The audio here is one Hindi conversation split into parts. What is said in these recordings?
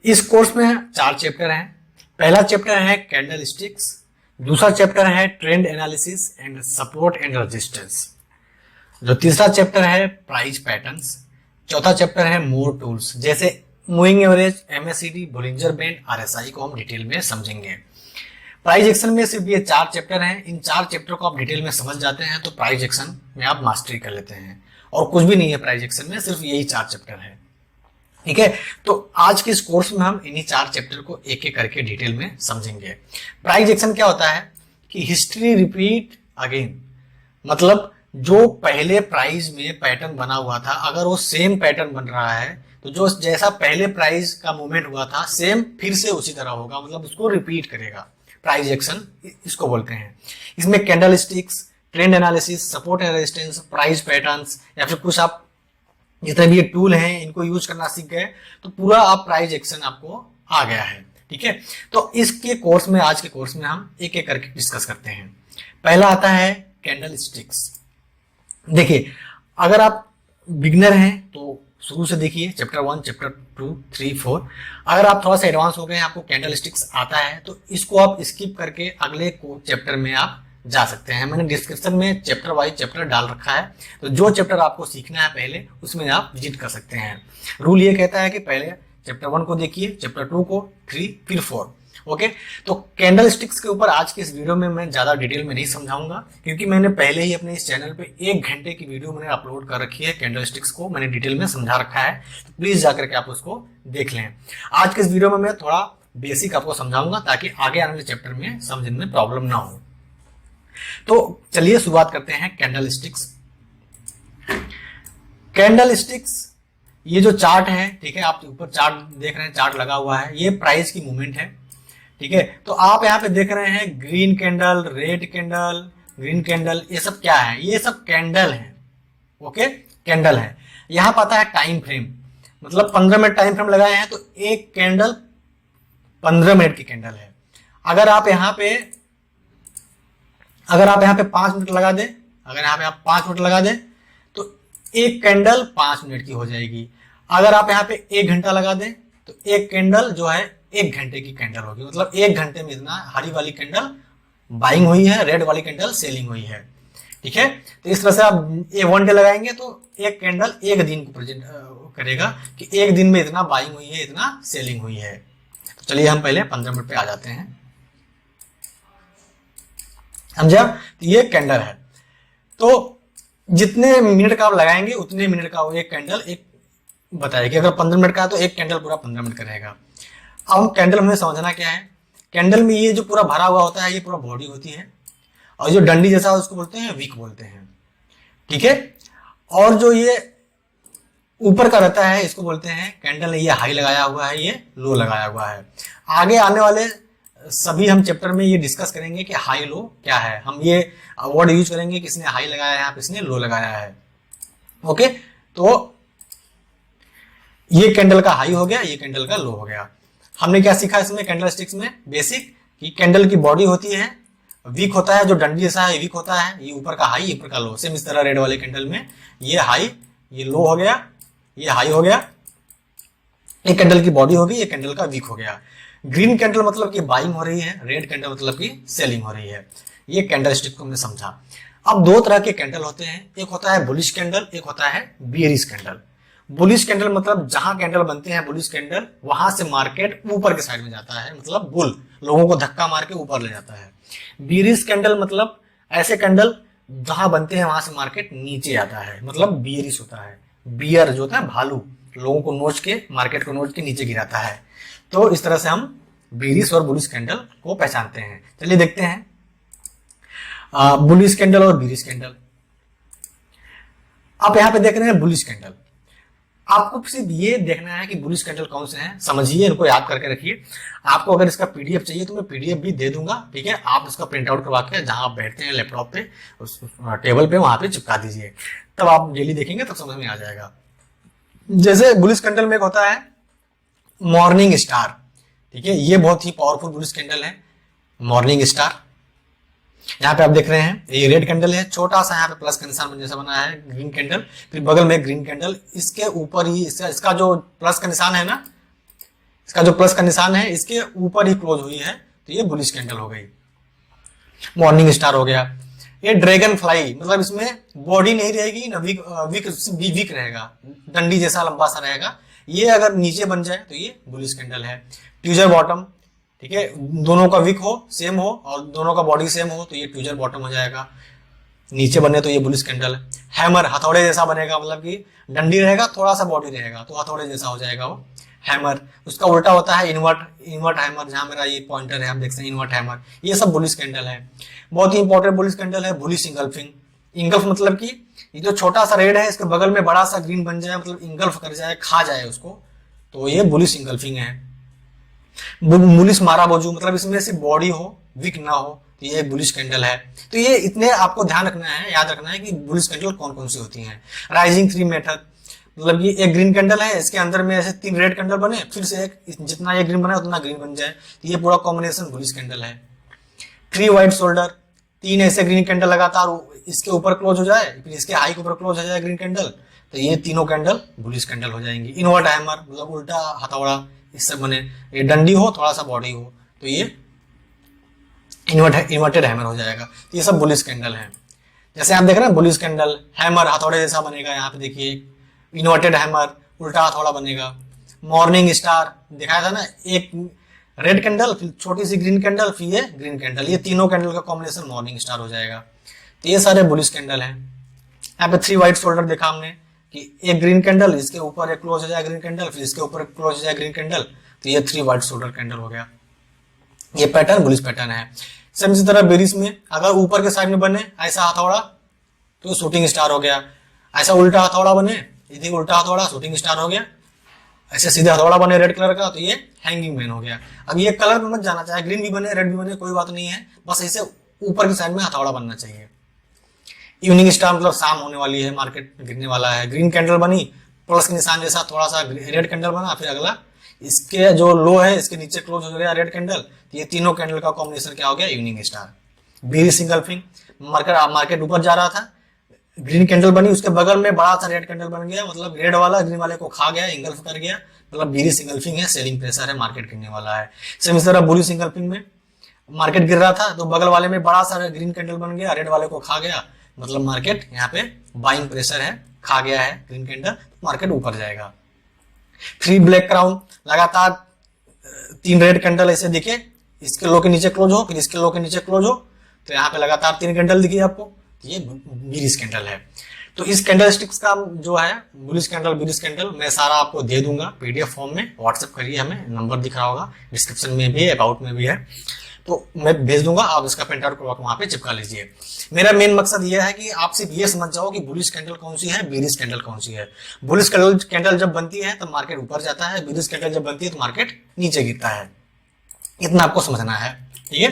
इस कोर्स में 4 चैप्टर हैं। पहला चैप्टर है कैंडल स्टिक्स, दूसरा चैप्टर है trend analysis and support and resistance, जो तीसरा चैप्टर है प्राइस पैटर्न्स, चौथा चैप्टर है मोर टूल्स जैसे moving average, MACD, Bollinger band, RSI को हम डिटेल में समझेंगे। प्राइस एक्शन में सिर्फ ये 4 चैप्टर हैं। इन 4 चैप्टर को आप डिटेल में समझ जाते हैं तो प्राइस एक्शन में आप मास्टरी कर लेते हैं, और कुछ भी नहीं है प्राइस एक्शन में, सिर्फ यही 4 चैप्टर है। ठीक है, तो आज के इस कोर्स में हम इन्हीं 4 चैप्टर को एक एक करके डिटेल में समझेंगे। प्राइस एक्शन क्या होता है कि हिस्ट्री रिपीट अगेन, मतलब जो पहले प्राइस में पैटर्न बना हुआ था अगर वो सेम पैटर्न बन रहा है तो जो जैसा पहले प्राइस का मूवमेंट हुआ था सेम फिर से उसी तरह होगा, मतलब उसको रिपीट करेगा। प्राइस एक्शन इसको बोलते हैं। इसमें candle sticks, trend analysis, support and resistance, price patterns, या फिर कुछ आप जितने भी ये टूल हैं इनको यूज करना सीख गए तो पूरा आप प्राइस एक्शन आपको आ गया है। ठीक है, तो इसके कोर्स में, आज के कोर्स में हम एक एक करके डिस्कस करते हैं। पहला आता है कैंडल स्टिक्स। देखिए, अगर आप बिगनर हैं तो शुरू से देखिए चैप्टर 1, चैप्टर 2, 3, 4। अगर आप थोड़ा सा एडवांस हो गए हैं, आपको कैंडल स्टिक्स आता है तो इसको आप स्किप करके अगले चैप्टर में आप जा सकते हैं। मैंने डिस्क्रिप्शन में चैप्टर वाइज चैप्टर डाल रखा है, तो जो चैप्टर आपको सीखना है पहले उसमें आप विजिट कर सकते हैं। रूल ये कहता है कि पहले चैप्टर 1 को देखिए, चैप्टर 2 को, 3, फिर 4। ओके, तो कैंडल स्टिक्स के ऊपर आज के इस वीडियो में मैं ज्यादा डिटेल में नहीं समझाऊंगा, क्योंकि मैंने पहले ही अपने इस चैनल पे 1 घंटे की वीडियो मैंने अपलोड कर रखी है। कैंडल स्टिक्स को मैंने डिटेल में समझा रखा है, तो प्लीज जाकर के आप उसको देख लें। आज के इस वीडियो में मैं थोड़ा बेसिक आपको समझाऊंगा ताकि आगे आने वाले चैप्टर में समझने में प्रॉब्लम ना हो। तो चलिए शुरुआत करते हैं कैंडल स्टिक्स। कैंडल स्टिक्स, ये जो चार्ट है, ठीक है, आप ऊपर चार्ट देख रहे हैं, चार्ट लगा हुआ है, ये प्राइस की मूवमेंट है। ठीक है, तो आप यहाँ पे देख रहे हैं green candle, red candle, green candle, ये सब क्या है? ये सब कैंडल है। ओके, कैंडल है। यहाँ पर आता है टाइम फ्रेम, मतलब 15 मिनट टाइम फ्रेम लगाए हैं तो एक कैंडल 15 मिनट की कैंडल है। अगर आप यहाँ पे 5 मिनट लगा दें, अगर यहाँ पे आप 5 मिनट लगा दें तो एक कैंडल 5 मिनट की हो जाएगी। अगर आप यहाँ पे 1 घंटा लगा दें तो एक कैंडल जो है 1 घंटे की कैंडल होगी, मतलब 1 घंटे में इतना हरी वाली कैंडल बाइंग हुई है, रेड वाली कैंडल सेलिंग हुई है। ठीक है, तो इस तरह से आप ये 1 डे लगाएंगे तो एक कैंडल 1 दिन को प्रेजेंट करेगा कि 1 दिन में इतना बाइंग हुई है, इतना सेलिंग हुई है। तो चलिए हम पहले 15 मिनट पे आ जाते हैं। समझा? तो ये कैंडल है, तो जितने मिनट का आप लगाएंगे उतने मिनट का वो एक कैंडल एक बताएगी। अगर 15 मिनट का है तो एक कैंडल पूरा 15 मिनट का रहेगा। अब हम कैंडल में समझना क्या है। कैंडल में ये जो पूरा भरा हुआ होता है ये पूरा बॉडी होती है, और जो डंडी जैसा है उसको बोलते हैं विक बोलते हैं। ठीक है, और जो ये ऊपर का रहता है इसको बोलते हैं कैंडल, ये हाई लगाया हुआ है, ये लो लगाया हुआ है। आगे आने वाले सभी हम चैप्टर में ये डिस्कस करेंगे कि हाई लो क्या है। हम ये वर्ड यूज करेंगे, किसने हाई लगाया है, यहाँ पे किसने लो लगाया है। ओके, तो ये कैंडल का हाई हो गया, ये कैंडल का लो हो गया। हमने क्या सीखा इसमें कैंडल स्टिक्स में? बेसिक कि कैंडल की बॉडी होती है, वीक होता है, जो डंडी जैसा है वीक होता है, ये ऊपर का हाई, ये ऊपर का लो। सेम इस तरह रेड वाले कैंडल में ये हाई, ये लो हो गया, ये हाई हो गया, ये कैंडल की बॉडी होगी, ये कैंडल का वीक हो गया। ग्रीन कैंडल मतलब कि बाइंग हो रही है, रेड कैंडल मतलब कि सेलिंग हो रही है। ये कैंडल स्टिक को हमने समझा। अब 2 तरह के कैंडल होते हैं, एक होता है बुलिश कैंडल, एक होता है बियरिश कैंडल। बुलिश कैंडल मतलब जहां कैंडल बनते हैं बुलिश कैंडल, वहां से मार्केट ऊपर के साइड में जाता है, मतलब बुल लोगों को धक्का मार के ऊपर ले जाता है। बियरिश कैंडल मतलब ऐसे कैंडल जहां बनते हैं वहां से मार्केट नीचे आता है, मतलब बियरिश होता है। बियर जो होता है भालू, लोगों को नोच के, मार्केट को नोच के नीचे गिराता है। तो इस तरह से हम बियरिश और बुलिश कैंडल को पहचानते हैं। चलिए देखते हैं बुलिश कैंडल और बियरिश कैंडल। आप यहां पे देख रहे हैं बुलिश कैंडल। आपको सिर्फ ये देखना है कि बुलिश कैंडल कौन से हैं, समझिए, इनको याद करके रखिए। आपको अगर इसका पीडीएफ चाहिए तो मैं पीडीएफ भी दे दूंगा। ठीक है, आप इसका प्रिंट आउट करवा के जहां आप बैठते हैं लैपटॉप पे, उस टेबल पे, वहां पे चिपका दीजिए, तब आप डेली देखेंगे तब समझ में आ जाएगा। जैसे बुलिश कैंडल में एक होता है मॉर्निंग स्टार। ठीक है, ये बहुत ही पावरफुल बुलिश कैंडल है, मॉर्निंग स्टार। यहाँ पे आप देख रहे हैं ये रेड कैंडल है, छोटा सा यहाँ पे प्लस का निशान जैसा बना है, ग्रीन कैंडल, फिर बगल में ग्रीन कैंडल, इसके ऊपर ही इसका जो प्लस का निशान है ना, इसका जो प्लस का निशान है इसके ऊपर ही क्लोज हुई है, तो ये बुलिश कैंडल हो गई। मॉर्निंग स्टार हो गया। ये ड्रैगन फ्लाई, मतलब इसमें बॉडी नहीं रहेगी ना, वीक रहेगा, डंडी जैसा लंबा सा रहेगा। ये अगर नीचे बन जाए तो ये बुलिश कैंडल है। ट्यूजर बॉटम, ठीक है, दोनों का विक हो सेम हो और दोनों का बॉडी सेम हो तो ये ट्यूजर बॉटम हो जाएगा। नीचे बने तो ये बुलिश कैंडल है। हैमर, हथौड़े जैसा बनेगा, मतलब कि डंडी रहेगा थोड़ा सा बॉडी रहेगा तो हथौड़े जैसा हो जाएगा वो हैमर। उसका उल्टा होता है इन्वर्ट हैमर, जहां मेरा ये पॉइंटर है आप देख सकते हैं, इन्वर्ट हैमर। ये सब बुलिश कैंडल है। बहुत ही इंपॉर्टेंट बुलिश कैंडल है बुलिश इंगल्फिंग। इंगल्फ मतलब कि ये जो छोटा सा रेड है इसके बगल में बड़ा सा ग्रीन बन जाए, मतलब इंगल्फ कर जाए, खा जाए उसको, तो ये बुलिश इंगल्फिंग है। बुलिश मारा बोजू, मतलब इसमें से बॉडी हो विक ना हो, तो ये बुलिश कैंडल है। तो ये इतने आपको ध्यान रखना है, याद रखना है कि बुलिश कैंडल कौन कौन सी होती हैं। राइजिंग थ्री मेथड, मतलब कि एक ग्रीन कैंडल है, इसके अंदर में ऐसे 3 रेड कैंडल बने, फिर से एक जितना ये ग्रीन बना उतना ग्रीन बन जाए, तो ये पूरा कॉम्बिनेशन बुलिश कैंडल है। 3 वाइट शोल्डर, 3 ऐसे ग्रीन कैंडल लगातार इसके ऊपर क्लोज हो जाए, फिर इसके हाई के ऊपर क्लोज हो जाए ग्रीन कैंडल, तो ये तीनों कैंडल बुलिश कैंडल हो जाएंगी। इन्वर्ट हैमर, मतलब उल्टा हथौड़ा, इससे बने, ये डंडी हो थोड़ा सा बॉडी हो तो ये इन्वर्टेड हैमर हो जाएगा। तो ये सब बुलिश कैंडल है। जैसे आप देख रहे हैं बुलिश कैंडल, हैमर हथौड़े जैसा बनेगा, यहाँ पे देखिए इन्वर्टेड हैमर, उल्टा हथौड़ा बनेगा। मॉर्निंग स्टार दिखाया था ना, एक रेड कैंडल, फिर छोटी सी ग्रीन कैंडल, फिर ये ग्रीन कैंडल, ये तीनों कैंडल का कॉम्बिनेशन मॉर्निंग स्टार हो जाएगा। तो ये सारे बुलिश कैंडल हैं। यहाँ पे 3 वाइट शोल्डर देखा हमने कि एक ग्रीन कैंडल, इसके ऊपर एक क्लोज हो जाए ग्रीन कैंडल, फिर इसके ऊपर क्लोज हो जाए ग्रीन कैंडल, तो ये 3 वाइट शोल्डर कैंडल हो गया। ये पैटर्न बुलिश पैटर्न है। सेम इसी तरह बेरिस में अगर ऊपर के साइड में बने ऐसा हथौड़ा तो शूटिंग स्टार हो गया, ऐसा उल्टा हथौड़ा बने, यदि उल्टा हथौड़ा शूटिंग स्टार हो गया, ऐसे सीधे हथौड़ा बने रेड कलर का तो ये हैंगिंग मैन हो गया। अब ये कलर में मत जाना, चाहे ग्रीन भी बने रेड भी बने कोई बात नहीं है, बस ऐसे ऊपर की साइड में हथौड़ा बनना चाहिए। इवनिंग स्टार मतलब शाम होने वाली है, मार्केट गिरने वाला है। ग्रीन कैंडल बनी, प्लस के निशान जैसा थोड़ा सा रेड कैंडल बना, फिर अगला इसके जो लो है इसके नीचे क्लोज हो गया रेड कैंडल, तो ये तीनों कैंडल का कॉम्बिनेशन क्या हो गया, evening star. Berries engulfing, market ऊपर जा रहा था, ग्रीन कैंडल बनी, उसके बगल में बड़ा सा रेड कैंडल बन गया, मतलब रेड वाला ग्रीन वाले को खा गया, इंगल्फ कर गया, मतलब बेरिस इंगल्फिंग है, सेलिंग प्रेशर है, मार्केट गिरने वाला है। सेम इस तरह बुलिश इंगल्फिंग में मार्केट गिर रहा था तो बगल वाले में बड़ा सा ग्रीन कैंडल बन गया, रेड वाले को खा गया, मतलब मार्केट यहाँ पे बाइंग प्रेशर है, खा गया है ग्रीन कैंडल, मार्केट ऊपर जाएगा। 3 ब्लैक क्राउन, लगातार 3 रेड कैंडल ऐसे दिखे, इसके लो के नीचे क्लोज हो, फिर इसके लो के नीचे क्लोज हो, तो यहाँ पे लगातार 3 कैंडल दिखी आपको, ये बेरिस कैंडल है। तो इस कैंडल स्टिक्स का जो है बुलिश कैंडल बेरिस कैंडल मैं सारा आपको दे दूंगा पीडीएफ फॉर्म में, व्हाट्सएप करिए, हमें नंबर दिख रहा होगा, डिस्क्रिप्शन में भी है, अबाउट में भी है, तो मैं भेज दूंगा, आप इसका प्रिंट आउट करवा वहां पे चिपका लीजिए। मेरा मेन मकसद ये है कि आप सिर्फ ये समझ जाओ कि बुलिश कैंडल कौन सी है, बेरिस कैंडल कौन सी है। बुलिश कैंडल जब बनती है तब मार्केट ऊपर जाता है, बेरिस कैंडल जब बनती है तो मार्केट नीचे गिरता है, इतना आपको समझना है, ठीक है।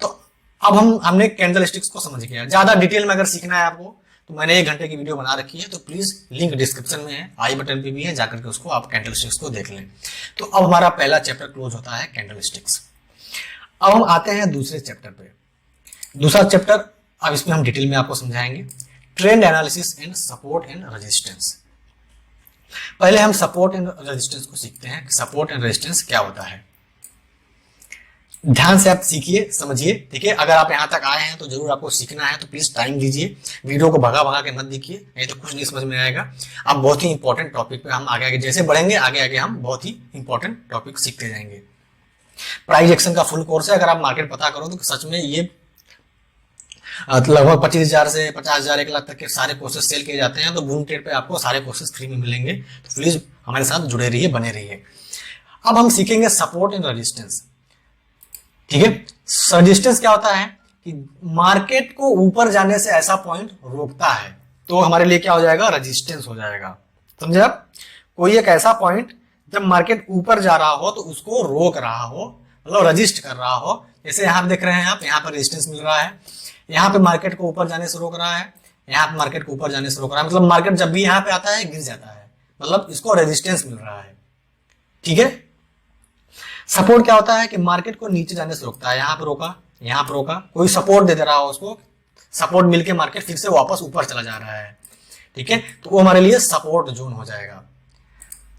तो अब हमने कैंडल स्टिक्स को समझ गया। ज्यादा डिटेल में अगर सीखना है आपको तो मैंने 1 घंटे की वीडियो बना रखी है, तो प्लीज लिंक डिस्क्रिप्शन में है, आई बटन पे भी है, जाकर के उसको आप कैंडल स्टिक्स को देख लें। तो अब हमारा पहला चैप्टर क्लोज होता है कैंडल स्टिक्स। अब हम आते हैं दूसरे चैप्टर पे। दूसरा चैप्टर अब इसमें हम डिटेल में आपको समझाएंगे, trend analysis and support and resistance. पहले हम सपोर्ट एंड रेजिस्टेंस को सीखते हैं कि सपोर्ट एंड रेजिस्टेंस क्या होता है। ध्यान से आप सीखिए, समझिए, ठीक है। अगर आप यहां तक आए हैं तो जरूर आपको सीखना है, तो प्लीज टाइम दीजिए, वीडियो को भगा भगा के मत देखिए, नहीं तो कुछ नहीं समझ में आएगा। अब बहुत ही इंपॉर्टेंट टॉपिक पे हम आगे आगे जैसे बढ़ेंगे, आगे आगे हम बहुत ही इंपॉर्टेंट टॉपिक सीखते जाएंगे। प्राइस एक्शन का फुल कोर्स है, अगर आप मार्केट पता करो तो सच में ये लगभग 25,000 से 50,000 1 लाख तक के सारे कोर्सेज सेल किए जाते हैं, तो बूम ट्रेड पे आपको सारे कोर्सेज फ्री में मिलेंगे, तो प्लीज हमारे साथ जुड़े रहिए, बने रहिए। अब हम सीखेंगे सपोर्ट एंड रेजिस्टेंस, ठीक है। रेजिस्टेंस क्या होता है कि मार्केट को ऊपर जाने से ऐसा पॉइंट रोकता है, तो हमारे लिए क्या हो जाएगा, रेजिस्टेंस हो जाएगा, समझे आप। कोई एक ऐसा पॉइंट जब मार्केट ऊपर जा रहा हो तो उसको रोक रहा हो, मतलब रजिस्ट कर रहा हो। जैसे यहाँ देख रहे हैं आप, यहाँ पर रेजिस्टेंस मिल रहा है, यहाँ पे मार्केट को ऊपर जाने से रोक रहा है, यहाँ पे मार्केट को ऊपर जाने से रोक रहा है, मतलब मार्केट जब भी यहाँ पे आता है गिर जाता है, मतलब इसको रेजिस्टेंस मिल रहा है, ठीक है। सपोर्ट क्या होता है कि मार्केट को नीचे जाने से रोकता है, यहाँ पे रोका, यहाँ पे रोका, कोई सपोर्ट दे रहा हो उसको, सपोर्ट मिलके मार्केट फिर से वापस ऊपर चला जा रहा है, ठीक है, तो वो हमारे लिए सपोर्ट जोन हो जाएगा,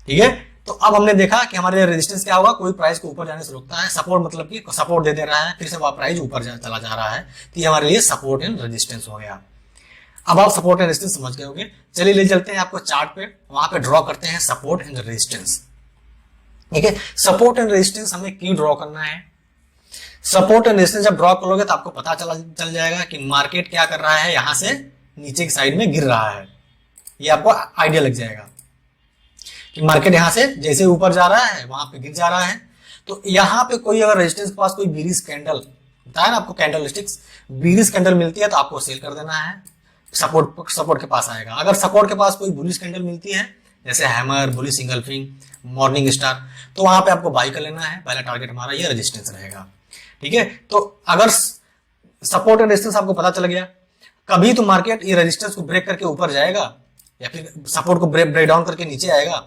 ठीक है। तो अब हमने देखा कि हमारे लिए रेजिस्टेंस क्या होगा, कोई प्राइस को ऊपर जाने से रोकता है, सपोर्ट मतलब कि सपोर्ट दे रहा है, फिर से वह प्राइस ऊपर चला जा रहा है, तो ये हमारे लिए सपोर्ट एंड रेजिस्टेंस हो गया। अब आप सपोर्ट एंड रेजिस्टेंस समझ गए होंगे। चलिए ले चलते हैं आपको चार्ट पे, वहां पे ड्रॉ करते हैं सपोर्ट एंड रेजिस्टेंस। ठीक है, सपोर्ट एंड रेजिस्टेंस हमें क्यों ड्रॉ करना है? सपोर्ट एंड रेजिस्टेंस जब ड्रॉ करोगे तो आपको पता चल जाएगा कि मार्केट क्या कर रहा है, यहां से नीचे की साइड में गिर रहा है। ये आपको आइडिया लग जाएगा कि मार्केट यहां से जैसे ऊपर जा रहा है वहां पे गिर जा रहा है। तो यहां पे कोई अगर रेजिस्टेंस के पास कोई बीरिश कैंडल बताया ना आपको, कैंडल स्टिक्स, बीरिश कैंडल मिलती है तो आपको सेल कर देना है, सपोर्ट के पास आएगा। अगर सपोर्ट के पास कोई बुलिश कैंडल मिलती है जैसे hammer, bullish engulfing, morning star, तो वहां पे आपको बाई कर लेना है। पहला टारगेट हमारा ये रेजिस्टेंस रहेगा। ठीक है, तो अगर सपोर्ट एंड रेजिस्टेंस आपको पता चल गया, कभी तो मार्केट ये रेजिस्टेंस को ब्रेक करके ऊपर जाएगा या फिर सपोर्ट को ब्रेक डाउन करके नीचे आएगा।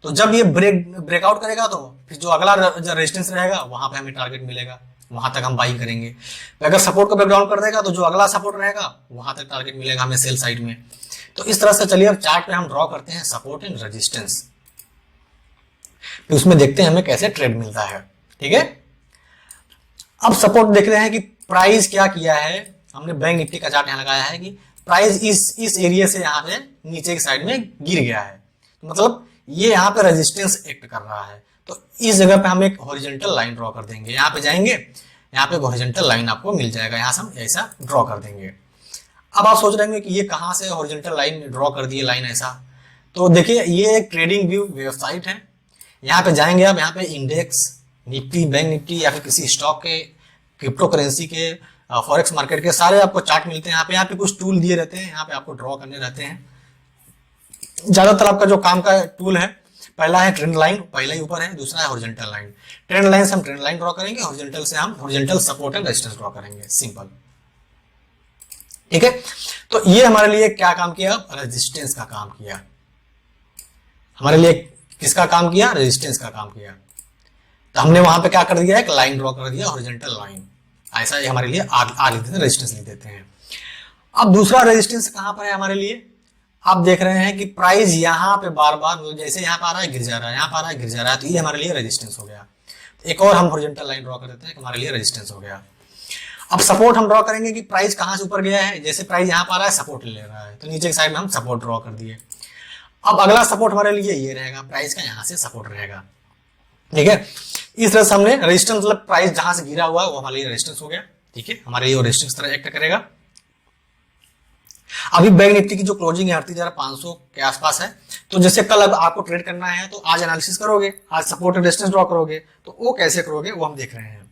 तो जब ये ब्रेकआउट करेगा तो फिर जो अगला रेजिस्टेंस रहेगा वहां पे हमें टारगेट मिलेगा, वहां तक हम बाई करेंगे। अगर सपोर्ट को ब्रेक डाउन कर देगा तो जो अगला सपोर्ट रहेगा वहां तक टारगेट मिलेगा हमें सेल साइड में। तो इस तरह से चलिए अब चार्ट पे हम ड्रॉ करते हैं सपोर्ट एंड रेजिस्टेंस, फिर उसमें देखते हैं हमें कैसे ट्रेड मिलता है। ठीक है, अब सपोर्ट देख रहे हैं कि प्राइस क्या किया है। हमने बैंक निफ्टी का चार्ट यहां लगाया है कि प्राइस इस एरिया से यहां से नीचे की साइड में गिर गया है, तो मतलब ये यहाँ पे रेजिस्टेंस एक्ट कर रहा है। तो इस जगह पे हम एक हॉरिजॉन्टल लाइन ड्रॉ कर देंगे। यहाँ पे जाएंगे, यहाँ पे हॉरिजॉन्टल लाइन आपको मिल जाएगा, यहाँ से हम ऐसा ड्रॉ कर देंगे। अब आप सोच रहे होंगे कि ये कहाँ से हॉरिजॉन्टल लाइन ड्रॉ कर दिए लाइन ऐसा, तो देखिए ये एक ट्रेडिंग व्यू वेबसाइट है। यहाँ पे जाएंगे आप, यहाँ पे इंडेक्स, निफ्टी, बैंक निफ्टी या फिर किसी स्टॉक के, क्रिप्टो करेंसी के, फॉरेक्स मार्केट के सारे आपको चार्ट मिलते हैं। यहाँ पे कुछ टूल दिए रहते हैं, यहाँ पे आपको ड्रॉ करने रहते हैं। ज्यादातर आपका जो काम का टूल है, पहला है ट्रेंड लाइन, पहला ही ऊपर है, दूसरा है हॉरिजॉन्टल लाइन। ट्रेंड लाइन से हम ट्रेंड लाइन ड्रॉ करेंगे, हॉरिजॉन्टल से हम horizontal support and resistance draw करेंगे, सिंपल। ठीक है, तो ये हमारे लिए क्या काम किया? रेजिस्टेंस का काम किया। हमारे लिए किसका काम किया? रेजिस्टेंस का काम किया। तो हमने वहां पे क्या कर दिया, एक लाइन ड्रॉ कर दिया, हॉरिजॉन्टल लाइन। ऐसा ही हमारे लिए आग लिख देते हैं, रेजिस्टेंस लिख देते हैं। अब दूसरा रेजिस्टेंस कहां पर है हमारे लिए? आप देख रहे हैं कि प्राइस यहाँ पे बार बार जैसे यहाँ पे आ रहा है गिर जा रहा है, यहाँ पे आ रहा है गिर जा रहा है, तो ये हमारे लिए रेजिस्टेंस हो गया। तो एक और हम हॉरिजॉन्टल लाइन ड्रॉ कर देते हैं कि हमारे लिए रेजिस्टेंस हो गया। अब सपोर्ट हम ड्रॉ करेंगे कि प्राइस कहाँ से ऊपर गया है, जैसे प्राइस यहाँ पर आ रहा है सपोर्ट ले रहा है, तो नीचे की साइड में हम सपोर्ट ड्रॉ कर दिए। अब अगला सपोर्ट हमारे लिए ये रहेगा, प्राइस का यहाँ से सपोर्ट रहेगा। ठीक है, इस तरह से हमने रेजिस्टेंस मतलब प्राइस जहां से गिरा हुआ है वो हमारे लिए रेजिस्टेंस हो गया। ठीक है, हमारे लिए रेजिस्टेंस तरह एक्ट करेगा। अभी बैंक निफ्टी की जो क्लोजिंग है 38,500 के आसपास है, तो जैसे कल अब आपको ट्रेड करना है तो आज एनालिसिस करोगे, आज सपोर्ट एंड रेजिस्टेंस ड्रॉ करोगे, तो वो कैसे करोगे वो हम देख रहे हैं।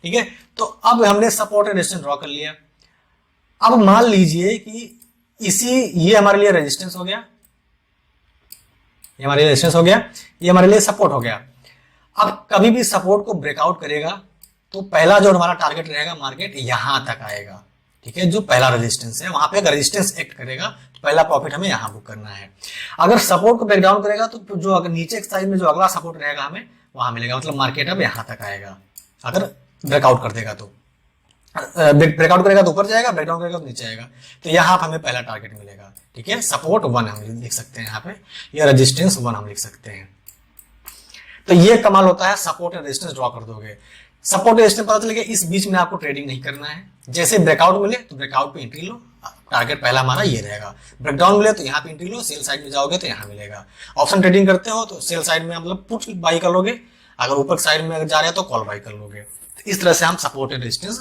ठीक है, तो अब हमने सपोर्ट एंड रेजिस्टेंस ड्रॉ कर लिया। अब मान लीजिए कि ये हमारे लिए रेजिस्टेंस हो गया, ये हमारे लिए रेजिस्टेंस हो गया, ये हमारे लिए सपोर्ट हो गया। अब कभी भी सपोर्ट को ब्रेकआउट करेगा तो पहला जो हमारा टारगेट रहेगा मार्केट यहां तक आएगा। ठीक है, जो पहला रेजिस्टेंस है वहां पे अगर रेजिस्टेंस एक्ट करेगा तो पहला प्रॉफिट हमें यहां बुक करना है। अगर सपोर्ट को ब्रेक डाउन करेगा तो जो अगर नीचे की साइड में जो अगला सपोर्ट रहेगा हमें वहां मिलेगा, मतलब मार्केट अब यहां तक आएगा। अगर ब्रेकआउट कर देगा तो ब्रेकआउट करेगा तो ऊपर जाएगा, ब्रेकडाउन करेगा तो नीचे आएगा, तो यहाँ पे हमें पहला टारगेट मिलेगा। ठीक है, सपोर्ट 1 हम लिख सकते हैं यहाँ पे, या रेजिस्टेंस 1 हम लिख सकते हैं। तो ये कमाल होता है, सपोर्ट एंड रेजिस्टेंस ड्रॉ कर दोगे। सपोर्ट रेजिस्टेंस पता चलेगा, इस बीच में आपको ट्रेडिंग नहीं करना है। जैसे ब्रेकआउट मिले तो ब्रेकआउट पे एंट्री लो, टारगेट पहला हमारा ये रहेगा। ब्रेकडाउन मिले तो यहाँ पे एंट्री लो, सेल साइड में जाओगे तो यहाँ मिलेगा। ऑप्शन ट्रेडिंग करते हो तो सेल साइड में मतलब पुट बाई कर लोगे, अगर ऊपर साइड में जा रहे हैं तो कॉल बाई कर लोगे। तो इस तरह से हम सपोर्ट एंड रेजिस्टेंस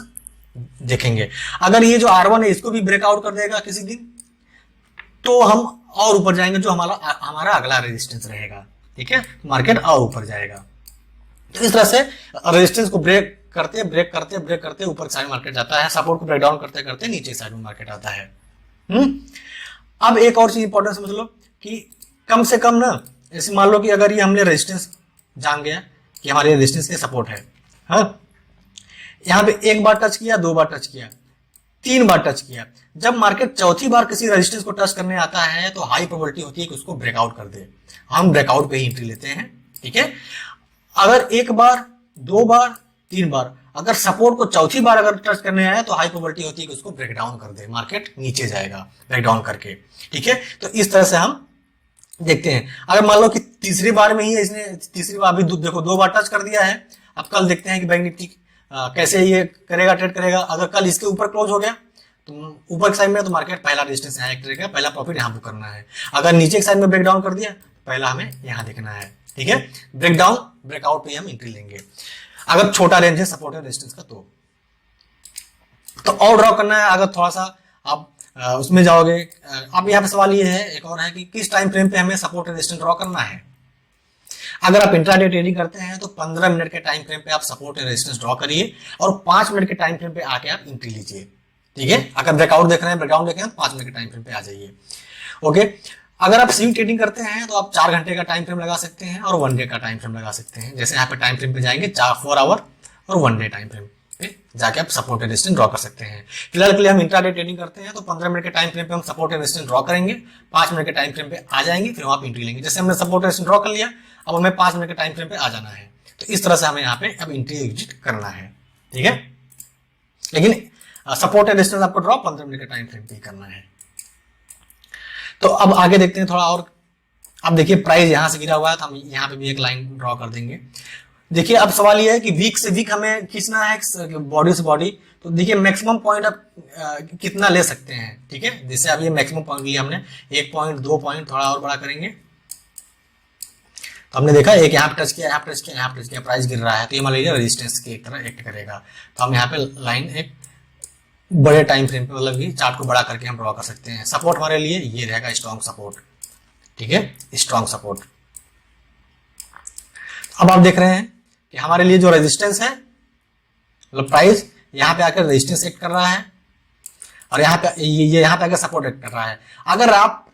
देखेंगे। अगर ये जो R1 है इसको भी ब्रेकआउट कर देगा किसी दिन तो हम और ऊपर जाएंगे, जो हमारा अगला रेजिस्टेंस रहेगा। ठीक है, मार्केट और ऊपर जाएगा। तो इस तरह से रेजिस्टेंस को ब्रेक करते ऊपर साइड मार्केट जाता है, सपोर्ट को ब्रेक डाउन करते करते नीचे साइड में मार्केट आता है। अब एक और चीज इंपॉर्टेंट समझ लो कि कम से कम ना, ऐसे मान लो कि अगर ये हमने रेजिस्टेंस जान गया कि हमारे रेजिस्टेंस के सपोर्ट है, हाँ, यहाँ पे 1 बार टच किया, 2 बार टच किया, 3 बार टच किया, जब मार्केट चौथी बार किसी रेजिस्टेंस को टच करने आता है तो हाई प्रोबेबिलिटी होती है कि उसको ब्रेकआउट कर दे। हम ब्रेकआउट पे ही एंट्री लेते हैं। ठीक है, अगर 1 बार, 2 बार, 3 बार अगर सपोर्ट को चौथी बार अगर टच करने आया तो हाई प्रोबेबिलिटी होती है कि उसको ब्रेक डाउन कर दे, मार्केट नीचे जाएगा ब्रेक डाउन करके। ठीक है, तो इस तरह से हम देखते हैं। अगर मान लो कि तीसरी बार में ही इसने तीसरी बार अभी देखो 2 बार टच कर दिया है। अब कल देखते हैं कि बैंक निफ्टी कैसे ये करेगा, ट्रेड करेगा। अगर कल इसके ऊपर क्लोज हो गया तो ऊपर के साइड में, तो मार्केट पहला रेजिस्टेंस यहाँ एक करेगा, पहला प्रॉफिट यहाँ बुक करना है। अगर नीचे के साइड में ब्रेकडाउन कर दिया पहला हमें यहाँ देखना है। ठीक है, ब्रेकडाउन ब्रेकआउट पे हम एंट्री लेंगे। अगर छोटा रेंज है सपोर्ट और रेजिस्टेंस का तो और ड्रॉ करना है। अगर थोड़ा सा आप उसमें जाओगे, अब यहाँ पे सवाल ये है एक और है कि किस टाइम फ्रेम पे हमें सपोर्ट और रेजिस्टेंस ड्रॉ करना है। अगर आप इंट्राडे ट्रेडिंग करते हैं तो 15 मिनट के टाइम फ्रेम पे आप सपोर्ट और रेजिस्टेंस ड्रॉ करिए और 5 मिनट के टाइम फ्रेम पे आके आप एंट्री लीजिए। ठीक है, अगर ब्रेकआउट देख रहे हैं, ब्रेकडाउन देख रहे हैं, 5 मिनट के टाइम फ्रेम पे आ जाइए। ओके, अगर आप स्विंग ट्रेडिंग करते हैं तो आप 4 घंटे का टाइम फ्रेम लगा सकते हैं और 1 डे का टाइम फ्रेम लगा सकते हैं। जैसे यहाँ पे टाइम फ्रेम पे जाएंगे 4 आवर और 1 डे टाइम फ्रेम पे जाके आप सपोर्ट एंड रेजिस्टेंस ड्रॉ कर सकते हैं। फिलहाल के लिए हम इंट्राडे ट्रेडिंग करते हैं तो 15 मिनट के टाइम फ्रेम पे हम सपोर्ट एंड रेजिस्टेंस ड्रॉ करेंगे, 5 मिनट के टाइम फ्रेम पे आ जाएंगे, फिर वहां पे एंट्री लेंगे। जैसे हमने सपोर्ट रेजिस्टेंस ड्रॉ कर लिया, अब हमें 5 मिनट के टाइम फ्रेम पे आ जाना है। तो इस तरह से हमें यहाँ पे अब एंट्री एग्जिट करना है। ठीक है, लेकिन सपोर्ट एंड रेजिस्टेंस आपको ड्रॉ 15 मिनट के टाइम फ्रेम पे करना है। तो अब आगे देखते हैं थोड़ा और। अब देखिए प्राइस यहां से गिरा हुआ है तो हम यहाँ पे भी एक लाइन ड्रॉ कर देंगे। देखिए अब सवाल ये है कि वीक से वीक हमें खींचना है, बॉडी से बॉडी। तो देखिए मैक्सिमम पॉइंट आप कितना ले सकते हैं। ठीक है, जैसे अब ये मैक्सिमम पॉइंट लिया हमने 1 पॉइंट 2 पॉइंट, थोड़ा और बड़ा करेंगे तो हमने देखा एक यहाँ पे टच किया, यहाँ पे टच किया, यहाँ पे टच किया, प्राइस गिर रहा है तो ये मान लीजिए रेजिस्टेंस की एक तरह एक्ट करेगा। तो हम यहाँ पे लाइन एक बड़े टाइम फ्रेम पे मतलब कि चार्ट को बड़ा करके हम ड्रॉ कर सकते हैं। सपोर्ट हमारे लिए ये रहेगा स्ट्रॉन्ग सपोर्ट। ठीक है, स्ट्रॉन्ग सपोर्ट। अब आप देख रहे हैं कि हमारे लिए जो रेजिस्टेंस है, मतलब प्राइस यहाँ पे आकर रेजिस्टेंस एक्ट कर रहा है और यहाँ पे ये यहाँ पे आकर सपोर्ट एक्ट कर रहा है। अगर आप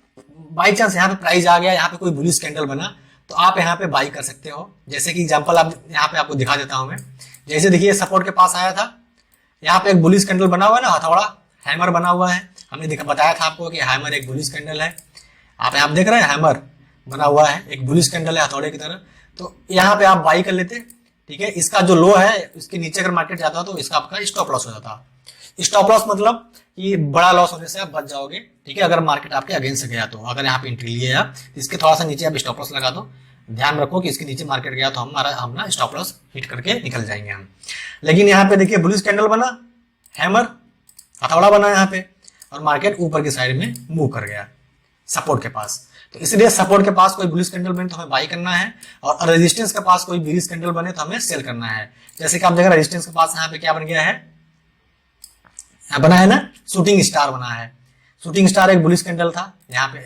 बाई चांस यहाँ पे प्राइस आ गया, यहाँ पे कोई बुलिश कैंडल बना तो आप यहाँ पे बाई कर सकते हो। जैसे कि एग्जांपल आप यहाँ पे आपको दिखा देता हूं मैं। जैसे देखिए सपोर्ट के पास आया था, यहाँ पे एक बुलिश कैंडल बना हुआ है ना, हथौड़ा हैमर बना हुआ है। हमने बताया था आपको कि हैमर एक बुलिश कैंडल है। आप देख रहे हैं हैमर बना हुआ है, एक बुलिश कैंडल है हथौड़े की तरह। तो यहाँ पे आप बाई कर लेते। ठीक है, इसका जो लो है इसके नीचे अगर मार्केट जाता तो इसका आपका स्टॉप लॉस हो जाता। स्टॉप लॉस मतलब कि बड़ा लॉस होने से आप बच जाओगे। ठीक है, अगर मार्केट आपके अगेंस्ट गया तो। अगर यहाँ पे एंट्री लिए आप, इसके थोड़ा सा नीचे आप स्टॉप लॉस लगा दो। ध्यान रखो कि इसके नीचे मार्केट गया तो हम ना स्टॉप लॉस हिट करके निकल जाएंगे हम। लेकिन यहाँ पे देखिए बुलिश कैंडल बना, हैमर हथौड़ा बना यहाँ पे, और मार्केट ऊपर की साइड में मूव कर गया सपोर्ट के पास। तो इसलिए सपोर्ट के पास कोई बुलिश कैंडल बने तो हमें बाई करना है, और रेजिस्टेंस के पास कोई बेरिश कैंडल बने तो हमें सेल करना है। जैसे कि आप देख रहे हैं रेजिस्टेंस के पास यहाँ पे क्या बन गया है, बना है ना, शूटिंग स्टार बना है। शूटिंग स्टार एक बुलिश कैंडल था। यहाँ पे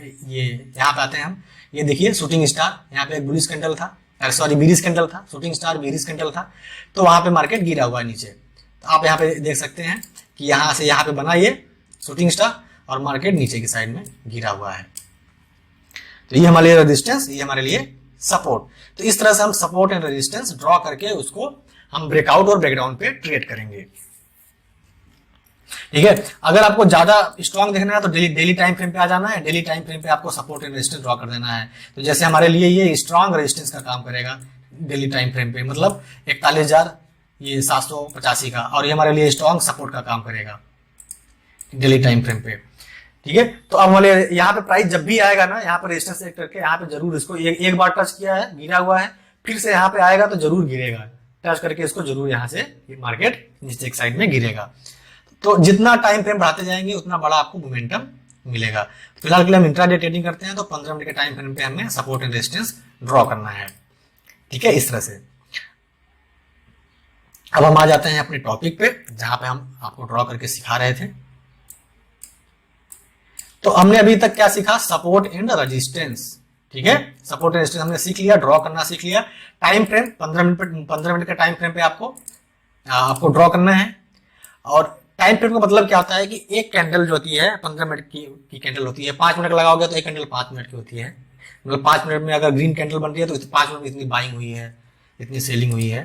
यहाँ पे आते हैं हम, ये देखिए शूटिंग स्टार, यहाँ पे एक बुलिश कैंडल था, सॉरी बेरिश कैंडल था, शूटिंग स्टार बेरिश कैंडल था। तो वहां पे मार्केट गिरा हुआ है नीचे। तो आप यहाँ पे देख सकते हैं कि यहाँ से यहाँ पे बना ये शूटिंग स्टार और मार्केट नीचे की साइड में गिरा हुआ है। तो ये हमारे लिए रेजिस्टेंस, ये हमारे लिए सपोर्ट। तो इस तरह से हम सपोर्ट एंड रेजिस्टेंस ड्रॉ करके उसको हम ब्रेकआउट और ब्रेकडाउन पे ट्रेड करेंगे। ठीक है, अगर आपको ज्यादा स्ट्रॉन्ग देखना है तो डेली टाइम फ्रेम पे आ जाना है। डेली टाइम फ्रेम पे आपको सपोर्ट एंड रेजिस्टेंस ड्रॉ कर देना है। तो जैसे हमारे लिए ये स्ट्रॉन्ग रेजिस्टेंस का काम करेगा डेली टाइम फ्रेम पे, मतलब 41,785 का, और ये हमारे लिए स्ट्रॉन्ग सपोर्ट का काम करेगा डेली टाइम फ्रेम पे। ठीक है, तो अब वाले यहाँ पे प्राइस जब भी आएगा ना, यहाँ पे रेजिस्टेंस सेट करके यहाँ पे जरूर इसको एक बार टच किया है, गिरा हुआ है, फिर से यहाँ पे आएगा तो जरूर गिरेगा। टच करके इसको जरूर यहाँ से मार्केट नीचे एक साइड में गिरेगा। तो जितना टाइम फ्रेम बढ़ाते जाएंगे उतना बड़ा आपको मोमेंटम मिलेगा। फिलहाल के लिए हम इंट्राडे ट्रेडिंग करते हैं तो 15 मिनट के टाइम फ्रेम पे हमें सपोर्ट एंड रेजिस्टेंस ड्रॉ करना है। ठीक है, इस तरह से। अब हम आ जाते हैं अपने टॉपिक पे जहां पे हम आपको ड्रॉ करके सिखा रहे थे। तो हमने अभी तक क्या सीखा, सपोर्ट एंड रेजिस्टेंस। ठीक है, सपोर्ट एंड रेजिस्टेंस हमने सीख लिया, ड्रॉ करना सीख लिया। टाइम फ्रेम 15 मिनट का टाइम फ्रेम पे आपको ड्रॉ करना है। और टाइम फ्रेम का मतलब क्या होता है कि एक कैंडल जो होती है 15 मिनट की कैंडल होती है। 5 मिनट लगाओगे तो एक कैंडल 5 मिनट की होती है। मतलब 5 मिनट में अगर ग्रीन कैंडल बन रही है तो 5 मिनट में इतनी बाइंग हुई है, इतनी सेलिंग हुई है।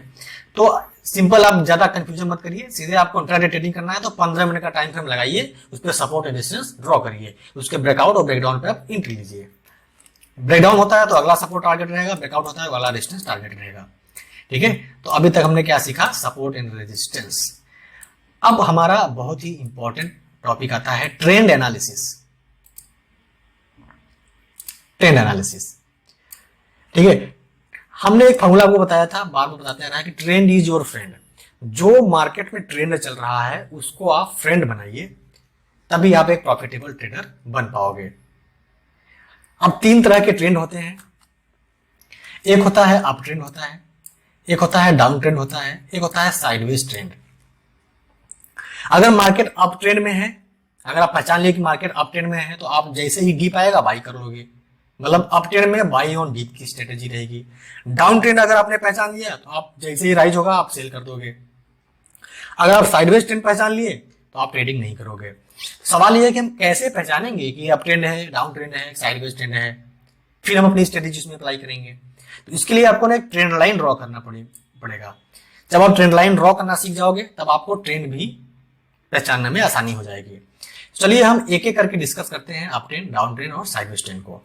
तो सिंपल, आप ज्यादा कंफ्यूजन मत करिए, सीधे आपको इंट्राडे ट्रेडिंग करना है तो 15 मिनट का टाइम फ्रेम लगाइए, उस पर सपोर्ट एंड रेजिस्टेंस ड्रॉ करिए, उसके ब्रेकआउट और ब्रेकडाउन पे आप एंट्री लीजिए। ब्रेकडाउन होता है तो अगला सपोर्ट टारगेट रहेगा, ब्रेकआउट होता है तो अगला रेजिस्टेंस टारगेट रहेगा। ठीक है, तो अभी तक हमने क्या सीखा, सपोर्ट एंड रेजिस्टेंस। अब हमारा बहुत ही इंपॉर्टेंट टॉपिक आता है ट्रेंड एनालिसिस। ट्रेंड एनालिसिस ठीक है, हमने एक फॉर्मूला आपको बताया था, बार बार बताते रहा है कि ट्रेंड इज योर फ्रेंड। जो मार्केट में ट्रेंड चल रहा है उसको आप फ्रेंड बनाइए, तभी आप एक प्रॉफिटेबल ट्रेडर बन पाओगे। अब 3 तरह के ट्रेंड होते हैं, एक होता है अप ट्रेंड होता है, एक होता है डाउन ट्रेंड होता है, एक होता है साइडवेज ट्रेंड। अगर मार्केट अप ट्रेंड में है, अगर आप पहचान लिए कि मार्केट अप ट्रेंड में है, तो आप जैसे ही डीप आएगा बाई कर लोगे, मतलब अप ट्रेंड में बाई ऑन डीप की स्ट्रेटेजी रहेगी। डाउन ट्रेंड अगर आपने पहचान लिया तो आप जैसे ही राइज होगा आप सेल कर दोगे। अगर आप साइडवेज ट्रेंड पहचान लिए तो आप ट्रेडिंग नहीं करोगे। सवाल यह है कि हम कैसे पहचानेंगे कि अप ट्रेंड है, डाउन ट्रेंड है, साइडवेज ट्रेंड है, फिर हम अपनी स्ट्रेटेजी उसमें अप्लाई करेंगे। तो इसके लिए आपको ना एक ट्रेंड लाइन ड्रॉ करना पड़ेगा। जब आप ट्रेंड लाइन ड्रॉ करना सीख जाओगे तब आपको ट्रेंड भी पहचानने में आसानी हो जाएगी। चलिए हम एक एक करके डिस्कस करते हैं अप ट्रेंड, डाउन ट्रेंड और साइडवेज ट्रेंड को।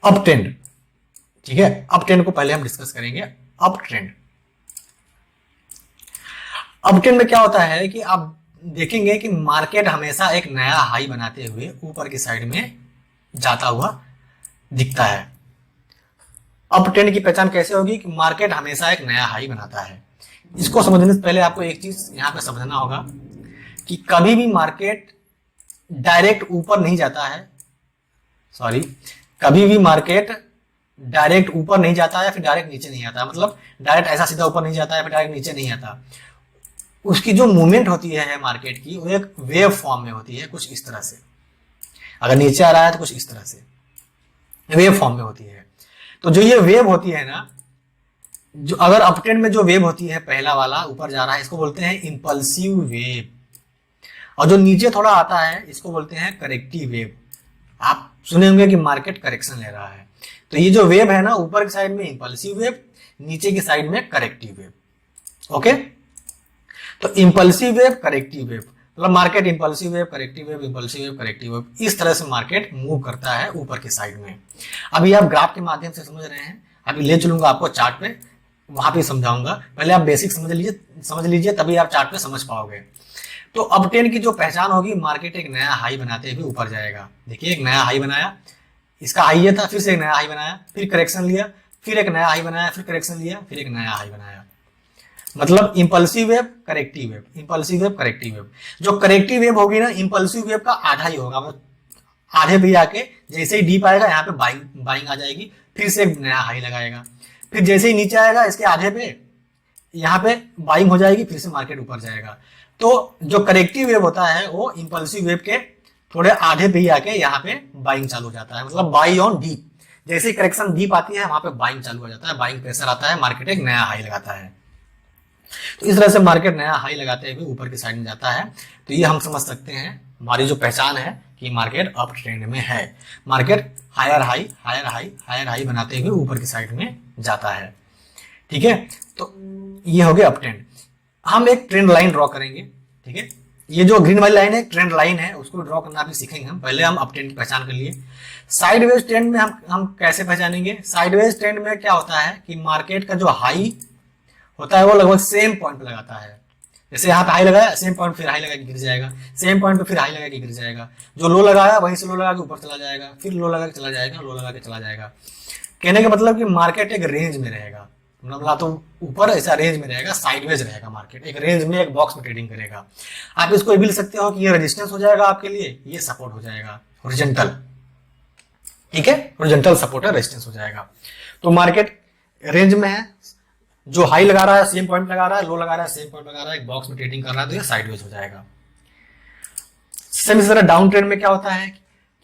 अप ट्रेंड, ठीक है, अप ट्रेंड को पहले हम डिस्कस करेंगे। अप ट्रेंड, अप ट्रेंड में क्या होता है कि आप देखेंगे कि मार्केट हमेशा एक नया हाई बनाते हुए ऊपर की साइड में जाता हुआ दिखता है। अप ट्रेंड की पहचान कैसे होगी कि मार्केट हमेशा एक नया हाई बनाता है। इसको समझने से पहले आपको एक चीज यहां पे समझना होगा कि कभी भी मार्केट डायरेक्ट ऊपर नहीं जाता है, कभी भी मार्केट डायरेक्ट ऊपर नहीं जाता है फिर डायरेक्ट नीचे नहीं आता, मतलब डायरेक्ट ऐसा सीधा ऊपर नहीं जाता है फिर डायरेक्ट नीचे नहीं आता। उसकी जो मूवमेंट होती है मार्केट की वो एक वेव फॉर्म में होती है, कुछ इस तरह से। अगर नीचे आ रहा है तो कुछ इस तरह से वेव फॉर्म में होती है। तो जो ये वेव होती है ना, जो अगर अप ट्रेंड में जो वेव होती है पहला वाला ऊपर जा रहा है इसको बोलते हैं इंपल्सिव वेव, और जो नीचे थोड़ा आता है इसको बोलते हैं करेक्टिव वेव। आप सुने होंगे कि मार्केट करेक्शन ले रहा है, तो ये जो वेव है ना ऊपर की साइड में इंपल्सिव वेव, नीचे की साइड में करेक्टिव वेव। ओके, तो इंपल्सिव वेव, करेक्टिव वेव, मतलब market impulsive wave, corrective wave, impulsive wave, corrective wave, इस तरह से मार्केट मूव करता है ऊपर की साइड में। अभी आप ग्राफ के माध्यम से समझ रहे हैं, अभी ले चलूंगा आपको चार्ट पे, वहां पे समझाऊंगा। पहले आप बेसिक समझ लीजिए तभी आप चार्ट पे समझ पाओगे। तो अप ट्रेंड की जो पहचान होगी, मार्केट एक नया हाई बनाते हुए ऊपर जाएगा। देखिए एक नया हाई बनाया, इसका हाई ये था, फिर से एक नया हाई बनाया, फिर करेक्शन लिया, फिर एक नया हाई बनाया, फिर करेक्शन लिया, फिर एक नया हाई बनाया। मतलब impulsive wave, corrective wave, impulsive wave, corrective wave. जो करेक्टिव वेव होगी ना इंपल्सिव वेव का आधा ही होगा, मतलब आधे भी आके जैसे ही डीप आएगा यहाँ पे बाइंग आ जाएगी, फिर से एक नया हाई लगाएगा, फिर जैसे ही नीचे आएगा इसके आधे पे यहाँ पे बाइंग हो जाएगी, फिर से मार्केट ऊपर जाएगा। तो जो करेक्टिव वेव होता है वो इंपल्सिव वेव के थोड़े आधे पे ही आके यहाँ पे बाइंग चालू हो जाता है, मतलब बाई ऑन डीप। जैसे ही करेक्शन डीप आती है वहां पे बाइंग चालू हो जाता है, बाइंग प्रेशर आता है, मार्केट एक नया हाई लगाता है। तो इस तरह से मार्केट नया हाई लगाते हुए ऊपर की साइड में जाता है। तो ये हम समझ सकते हैं हमारी जो पहचान है कि मार्केट अप ट्रेंड में है। Market higher high, higher high, higher high बनाते हुए ऊपर की साइड में जाता है। ठीक है, तो ये हो गया अप ट्रेंड। हम एक ट्रेंड लाइन ड्रॉ करेंगे। ठीक है, ये जो ग्रीन वाली लाइन है ट्रेंड लाइन है, उसको ड्रॉ करना भी सीखेंगे हम। पहले हम अप ट्रेंड की पहचान कर लिए। साइडवेज ट्रेंड में हम कैसे पहचानेंगे? साइडवेज ट्रेंड में क्या होता है कि मार्केट का जो हाई होता है वो लगभग सेम पॉइंट पे लगाता है। जैसे यहाँ पे हाई लगाया, सेम पॉइंट फिर हाई लगा के गिर जाएगा, सेम पॉइंट पे फिर हाई लगा के गिर जाएगा। जो लो लगाया वहीं से लो लगा के ऊपर चला जाएगा, फिर लो लगा के चला जाएगा, लो लगा के चला जाएगा। कहने का मतलब कि मार्केट एक रेंज में रहेगा, मतलब ना तो ऊपर ऐसा रेंज में रहेगा, साइडवेज रहेगा। मार्केट एक रेंज में एक बॉक्स में ट्रेडिंग करेगा। आप इसको ये भी लिख सकते हो कि ये रेजिस्टेंस हो जाएगा आपके लिए, ये सपोर्ट हो जाएगा हॉरिजॉन्टल। ठीक है, हॉरिजॉन्टल सपोर्ट है, रेजिस्टेंस हो जाएगा। तो मार्केट रेंज में है, जो हाई लगा रहा है सेम पॉइंट लगा रहा है, लो लगा रहा है सेम पॉइंट लगा रहा है, एक बॉक्स में ट्रेडिंग कर रहा है, तो ये साइडवेज हो जाएगा। सेम इसी तरह डाउन ट्रेंड में क्या होता है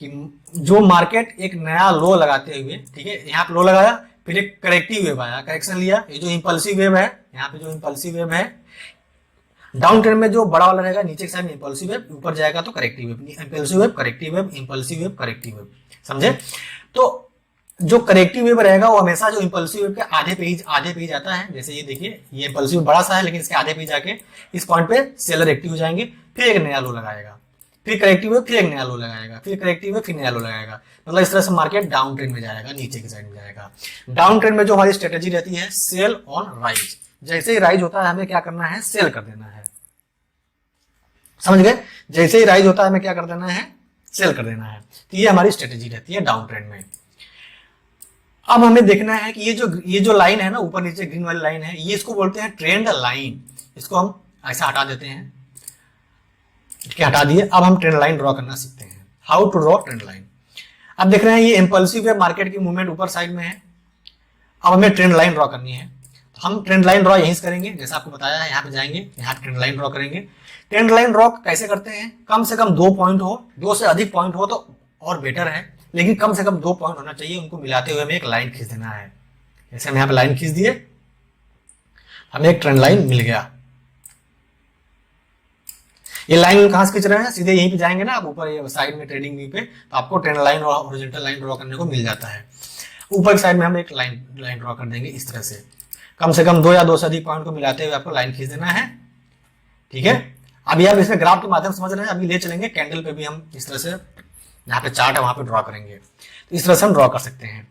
कि जो मार्केट एक नया लो लगाते हुए, ठीक है, यहाँ पे लो लगाया, फिर एक करेक्टिव वेव आया, करेक्शन लिया, ये जो इंपल्सिव वेव है, यहाँ पे जो इंपल्सिव वेव है, डाउन ट्रेंड में जो बड़ा वाला रहेगा नीचे की साइड में इंपल्सिव वेव, ऊपर जाएगा तो corrective wave, impulsive wave, corrective wave, impulsive wave, corrective wave. समझे? तो जो करेक्टिव वेव रहेगा वो हमेशा जो इंपल्सिव वेव के आधे पे ही जाता है। जैसे ये देखिए, ये इंपल्सिव बड़ा सा है लेकिन इसके आधे पे ही जाके इस पॉइंट पे सेलर एक्टिव हो जाएंगे, फिर एक नया लो लगाएगा, फिर करेक्टिव वेव, फिर एक नया लो लगाएगा, फिर करेक्टिव वेव, फिर नया लो लगाएगा। मतलब इस तरह से मार्केट डाउन ट्रेंड में जाएगा, नीचे की साइड में जाएगा। डाउन ट्रेंड में जो हमारी स्ट्रेटेजी रहती है, सेल ऑन राइज। जैसे ही राइज होता है हमें क्या करना है? सेल कर देना है। समझ गए? जैसे ही राइज होता है हमें क्या कर देना है? सेल कर देना है। तो ये हमारी स्ट्रेटेजी रहती है डाउन ट्रेंड में। अब हमें देखना है कि ये जो लाइन है ना, ऊपर नीचे ग्रीन वाली लाइन है, ये इसको बोलते हैं ट्रेंड लाइन। इसको हम ऐसा हटा देते हैं, ठीक है, हटा दिए। अब हम ट्रेंड लाइन ड्रॉ करना सीखते हैं, how to draw trend line. अब देख रहे हैं ये इंपल्सिव है, मार्केट की मूवमेंट ऊपर साइड में है। अब हमें ट्रेंड लाइन ड्रॉ करनी है, तो हम ट्रेंड लाइन ड्रॉ यहीं से करेंगे, जैसा आपको बताया है। यहाँ पे जाएंगे, यहाँ ट्रेंड लाइन ड्रॉ करेंगे। ट्रेंड लाइन ड्रॉ कैसे करते हैं? कम से कम 2 पॉइंट हो, 2 से अधिक पॉइंट हो तो और बेटर है, लेकिन कम से कम 2 पॉइंट होना चाहिए। उनको मिलाते हुए हमें एक लाइन खींच देना है। जैसे हम यहाँ पे लाइन खींच दिए, हमें एक ट्रेंड लाइन मिल गया। ये लाइन कहां से खींच रहे हैं? सीधे यहीं पे जाएंगे ना आप ऊपर ये साइड में ट्रेडिंग व्यू पे, तो आपको ट्रेंड लाइन और हॉरिजॉन्टल लाइन ड्रॉ करने को मिल जाता है। ऊपर की साइड में हम एक लाइन ड्रॉ कर देंगे इस तरह से कम 2 या 2 से अधिक पॉइंट को मिलाते हुए आपको लाइन खींच देना है, ठीक है। अभी आप इसमें ग्राफ के माध्यम से समझ रहे हैं, अभी ले चलेंगे कैंडल पे भी हम इस तरह से, यहाँ पे चार्ट है वहां पे ड्रॉ करेंगे, तो इस तरह से हम ड्रॉ कर सकते हैं।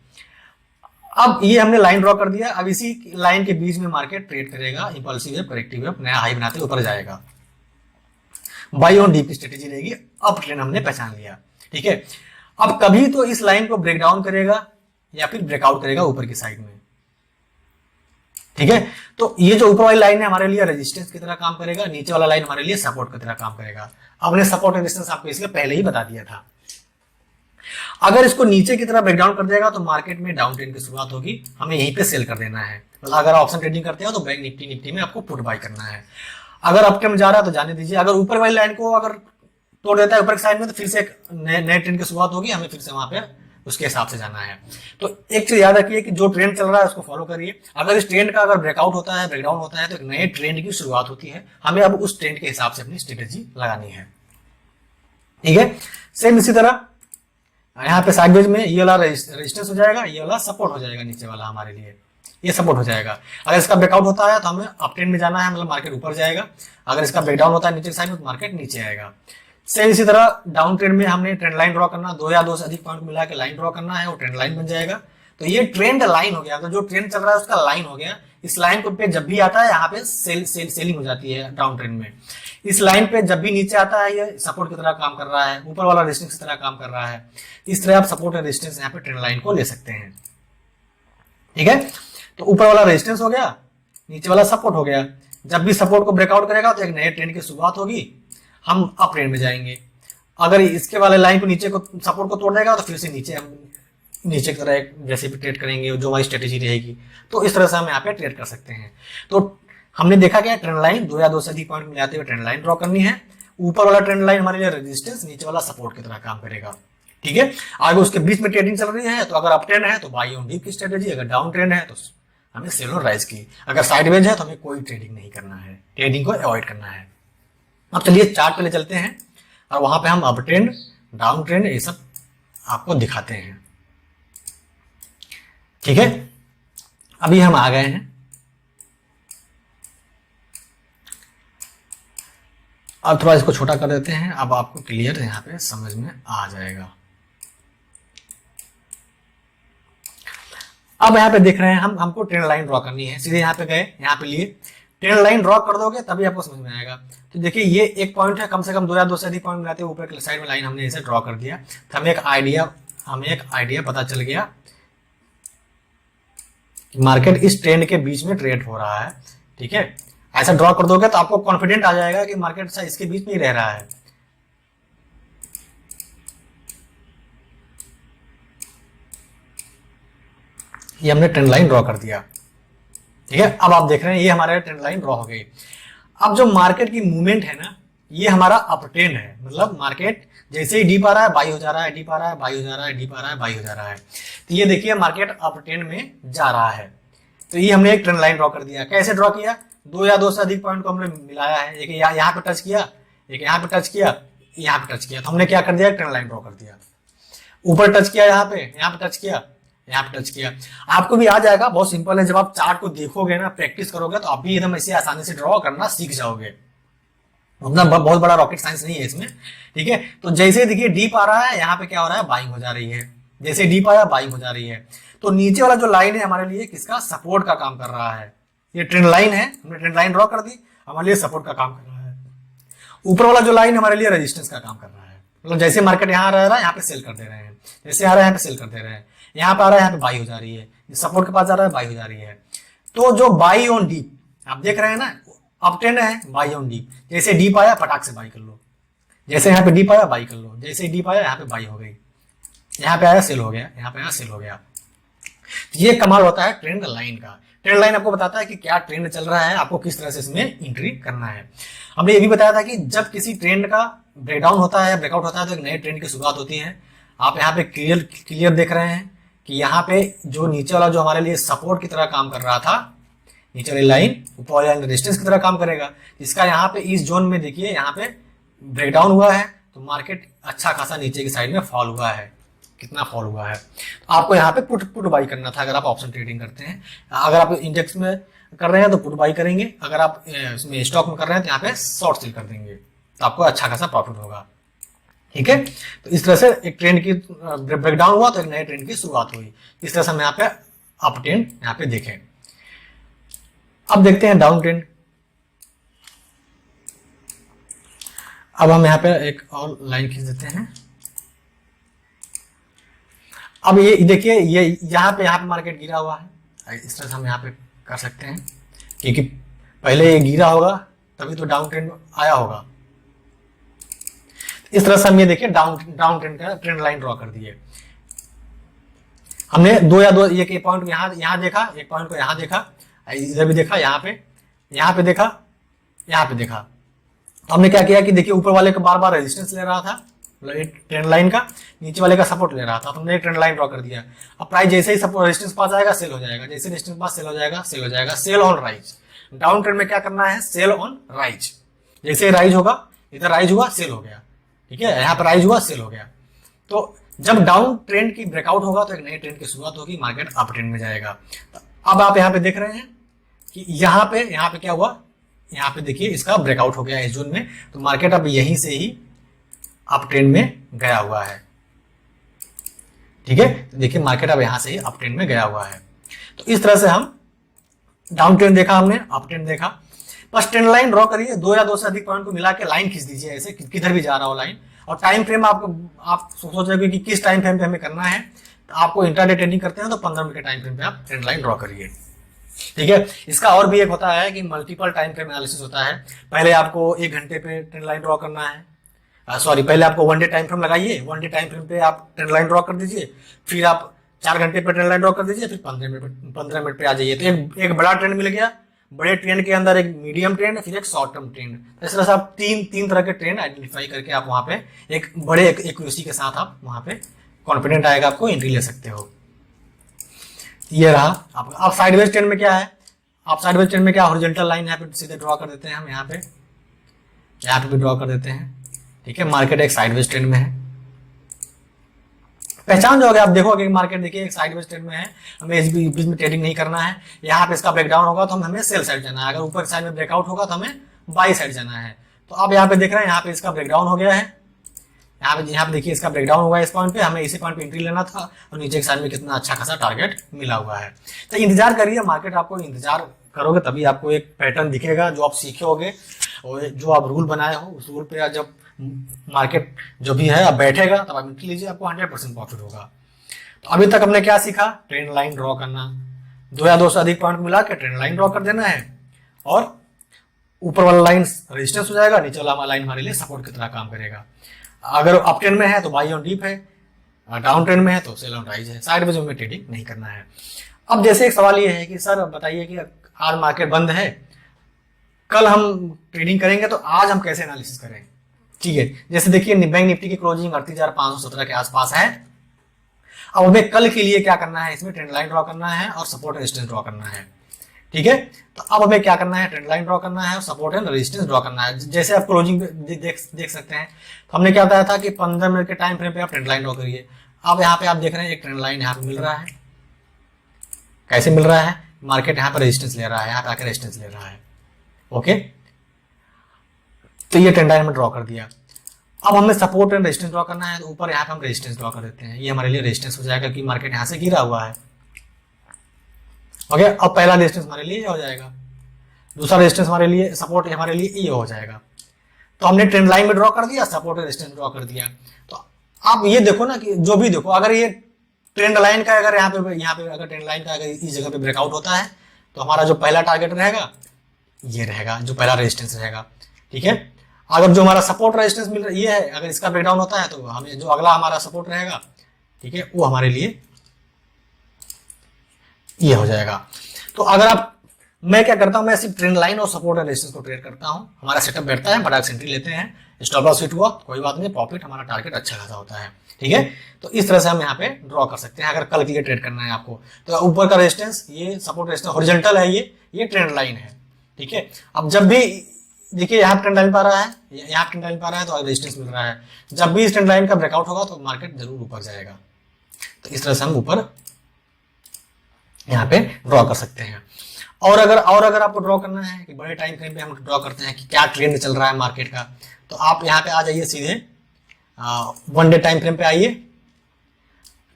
अब ये हमने लाइन ड्रॉ कर दिया। अब इसी लाइन के बीच में मार्केट ट्रेड करेगा, इंपल्सिव वेव, करेक्टिव वेव, नया हाई बनाते ऊपर जाएगा। बाई ऑन डीप की स्ट्रेटेजी रहेगी। अप ट्रेंड हमने पहचान लिया, ठीक है। अब कभी तो इस लाइन को ब्रेक डाउन करेगा या फिर ब्रेकआउट करेगा ऊपर की साइड में, ठीक है। तो ये जो ऊपर वाली लाइन है हमारे लिए रेजिस्टेंस की तरह काम करेगा, नीचे वाला लाइन हमारे लिए सपोर्ट की तरह काम करेगा। हमने सपोर्ट रेजिस्टेंस आपको इसलिए पहले ही बता दिया था। अगर इसको नीचे की तरह ब्रेकडाउन कर देगा तो मार्केट में डाउन ट्रेंड की शुरुआत होगी, हमें यहीं पे सेल कर देना है। मतलब अगर ऑप्शन ट्रेडिंग करते हो तो बैंक निफ्टी में आपको पुट बाय करना है। अगर अप ट्रेंड जा रहा है तो जाने दीजिए। अगर ऊपर वाली लाइन को अगर तोड़ देता है ऊपर की साइड में, तो फिर से एक नए ट्रेंड की शुरुआत होगी, हमें फिर से वहां पे उसके हिसाब से जाना है। तो एक चीज याद रखिए कि जो ट्रेंड चल रहा है उसको फॉलो करिए। अगर इस ट्रेंड का अगर ब्रेकआउट होता है, ब्रेकडाउन होता है, तो एक नए ट्रेंड की शुरुआत होती है। हमें अब उस ट्रेंड के हिसाब से अपनी स्ट्रेटेजी लगानी है, ठीक है। सेम इसी तरह यहाँ पे साइडवेज में ये वाला रेजिस्टेंस हो जाएगा, ये वाला सपोर्ट हो जाएगा, नीचे वाला हमारे लिए ये सपोर्ट हो जाएगा। अगर इसका ब्रेकआउट होता है तो हमें अप ट्रेंड में जाना है, मतलब मार्केट ऊपर जाएगा। अगर इसका ब्रेकडाउन होता है नीचे साइड में तो मार्केट नीचे आएगा। सेम इसी तरह डाउन ट्रेंड में हमने ट्रेंड लाइन ड्रॉ करना, 2 या 2 से अधिक पॉइंट मिला के लाइन ड्रॉ करना है, वो ट्रेंड लाइन बन जाएगा। तो ये ट्रेंड लाइन हो गया, तो जो ट्रेंड चल रहा है उसका लाइन हो गया। इस लाइन पे जब भी आता है यहाँ पे सेलिंग हो जाती है डाउन ट्रेंड में। इस लाइन पे जब भी नीचे आता है ये सपोर्ट की तरह काम कर रहा है, ऊपर वाला रेजिस्टेंस की तरह काम कर रहा है। इस तरह आप सपोर्ट और रेजिस्टेंस यहाँ पे ट्रेंड लाइन को ले सकते हैं, ठीक है। तो ऊपर वाला रेजिस्टेंस हो गया, नीचे वाला सपोर्ट हो गया। जब भी सपोर्ट को ब्रेकआउट करेगा तो एक नए ट्रेंड की शुरुआत होगी, हम अप ट्रेंड में जाएंगे। अगर इसके वाले लाइन को नीचे को सपोर्ट को तोड़ देगा तो फिर से नीचे हम नीचे की तरह जैसे भी ट्रेड करेंगे, जो हमारी स्ट्रेटेजी रहेगी। तो इस तरह से हम यहाँ पे ट्रेड कर सकते हैं। तो हमने देखा क्या, ट्रेंड लाइन 2 या 2 से अधिक पॉइंट मिलाते हुए ट्रेंड लाइन ड्रॉ करनी है। ऊपर वाला ट्रेंड लाइन हमारे लिए रेजिस्टेंस, नीचे वाला सपोर्ट की तरह काम करेगा, ठीक है। आगे उसके बीच में ट्रेडिंग चल रही है, तो अगर अप ट्रेंड है तो बाई ऑन डीप की स्ट्रेटेजी, अगर डाउन ट्रेंड है तो हमें सेल और राइज की, अगर साइडवेज है तो हमें कोई ट्रेडिंग नहीं करना है, ट्रेडिंग को अवॉइड करना है। अब चलिए चार्ट पे ले चलते हैं और वहां पे हम अप ट्रेंड, डाउन ट्रेंड ये सब आपको दिखाते हैं, ठीक है। अभी हम आ गए हैं, अब थोड़ा इसको छोटा कर देते हैं। अब आपको क्लियर यहाँ पे समझ में आ जाएगा। अब यहाँ पे देख रहे हैं हमको ट्रेंड लाइन ड्रॉ करनी है। सीधे यहाँ पे गए, यहाँ पे लिए ट्रेंड लाइन ड्रॉ कर दोगे तभी आपको समझ में आएगा। तो देखिए ये एक पॉइंट है, कम से कम 2 या 2 से अधिक पॉइंट मिलाते ऊपर की साइड में लाइन हमने ऐसे ड्रॉ कर दिया। तो हमें एक आइडिया पता चल गया कि मार्केट इस ट्रेंड के बीच में ट्रेड हो रहा है, ठीक है। ऐसा ड्रॉ कर दोगे तो आपको कॉन्फिडेंट आ जाएगा कि मार्केट इसके बीच में ही रह रहा है। ये हमने ट्रेंड लाइन ड्रॉ कर दिया, ठीक है। अब आप देख रहे हैं ये हमारे ट्रेंड लाइन ड्रॉ हो गई। अब जो मार्केट की मूवमेंट है ना, ये हमारा अप ट्रेंड है, मतलब मार्केट जैसे ही डीप आ रहा है बाई हो जा रहा है, डीप आ रहा है बाई हो जा रहा है, डीप आ रहा है बाई हो जा रहा है। तो ये देखिए मार्केट अप ट्रेंड में जा रहा है। तो ये हमने एक ट्रेंड लाइन ड्रॉ कर दिया। कैसे ड्रॉ किया, 2 या 2 से अधिक पॉइंट को हमने मिलाया है। एक यहाँ पे टच किया, एक यहाँ पे टच किया, यहाँ पे टच किया। तो हमने क्या कर दिया, ट्रेंड लाइन ड्रॉ कर दिया। ऊपर टच किया, यहाँ पे टच किया, यहाँ पे टच किया। आपको भी आ जाएगा, बहुत सिंपल है। जब आप चार्ट को देखोगे ना, प्रैक्टिस करोगे तो आप भी एकदम ऐसे आसानी से ड्रॉ करना सीख जाओगे। उतना बहुत बड़ा रॉकेट साइंस नहीं है इसमें, ठीक है। तो जैसे देखिए डीप आ रहा है, यहाँ पे क्या हो रहा है, बाइंग हो जा रही है। जैसे डीप आया बाइंग हो जा रही है। तो नीचे वाला जो लाइन है हमारे लिए किसका, सपोर्ट का काम कर रहा है। ये ट्रेंड लाइन है, हमने ट्रेंड लाइन ड्रॉ कर दी, हमारे लिए सपोर्ट का काम कर रहा है। ऊपर वाला जो लाइन हमारे लिए रेजिस्टेंस का काम कर रहा है, मतलब जैसे मार्केट यहाँ आ रहा है यहाँ पे सेल कर दे रहे हैं, जैसे आ रहा है यहाँ पे सेल कर दे रहे हैं, यहाँ पे आ रहा है यहाँ पे बाई हो जा रही है, सपोर्ट के पास जा रहा है बाई हो जा रही है। तो जो बाई ऑन डीप आप देख रहे हैं ना, अप ट्रेंड है, बाई ऑन डीप, जैसे डीप आया फटाक से बाई कर लो, जैसे यहाँ पे डीप आया बाई कर लो, जैसे डीप आया यहाँ पे बाई हो गई, यहाँ पे आया सेल हो गया, यहाँ पे आया सेल हो गया। ये कमाल होता है ट्रेंड लाइन का। ट्रेंड लाइन आपको बताता है कि क्या ट्रेंड चल रहा है, आपको किस तरह से इसमें एंट्री करना है। हमने ये भी बताया था कि जब किसी ट्रेंड का ब्रेकडाउन होता है, ब्रेकआउट होता है, तो एक नए ट्रेंड की शुरुआत होती है। आप यहाँ पे क्लियर देख रहे हैं कि यहाँ पे जो नीचे वाला जो हमारे लिए सपोर्ट की तरह काम कर रहा था, नीचे वाली लाइन ऊपर वाली लाइन रेजिस्टेंस की तरह काम करेगा। इसका यहाँ पे इस जोन में देखिए यहाँ पे ब्रेकडाउन हुआ है, तो मार्केट अच्छा खासा नीचे की साइड में फॉल हुआ है। कितना फॉल हुआ है, तो आपको यहाँ पे पुट बाई करना था अगर आप ऑप्शन ट्रेडिंग करते हैं। अगर आप इंडेक्स में कर रहे हैं तो पुट बाई करेंगे, अगर आप इसमें स्टॉक में कर रहे हैं तो यहाँ पे शॉर्ट सेल कर देंगे, तो आपको अच्छा खासा प्रॉफिट होगा। ठीक है, तो इस तरह से एक ट्रेंड की ब्रेकडाउन हुआ तो एक नए ट्रेंड की शुरुआत हुई। इस तरह से हम यहाँ पे अप ट्रेंड यहाँ पे देखें। अब देखते हैं डाउन ट्रेंड। अब हम यहाँ पे एक और लाइन खींच देते हैं। अब ये देखिए ये यहाँ पे मार्केट गिरा हुआ है, इस तरह से हम यहाँ पे कर सकते हैं, क्योंकि पहले ये गिरा होगा तभी तो डाउन ट्रेंड आया होगा। इस तरह से हम ये देखिए डाउन ट्रेंड का ट्रेंड लाइन ड्रॉ कर दिए हमने। एक पॉइंट यहाँ देखा, एक पॉइंट को यहाँ देखा, इधर भी देखा, यहाँ पे देखा, यहाँ पे देखा। तो हमने क्या किया कि देखिए ऊपर वाले का बार बार रेजिस्टेंस ले रहा था, मतलब ट्रेंड लाइन का, नीचे वाले का सपोर्ट ले रहा था, तो हमने एक ट्रेंड लाइन ड्रॉ कर दिया। अब प्राइस जैसे ही सपोर्ट रेजिस्टेंस पास आएगा सेल हो जाएगा, जैसे रेजिस्टेंस पास सेल हो जाएगा, सेल हो जाएगा, sell on rise. Down trend में क्या करना है, सेल ऑन राइज। जैसे राइज होगा, इधर राइज हुआ सेल हो गया, ठीक है, यहाँ पर राइज हुआ सेल हो गया। तो जब डाउन ट्रेंड की ब्रेकआउट होगा तो एक नए ट्रेंड की शुरुआत होगी, मार्केट अप ट्रेंड में जाएगा। अब आप यहाँ पे देख रहे हैं कि यहाँ पे क्या हुआ, यहाँ पे देखिए इसका ब्रेकआउट हो गया इस जोन में, तो मार्केट अब यहीं से ही अप ट्रेंड में गया हुआ है। ठीक है, तो देखिए मार्केट अब यहां से ही अप ट्रेंड में गया हुआ है। तो इस तरह से हम डाउन ट्रेंड देखा, हमने अप ट्रेंड देखा। बस ट्रेंड लाइन ड्रॉ करिए, 2 या 2 से अधिक पॉइंट को मिला के लाइन खींच दीजिए, ऐसे किधर भी जा रहा हो लाइन। और टाइम फ्रेम आप सोच रहे हो कि किस टाइम फ्रेम पे हमें करना है, तो आपको इंट्राडे ट्रेडिंग करते हैं तो 15 मिनट के टाइम फ्रेम पे आप ट्रेंड लाइन ड्रॉ करिए। ठीक है, इसका और भी एक होता है कि मल्टीपल टाइम फ्रेम एनालिसिस होता है। पहले आपको 1 घंटे पे ट्रेंड लाइन ड्रॉ करना है, पहले आपको 1 डे टाइम फ्रेम लगाइए, 1 डे टाइम फ्रेम पे आप ट्रेंड लाइन ड्रॉ कर दीजिए, फिर आप 4 घंटे पे ट्रेंड लाइन ड्रॉ कर दीजिए, फिर 15 मिनट पे आ जाइए। तो एक बड़ा ट्रेंड मिल गया, बड़े ट्रेंड के अंदर एक मीडियम ट्रेंड, फिर एक शॉर्ट टर्म ट्रेंड। तो इस तरह से आप तीन तरह के ट्रेंड आइडेंटिफाई करके आप वहां पे एक बड़े एक्यूरेसी के साथ आप वहां पे कॉन्फिडेंट आएगा, आपको एंट्री ले सकते हो। ये रहा। आप साइडवेज ट्रेंड में क्या है, आप साइडवेज ट्रेंड में क्या हॉरिजॉन्टल लाइन यहाँ पे सीधे ड्रॉ कर देते हैं हम, यहाँ पे भी ड्रॉ कर देते हैं। ठीक है, मार्केट एक साइडवेज ट्रेंड में है, पहचान जाओगे आप, देखोगे मार्केट देखिए एक साइडवेज ट्रेंड में है, हमें इस बीच में ट्रेडिंग नहीं करना है। यहाँ पे इसका ब्रेकडाउन होगा तो हमें सेल साइड जाना है, अगर ऊपर साइड में ब्रेकआउट होगा तो हमें बाई साइड जाना है। तो अब यहाँ पे देख रहे हैं, यहाँ पे इसका ब्रेकडाउन हो गया है, यहाँ पे देखिए इसका ब्रेकडाउन हुआ है इस पॉइंट पे, हमें इसी पॉइंट पे एंट्री लेना था, और नीचे के साइड में कितना अच्छा खासा टारगेट मिला हुआ है। तो इंतजार करिए, मार्केट आपको इंतजार करोगे तभी आपको एक पैटर्न दिखेगा जो आप सीखे होगे, और जो आप रूल बनाए हो उस रूल पे जब मार्केट जो भी है अब बैठेगा तब आप एंट्री लीजिए, आपको 100% प्रॉफिट होगा। तो अभी तक हमने क्या सीखा, ट्रेंड लाइन ड्रॉ करना, 2 या 2 से अधिक पॉइंट मिला के ट्रेंड लाइन ड्रॉ कर देना है, और ऊपर वाला लाइन रेजिस्टेंस हो जाएगा, नीचे वाला लाइन हमारे लिए सपोर्ट की तरह काम करेगा। अगर अप ट्रेंड में है तो बाई ऑन डीप है, डाउन ट्रेंड में है तो सेल ऑन राइज है, साइड में जो हमें ट्रेडिंग नहीं करना है। अब जैसे एक सवाल ये है कि सर बताइए कि आज मार्केट बंद है, कल हम ट्रेडिंग करेंगे तो आज हम कैसे एनालिसिस करें। ठीक है, जैसे देखिए बैंक निफ्टी की क्लोजिंग 38,517 के आसपास है। अब हमें कल के लिए क्या करना है, इसमें ट्रेंड लाइन ड्रॉ करना है और सपोर्ट रेजिस्टेंस ड्रॉ करना है। ठीक है, तो अब हमें क्या करना है, ट्रेंड लाइन ड्रॉ करना है और सपोर्ट एंड रेजिस्टेंस ड्रॉ करना है। जैसे आप क्लोजिंग देख सकते हैं, तो हमने क्या बताया था कि 15 मिनट के टाइम फ्रेम पे आप ट्रेंड लाइन ड्रॉ करिए। अब यहाँ पे आप देख रहे हैं एक ट्रेंड लाइन यहाँ पे मिल रहा है, कैसे मिल रहा है, मार्केट यहाँ पर रेजिस्टेंस ले रहा है, यहाँ पे आकर रेजिस्टेंस ले रहा है। ओके, तो ये ट्रेंड लाइन में ड्रॉ कर दिया। अब हमें सपोर्ट एंड रेजिस्टेंस ड्रॉ करना है, तो ऊपर यहाँ पे हम रेजिस्टेंस ड्रॉ कर देते हैं, ये हमारे लिए रेजिस्टेंस हो जाएगा क्योंकि मार्केट यहाँ से गिरा हुआ है। ओके, अब पहला रेजिस्टेंस हमारे लिए ये हो जाएगा, दूसरा रेजिस्टेंस हमारे लिए, सपोर्ट हमारे लिए ये हो जाएगा। तो हमने ट्रेंड लाइन में ड्रॉ कर दिया, सपोर्ट रेजिस्टेंस ड्रॉ कर दिया। तो आप ये देखो ना कि जो भी देखो, अगर ये ट्रेंड लाइन का अगर यहाँ पे अगर ट्रेंड लाइन का अगर इस जगह पे ब्रेकआउट होता है तो हमारा जो पहला टारगेट रहेगा ये रहेगा, जो पहला रेजिस्टेंस रहेगा, ठीक है। अगर जो हमारा सपोर्ट रेजिस्टेंस मिल रहा है ये है, अगर इसका ब्रेकडाउन होता है तो हमें जो अगला हमारा सपोर्ट रहेगा, ठीक है, वो हमारे लिए ये हो जाएगा। तो अगर आप, मैं क्या करता हूं, मैं सिर्फ ट्रेंड लाइन और सपोर्ट और रेजिस्टेंस को ट्रेड करता हूं। हमारा सेटअप बैठता है, बड़ा एंट्री लेते हैं, स्टॉप लॉस हिट हुआ कोई बात नहीं, प्रॉफिट हमारा टारगेट अच्छा खासा होता है, ठीक है। तो इस तरह से हम यहाँ पे ड्रॉ कर सकते हैं अगर कल के लिए ट्रेड करना है आपको। तो ऊपर का रेजिस्टेंस, ये सपोर्ट रेजिस्टेंस हॉरिजॉन्टल है, ये ट्रेंड लाइन है, ठीक है। अब जब भी देखिए यहाँ ट्रेंड लाइन पा रहा है, यहाँ ट्रेंड लाइन पा रहा है तो रेजिस्टेंस मिल रहा है, जब भी इस ट्रेंड लाइन का ब्रेकआउट होगा तो मार्केट जरूर ऊपर जाएगा। तो इस तरह से हम ऊपर यहाँ पे ड्रॉ कर सकते हैं। और अगर आपको ड्रॉ करना है कि बड़े टाइम फ्रेम पे हम ड्रॉ करते हैं कि क्या ट्रेंड चल रहा है मार्केट का, तो आप यहाँ पे आ जाइए सीधे 1 डे टाइम फ्रेम पे आइए,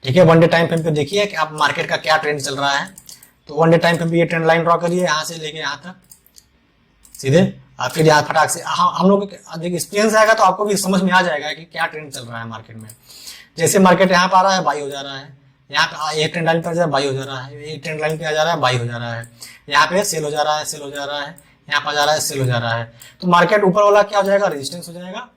ठीक है। 1 डे टाइम फ्रेम पे देखिए कि आप मार्केट का क्या ट्रेंड चल रहा है। तो 1 डे टाइम फ्रेम पे ये ट्रेंड लाइन ड्रॉ करिए यहाँ से लेके यहाँ तक सीधे, फिर यहाँ फटाक से हम लोग देखिए एक्सपीरियंस आएगा तो आपको भी समझ में आ जाएगा कि क्या ट्रेंड चल रहा है मार्केट में। जैसे मार्केट यहाँ पर आ रहा है, बाई हो जा रहा है, यहाँ पे एक ट्रेंड लाइन पर आ जा रहा है, बाई हो जा रहा है, एक ट्रेंड लाइन पे आ जा रहा है, बाई हो जा रहा है, यहाँ पे सेल हो जा रहा है, सेल हो जा रहा है, यहाँ पर आ जा रहा है, सेल हो जा रहा है। तो मार्केट ऊपर वाला क्या हो जाएगा, रेजिस्टेंस हो जाएगा,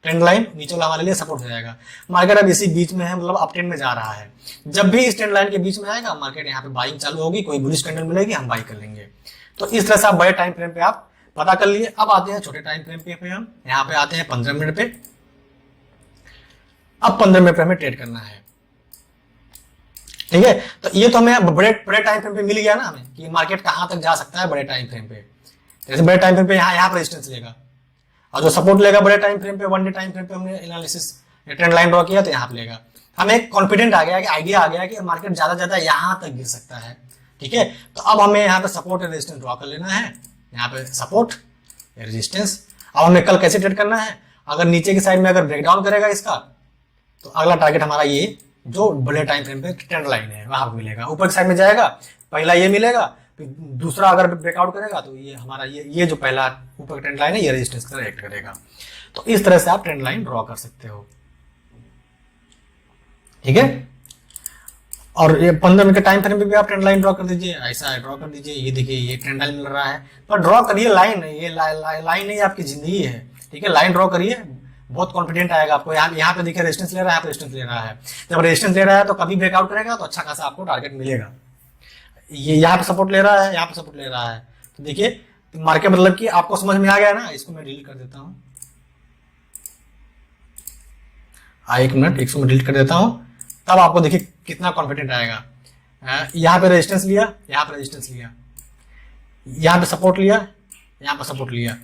ट्रेंड लाइन नीचे वाला हमारे लिए सपोर्ट हो जाएगा। मार्केट अब इसी बीच में है, मतलब अप ट्रेंड में जा रहा है। जब भी इस ट्रेंड लाइन के बीच में आएगा मार्केट यहाँ पे बाइंग चालू होगी, कोई बुलिश कैंडल मिलेगी, हम बाई कर लेंगे। तो इस तरह से आप बड़े टाइम फ्रेम पे आप पता कर लिए। अब आते हैं छोटे टाइम फ्रेम पे, हम यहाँ पे आते हैं 15 मिनट पे। अब 15 मिनट पे हमें ट्रेड करना है, ठीक है। तो ये तो हमें बड़े टाइम फ्रेम पे मिल गया ना हमें कि मार्केट कहां तक जा सकता है बड़े टाइम फ्रेम पे। जैसे बड़े टाइम फ्रेम पे यहाँ पर रेजिस्टेंस लेगा और जो सपोर्ट लेगा बड़े टाइम फ्रेम पे, 1 डे टाइम फ्रेम पे हमने एनालिसिस ट्रेंड लाइन ड्रॉ किया तो यहाँ पे लेगा। हमें एक कॉन्फिडेंट आ गया कि आइडिया आ गया कि मार्केट ज्यादा यहाँ तक गिर सकता है, ठीक है। तो अब हमें यहाँ पे सपोर्ट और रेजिस्टेंस ड्रॉ कर लेना है, यहाँ पे सपोर्ट रेजिस्टेंस। अब हमें कल कैसे ट्रेड करना है, अगर नीचे की साइड में अगर ब्रेकडाउन करेगा इसका तो अगला टारगेट हमारा ये जो बड़े टाइम फ्रेम पे ट्रेंड लाइन है वहां मिलेगा। ऊपर की साइड में जाएगा, पहला ये मिलेगा, फिर दूसरा अगर ब्रेकआउट करेगा तो ये हमारा ये जो पहला ऊपर ट्रेंड लाइन है ये रेजिस्टेंस का रिएक्ट करेगा। तो इस तरह से आप ट्रेंड लाइन ड्रॉ कर सकते हो, ठीक है। और ये 15 मिनट के टाइम फ्रेम पे भी आप ट्रेंड लाइन ड्रॉ कर दीजिए, ऐसा ड्रॉ कर दीजिए। ये देखिए ये ट्रेंड लाइन मिल रहा है, पर ड्रॉ करिए लाइन, ये लाइन नहीं आपकी जिंदगी है, ठीक है। लाइन ड्रॉ करिए, बहुत कॉन्फिडेंट आएगा आपको। यहाँ पे देखिए रेजिस्टेंस ले रहा है, यहाँ पे रेजिस्टेंस ले रहा है। जब रेजिस्टेंस ले रहा है तो कभी ब्रेकआउट करेगा तो अच्छा खासा आपको टारगेट मिलेगा। ये यहाँ पे सपोर्ट ले रहा है, यहाँ पे सपोर्ट ले रहा है, तो देखिए मार्केट मतलब कि आपको समझ में आ गया ना। इसको मैं डिलीट कर देता हूँ, एक मिनट, इसको मैं डिलीट कर देता हूँ, तब आपको देखिए कितना कॉन्फिडेंट आएगा। यहाँ पे रेजिस्टेंस लिया, यहाँ पे रेजिस्टेंस लिया, यहाँ पे सपोर्ट लिया, यहाँ पे सपोर्ट लिया।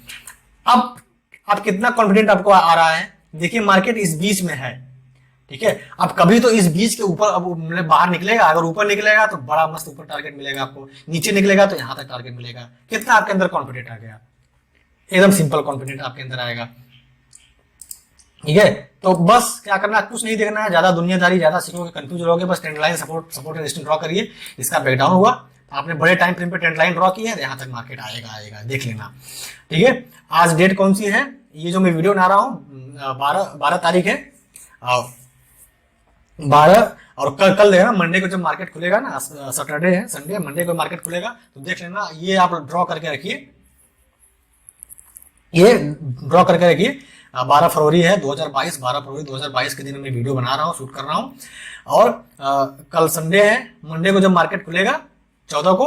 अब कितना कॉन्फिडेंट आपको आ रहा है, देखिए मार्केट इस बीच में है, ठीक है। अब कभी तो इस बीच के ऊपर अब बाहर निकलेगा, अगर ऊपर निकलेगा तो बड़ा मस्त ऊपर टारगेट मिलेगा आपको, नीचे निकलेगा तो यहाँ तक टारगेट मिलेगा। कितना आपके अंदर कॉन्फिडेंट आ गया, एकदम सिंपल कॉन्फिडेंट आपके अंदर आएगा, ठीक है। तो बस क्या करना है, कुछ नहीं देखना है, ज्यादा दुनियादारी ज्यादा सीखोगे कंफ्यूज रहोगे। बस trend line support resistance draw करिए, इसका ब्रेकडाउन हुआ तो आपने बड़े टाइम फ्रेम पे ट्रेंड लाइन ड्रॉ की है, यहाँ तक मार्केट आएगा, देख लेना, ठीक है। आज डेट कौन सी है, ये जो मैं वीडियो बना रहा हूँ 12 तारीख है, 12 और कल देखना मंडे को जब मार्केट खुलेगा ना, सैटरडे है, संडे मंडे को मार्केट खुलेगा तो देख लेना। ये आप ड्रॉ करके रखिए, ये ड्रॉ करके रखिए। 12 फरवरी है 2022, 12 फरवरी 2022 के दिन मैं वीडियो बना रहा हूँ, शूट कर रहा हूँ। और कल संडे है, मंडे को जब मार्केट खुलेगा 14 को,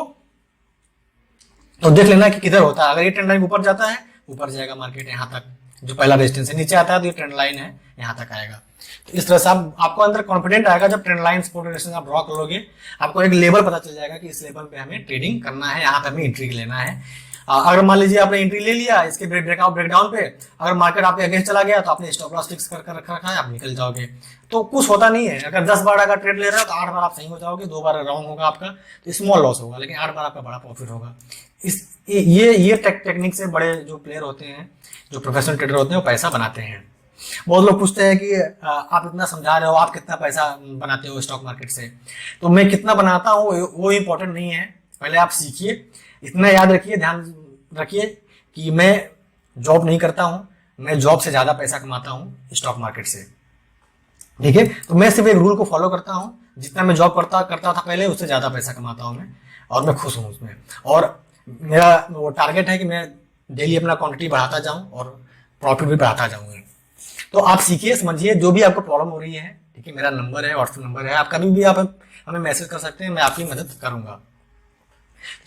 तो देख लेना कि किधर होता है। अगर ये ट्रेंड लाइन ऊपर जाता है, ऊपर जाएगा मार्केट यहाँ तक, जो पहला रेजिस्टेंस है। नीचे आता है तो ये ट्रेंड लाइन है, यहाँ तक आएगा। तो इस तरह से आपको अंदर कॉन्फिडेंट आएगा। जब ट्रेंड लाइन सपोर्ट रेजिस्टेंस आप ड्रॉ करोगे, आपको एक लेवल पता चल जाएगा कि इस लेवल पे हमें ट्रेडिंग करना है, यहाँ पे हमें एंट्री लेना है। अगर मान लीजिए आपने एंट्री ले लिया इसके ब्रेकडाउन पे, अगर मार्केट आपके अगेंस्ट चला गया तो आपने स्टॉप लॉस फिक्स कर रखा है, आप निकल जाओगे। तो कुछ होता नहीं है। अगर 10 बार अगर ट्रेड ले रहे हो तो 8 बार आप सही हो जाओगे, 2 बार रॉन्ग होगा आपका तो स्मॉल लॉस होगा, लेकिन 8 बार आपका बड़ा प्रॉफिट होगा। ये टेक्निक से बड़े जो प्लेयर होते हैं, जो प्रोफेशनल ट्रेडर होते हैं, वो पैसा बनाते हैं। बहुत लोग पूछते हैं कि आप इतना समझा रहे हो, आप कितना पैसा बनाते हो स्टॉक मार्केट से। तो मैं कितना बनाता हूँ वो इंपॉर्टेंट नहीं है, पहले आप सीखिए। इतना याद रखिए, ध्यान रखिए कि मैं जॉब नहीं करता हूँ, मैं जॉब से ज्यादा पैसा कमाता हूँ स्टॉक मार्केट से। ठीक है, तो मैं सिर्फ एक रूल को फॉलो करता हूँ, जितना मैं जॉब करता था पहले उससे ज्यादा पैसा कमाता हूँ मैं, और मैं खुश हूँ उसमें। और मेरा वो टारगेट है कि मैं डेली अपना क्वांटिटी बढ़ाता जाऊँ और प्रॉफिट भी बढ़ाता जाऊँ। तो आप सीखिए, समझिए, जो भी आपको प्रॉब्लम हो रही है, ठीक है, मेरा नंबर है, व्हाट्सएप नंबर है, आप कभी भी आप हमें मैसेज कर सकते हैं, मैं आपकी मदद करूंगा।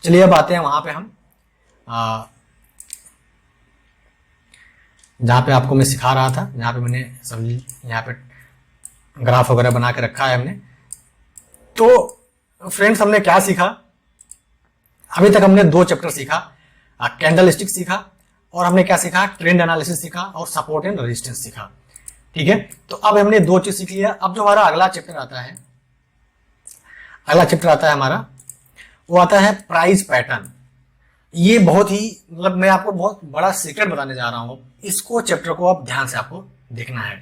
चलिए अब आते हैं वहां पे हम जहाँ पे आपको मैं सिखा रहा था, जहाँ पे मैंने सब यहाँ पे ग्राफ वगैरह बना के रखा है हमने। तो फ्रेंड्स हमने क्या सीखा, अभी तक हमने 2 चैप्टर सीखा, कैंडल स्टिक सीखा, और हमने क्या सीखा, ट्रेंड एनालिसिस सीखा, और सपोर्ट एंड रेजिस्टेंस सीखा। ठीक है, तो अब हमने 2 चीज सीख लिया। अब जो हमारा अगला चैप्टर आता है, हमारा वो आता है प्राइस पैटर्न। ये बहुत ही मतलब मैं आपको बहुत बड़ा सीक्रेट बताने जा रहा हूं। इसको चैप्टर को आप ध्यान से आपको देखना है।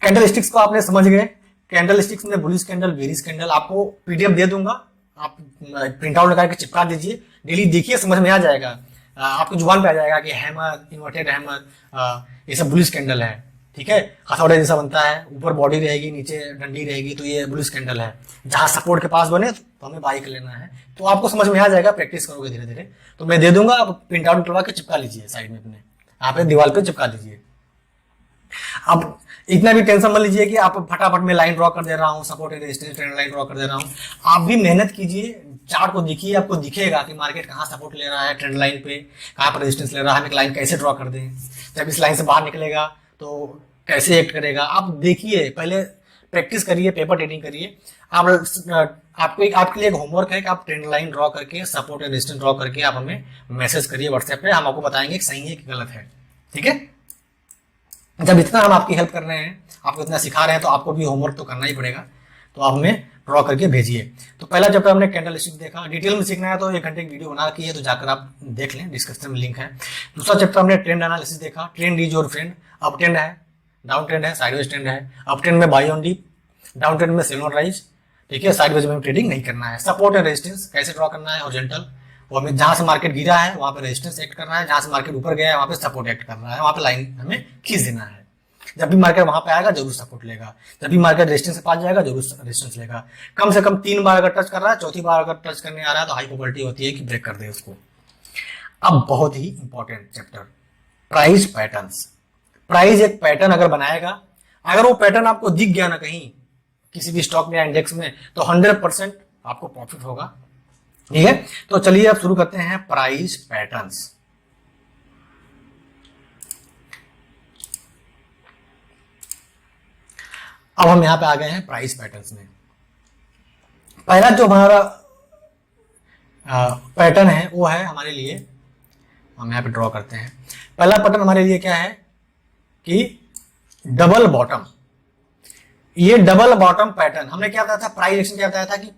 कैंडल स्टिक्स को आपने समझ गए, कैंडल स्टिक्स में बुलिश कैंडल, बेरिश कैंडल, आपको पीडीएफ दे दूंगा, आप प्रिंट आउट लगा के चिपका दीजिए, डेली देखिए, समझ में आ जाएगा, आपको जुबान पे आ जाएगा कि हैमर, इन्वर्टेड हैमर, ये सब बुलिश कैंडल है। ठीक है, हथौड़े जैसा बनता है, ऊपर बॉडी रहेगी, नीचे डंडी रहेगी, तो ये बुलिश कैंडल है। जहां सपोर्ट के पास बने तो हमें बाई कर लेना है। तो आपको समझ में आ जाएगा, प्रैक्टिस करोगे धीरे धीरे। तो मैं दे दूंगा, आप प्रिंट आउट करवा के चिपका लीजिए साइड में, अपने आप दीवार पे चिपका दीजिए। अब इतना भी टेंशन मत लीजिए कि आप फटाफट में लाइन ड्रॉ कर दे रहा हूँ, support and resistance trend line draw कर दे रहा हूँ। आप भी मेहनत कीजिए, चार्ट को देखिए, आपको दिखेगा कि मार्केट कहाँ सपोर्ट ले रहा है, ट्रेंड लाइन पे कहाँ पर रेजिस्टेंस ले रहा है, हम एक लाइन कैसे ड्रॉ कर दें, जब इस लाइन से बाहर निकलेगा तो कैसे एक्ट करेगा। आप देखिए, पहले प्रैक्टिस करिए, पेपर ट्रेडिंग करिए। आपके लिए एक होमवर्क है कि आप ट्रेंड लाइन ड्रॉ करके, सपोर्ट एंड रेजिस्टेंस ड्रॉ करके आप हमें मैसेज करिए व्हाट्सएप पे, हम आपको बताएंगे कि सही है कि गलत है। ठीक है, जब इतना हम आपकी हेल्प कर रहे हैं, आपको इतना सिखा रहे हैं, तो आपको भी होमवर्क तो करना ही पड़ेगा, तो आप हमें ड्रॉ करके भेजिए। तो पहला चैप्टर हमने कैंडल स्टिक देखा, डिटेल में सीखना है तो 1 घंटे की वीडियो बना रखी है, तो जाकर आप देख लें, डिस्क्रिप्शन में लिंक है। दूसरा चैप्टर हमने ट्रेंड एनालिसिस देखा, trend is your friend, up trend है, डाउन ट्रेंड है, साइडवेज ट्रेंड है, अप ट्रेंड में by on deep, down trend में सेल ऑन राइज। ठीक है, साइडवेज में ट्रेडिंग नहीं करना है। सपोर्ट एंड रेजिस्टेंस कैसे ड्रॉ करना है, हॉरिजॉन्टल, वो हमें जहां से मार्केट गिरा है वहां पे रेजिस्टेंस एक्ट करना है, जहां से मार्केट ऊपर गया है वहां पे सपोर्ट एक्ट करना है, वहां पे लाइन हमें खींच देना है। जब भी मार्केट वहां पे आएगा जरूर सपोर्ट लेगा, जब भी मार्केट रेजिस्टेंस से पास जाएगा जरूर रेजिस्टेंस लेगा। कम से कम 3 बार अगर टच कर रहा है, चौथी बार अगर टच करने आ रहा है तो हाई प्रोबेबिलिटी होती है कि ब्रेक कर दे उसको। अब बहुत ही important chapter, price patterns. Price एक पैटर्न अगर बनाएगा, अगर वो पैटर्न आपको दिख गया ना कहीं किसी भी स्टॉक में या इंडेक्स में, तो 100% आपको प्रॉफिट होगा। ठीक है, तो चलिए अब शुरू करते हैं प्राइस पैटर्न्स। अब हम यहां पे आ गए हैं प्राइस पैटर्न्स में। पहला जो हमारा पैटर्न है वो है हमारे लिए, हम यहां पे ड्रॉ करते हैं। पहला पैटर्न हमारे लिए क्या है कि डबल बॉटम। ये डबल बॉटम पैटर्न हमने क्या बताया था, प्राइस एक्शन क्या बताया था कि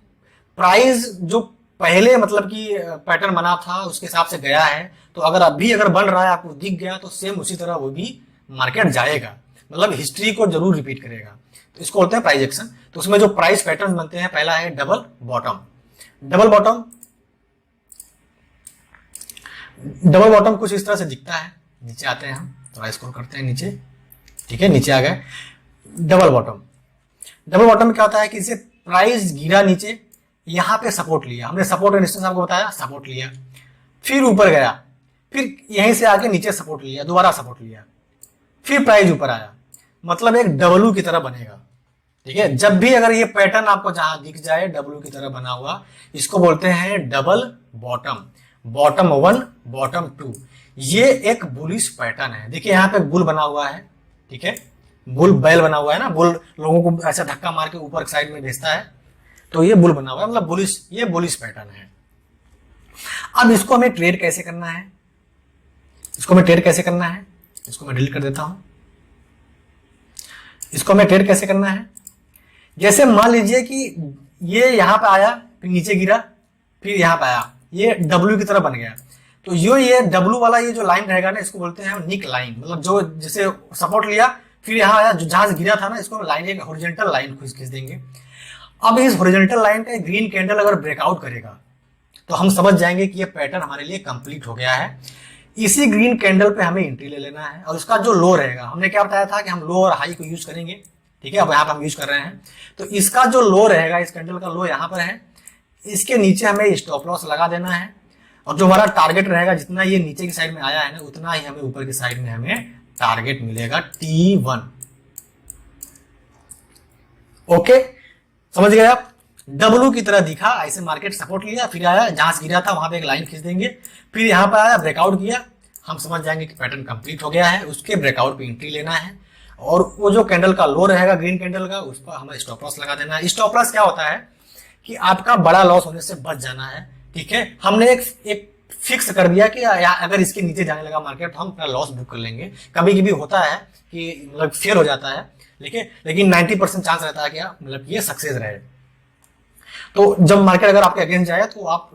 प्राइस जो पहले मतलब कि पैटर्न बना था उसके हिसाब से गया है, तो अगर बन रहा है, आपको दिख गया, तो सेम उसी तरह वो भी मार्केट जाएगा, मतलब हिस्ट्री को जरूर रिपीट करेगा। तो इसको बोलते हैं प्राइस एक्शन। तो उसमें जो प्राइस पैटर्न बनते हैं, पहला है डबल बॉटम। डबल बॉटम कुछ इस तरह से दिखता है। नीचे आते हैं हम, थोड़ा स्क्रॉल करते हैं नीचे। ठीक है, नीचे आ गए। डबल बॉटम में क्या होता है कि इसे प्राइस गिरा नीचे, यहां पे सपोर्ट लिया, हमने सपोर्ट एंड रेजिस्टेंस आपको बताया, सपोर्ट लिया, फिर ऊपर गया, फिर यहीं से आके नीचे सपोर्ट लिया, दोबारा सपोर्ट लिया, फिर प्राइस ऊपर आया, मतलब एक डब्ल्यू की तरह बनेगा। ठीक है, जब भी अगर ये पैटर्न आपको जहां दिख जाए डब्ल्यू की तरह बना हुआ, इसको बोलते हैं डबल बॉटम। बॉटम 1, बॉटम 2, ये एक बुलिश पैटर्न है। देखिए यहाँ पे बुल बना हुआ है। ठीक है, बुल बैल बना हुआ है ना, बुल लोगों को ऐसा धक्का मार के ऊपर साइड में भेजता है, तो ये बुल बना हुआ है, मतलब बुलिश, ये बुलिश पैटर्न है। अब इसको हमें ट्रेड कैसे करना है, इसको मैं डिलीट कर देता हूं। इसको हमें ट्रेड कैसे करना है, जैसे मान लीजिए कि ये यहां पे आया, फिर नीचे गिरा, फिर यहां पे आया, ये डब्ल्यू की तरह बन गया, तो ये डब्ल्यू वाला ये जो लाइन रहेगा ना, इसको बोलते हैं निक लाइन, मतलब जो जैसे सपोर्ट लिया फिर यहां आया, जो जहां से गिरा था ना, इसको लाइन, एक हॉरिजॉन्टल लाइन खींच देंगे। अब इस हॉरिजॉन्टल लाइन का ग्रीन कैंडल अगर ब्रेकआउट करेगा, तो हम समझ जाएंगे कि ये पैटर्न हमारे लिए कंप्लीट हो गया है। इसी ग्रीन कैंडल पे हमें एंट्री ले लेना है और उसका जो लो रहेगा, हमने क्या बताया था कि हम लो और हाई को यूज करेंगे, ठीक है, अब यहाँ पर हम यूज कर रहे हैं। तो इसका जो लो रहेगा, इस कैंडल का लो यहाँ पर है, इसके नीचे हमें स्टॉप लॉस लगा देना है और जो हमारा टारगेट रहेगा, जितना ये नीचे की साइड में आया है ना, उतना ही हमें ऊपर की साइड में हमें टारगेट मिलेगा T1। ओके, समझ गए आप? W की तरह दिखा, ऐसे मार्केट सपोर्ट लिया, फिर आया, जहां से गिरा था वहां पे एक लाइन खींच देंगे, फिर यहाँ पर आया, ब्रेकआउट किया, हम समझ जाएंगे कि पैटर्न कंप्लीट हो गया है, उसके ब्रेकआउट पे एंट्री लेना है और वो जो कैंडल का लो रहेगा ग्रीन कैंडल का, उस पर हमें स्टॉप लॉस लगा देना है। स्टॉप लॉस क्या होता है कि आपका बड़ा लॉस होने से बच जाना है, ठीक है। हमने एक फिक्स कर दिया कि अगर इसके नीचे जाने लगा मार्केट तो हम अपना लॉस बुक कर लेंगे। कभी कभी होता है कि मतलब फेल हो जाता है, लेकिन 90% चांस रहता है कि मतलब ये सक्सेस रहे। तो जब मार्केट अगर आपके अगेंस्ट जाए तो आप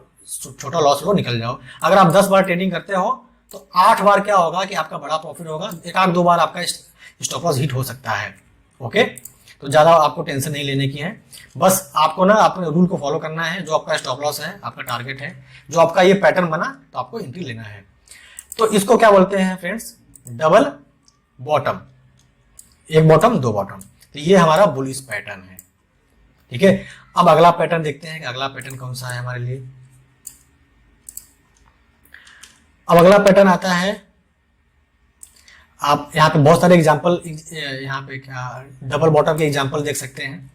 छोटा लॉस लो, निकल जाओ। अगर आप 10 बार ट्रेडिंग करते हो तो 8 बार क्या होगा कि आपका बड़ा प्रॉफिट होगा, एक आध 2 बार आपका स्टॉप लॉस हिट हो सकता है। ओके, तो ज्यादा आपको टेंशन नहीं लेने की है, बस आपको ना अपने रूल को फॉलो करना है। जो आपका स्टॉप लॉस है, आपका टारगेट है, जो आपका ये पैटर्न बना तो आपको एंट्री लेना है। तो इसको क्या बोलते हैं फ्रेंड्स? डबल बॉटम, एक बॉटम दो बॉटम। तो ये हमारा बुलिश पैटर्न है, ठीक है। अब अगला पैटर्न देखते हैं कि अगला पैटर्न कौन सा है हमारे लिए। अब अगला पैटर्न आता है, आप यहाँ पे बहुत सारे एग्जांपल, यहाँ पे क्या डबल बॉटम के एग्जांपल देख सकते हैं।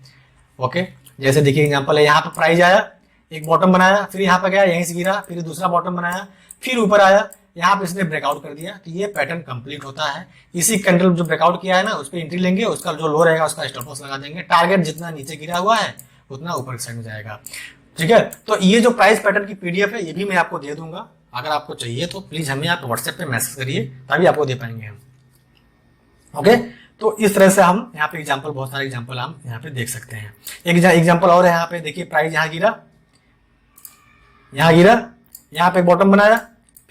ओके, जैसे देखिए एग्जांपल है, यहाँ पे प्राइस आया, एक बॉटम बनाया, फिर यहाँ पे गया, यहीं से गिरा, फिर दूसरा बॉटम बनाया, फिर ऊपर आया, यहाँ पे इसने ब्रेकआउट कर दिया, तो ये पैटर्न कंप्लीट होता है। इसी कैंडल जो ब्रेकआउट किया है ना, उस पर एंट्री लेंगे, उसका जो लो रहेगा उसका स्टॉप लॉस लगा देंगे। टारगेट जितना नीचे गिरा हुआ है उतना ऊपर की साइड में जाएगा, ठीक है। तो ये जो प्राइस पैटर्न की पीडीएफ है ये भी मैं आपको दे दूंगा, अगर आपको चाहिए तो प्लीज हमें आप व्हाट्सएप पे मैसेज करिए, तभी आपको दे पाएंगे हम। ओके, तो इस तरह से हम यहाँ पे एग्जांपल, बहुत सारे एग्जांपल हम यहाँ पे देख सकते हैं। एक एग्जांपल और है, यहाँ पे देखिए प्राइस यहाँ गिरा, यहाँ पे एक बॉटम बनाया,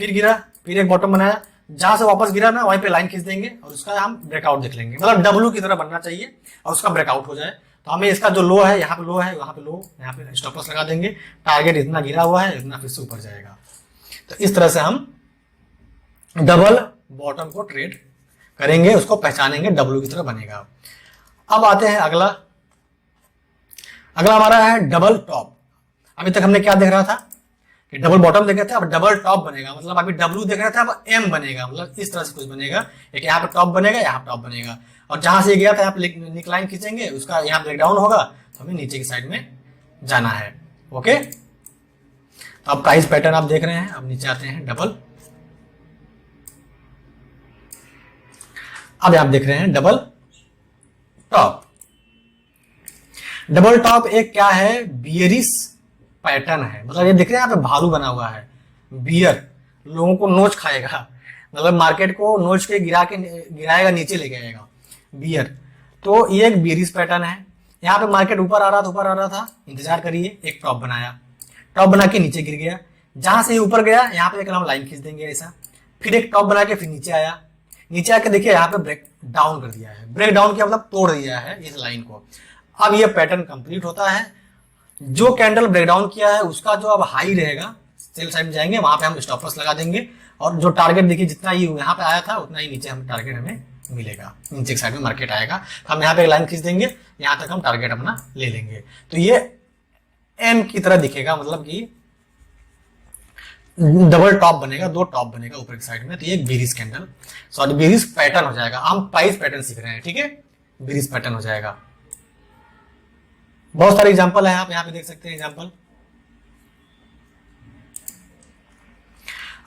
फिर गिरा, फिर एक बॉटम बनाया, जहां से वापस गिरा ना वहीं पे लाइन खींच देंगे और उसका हम ब्रेकआउट देख लेंगे। मतलब डब्ल्यू की तरह बनना चाहिए और उसका ब्रेकआउट हो जाए। तो हमें इसका जो लो है, यहाँ पे लो है, वहां पे लो, यहाँ पे स्टॉप लॉस लगा देंगे। टारगेट इतना गिरा हुआ है, इतना फिर से ऊपर जाएगा। तो इस तरह से हम डबल बॉटम को ट्रेड करेंगे, उसको पहचानेंगे, डब्ल्यू की तरह बनेगा। अब आते हैं अगला हमारा है डबल टॉप। अभी तक हमने क्या देख रहा था कि डबल बॉटम देख रहे थे, अब डबल टॉप बनेगा। मतलब अभी डब्ल्यू देख रहे थे, अब एम बनेगा। मतलब इस तरह से कुछ बनेगा, एक यहाँ पे टॉप बनेगा, यहाँ टॉप बनेगा, और जहां से गया था यहाँ पे निकलाइन खींचेंगे, उसका यहाँ ब्रेकडाउन होगा, तो हमें नीचे की साइड में जाना है। ओके, तो अब प्राइस पैटर्न आप देख रहे हैं। अब नीचे आते हैं डबल, अब आप देख रहे हैं डबल टॉप। डबल टॉप एक क्या है, बियरिश पैटर्न है। मतलब ये दिख रहे हैं यहाँ पे भालू बना हुआ है, बियर, लोगों को नोच खाएगा, मतलब मार्केट को नोच के गिराएगा, नीचे लेके आएगा, बियर। तो ये एक बियरिश पैटर्न है। यहाँ पे मार्केट ऊपर आ रहा था, इंतजार करिए, एक टॉप बनाया, टॉप बना के नीचे गिर गया, जहां से ऊपर गया यहाँ पे एक हम लाइन खींच देंगे ऐसा, फिर एक टॉप बना के फिर नीचे आया, नीचे आके देखिए यहाँ पे ब्रेक डाउन कर दिया है। ब्रेक डाउन किया मतलब तोड़ दिया है इस लाइन को। अब ये पैटर्न कंप्लीट होता है। जो कैंडल ब्रेकडाउन किया है उसका जो अब हाई रहेगा, सेल साइड में जाएंगे, वहां पे हम स्टॉप लॉस लगा देंगे, और जो टारगेट देखिए जितना ही यहाँ पे आया था उतना ही नीचे हम टारगेट हमें मिलेगा, नीचे की साइड में मार्केट आएगा, हम यहाँ पे एक लाइन खींच देंगे, यहाँ तक हम टारगेट अपना ले लेंगे। तो ये एम की तरह दिखेगा, मतलब कि डबल टॉप बनेगा, दो टॉप बनेगा ऊपर की साइड में। तो ये bearish candle, sorry bearish pattern हो जाएगा। हम प्राइस पैटर्न सीख रहे हैं, ठीक है, बेरिश पैटर्न हो जाएगा। बहुत सारे एग्जांपल है, आप यहाँ पे देख सकते हैं एग्जांपल।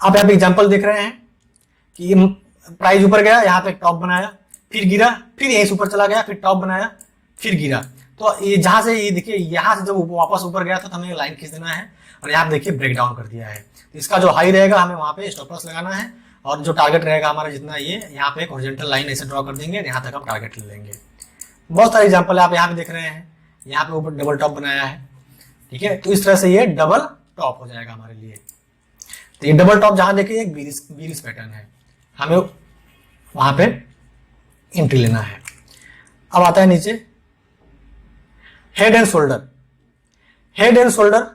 आप यहाँ पे एग्जांपल देख रहे हैं कि प्राइस ऊपर गया, यहाँ पे टॉप बनाया, फिर गिरा, फिर यहीं से ऊपर चला गया, फिर टॉप बनाया, फिर गिरा। तो ये जहां से ये देखिए, यहाँ से जब वापस ऊपर गया था तो हमें लाइन खींच देना है, और यहाँ पे देखिए ब्रेक डाउन कर दिया है। तो इसका जो हाई रहेगा हमें वहां पे स्टॉप लॉस लगाना है, और जो टारगेट रहेगा हमारा जितना, ये यहाँ पे एक हॉरिजॉन्टल लाइन ऐसे ड्रॉ कर देंगे, यहाँ तक हम टारगेट ले लेंगे। बहुत सारे एग्जाम्पल आप यहाँ पे देख रहे हैं, यहाँ पे ऊपर डबल टॉप बनाया है, ठीक है। तो इस तरह से ये डबल टॉप हो जाएगा हमारे लिए। तो ये डबल टॉप जहां देखिए एक बेरिश पैटर्न है, हमें वहां पे एंट्री लेना है। अब आता है नीचे head and shoulder. Head and shoulder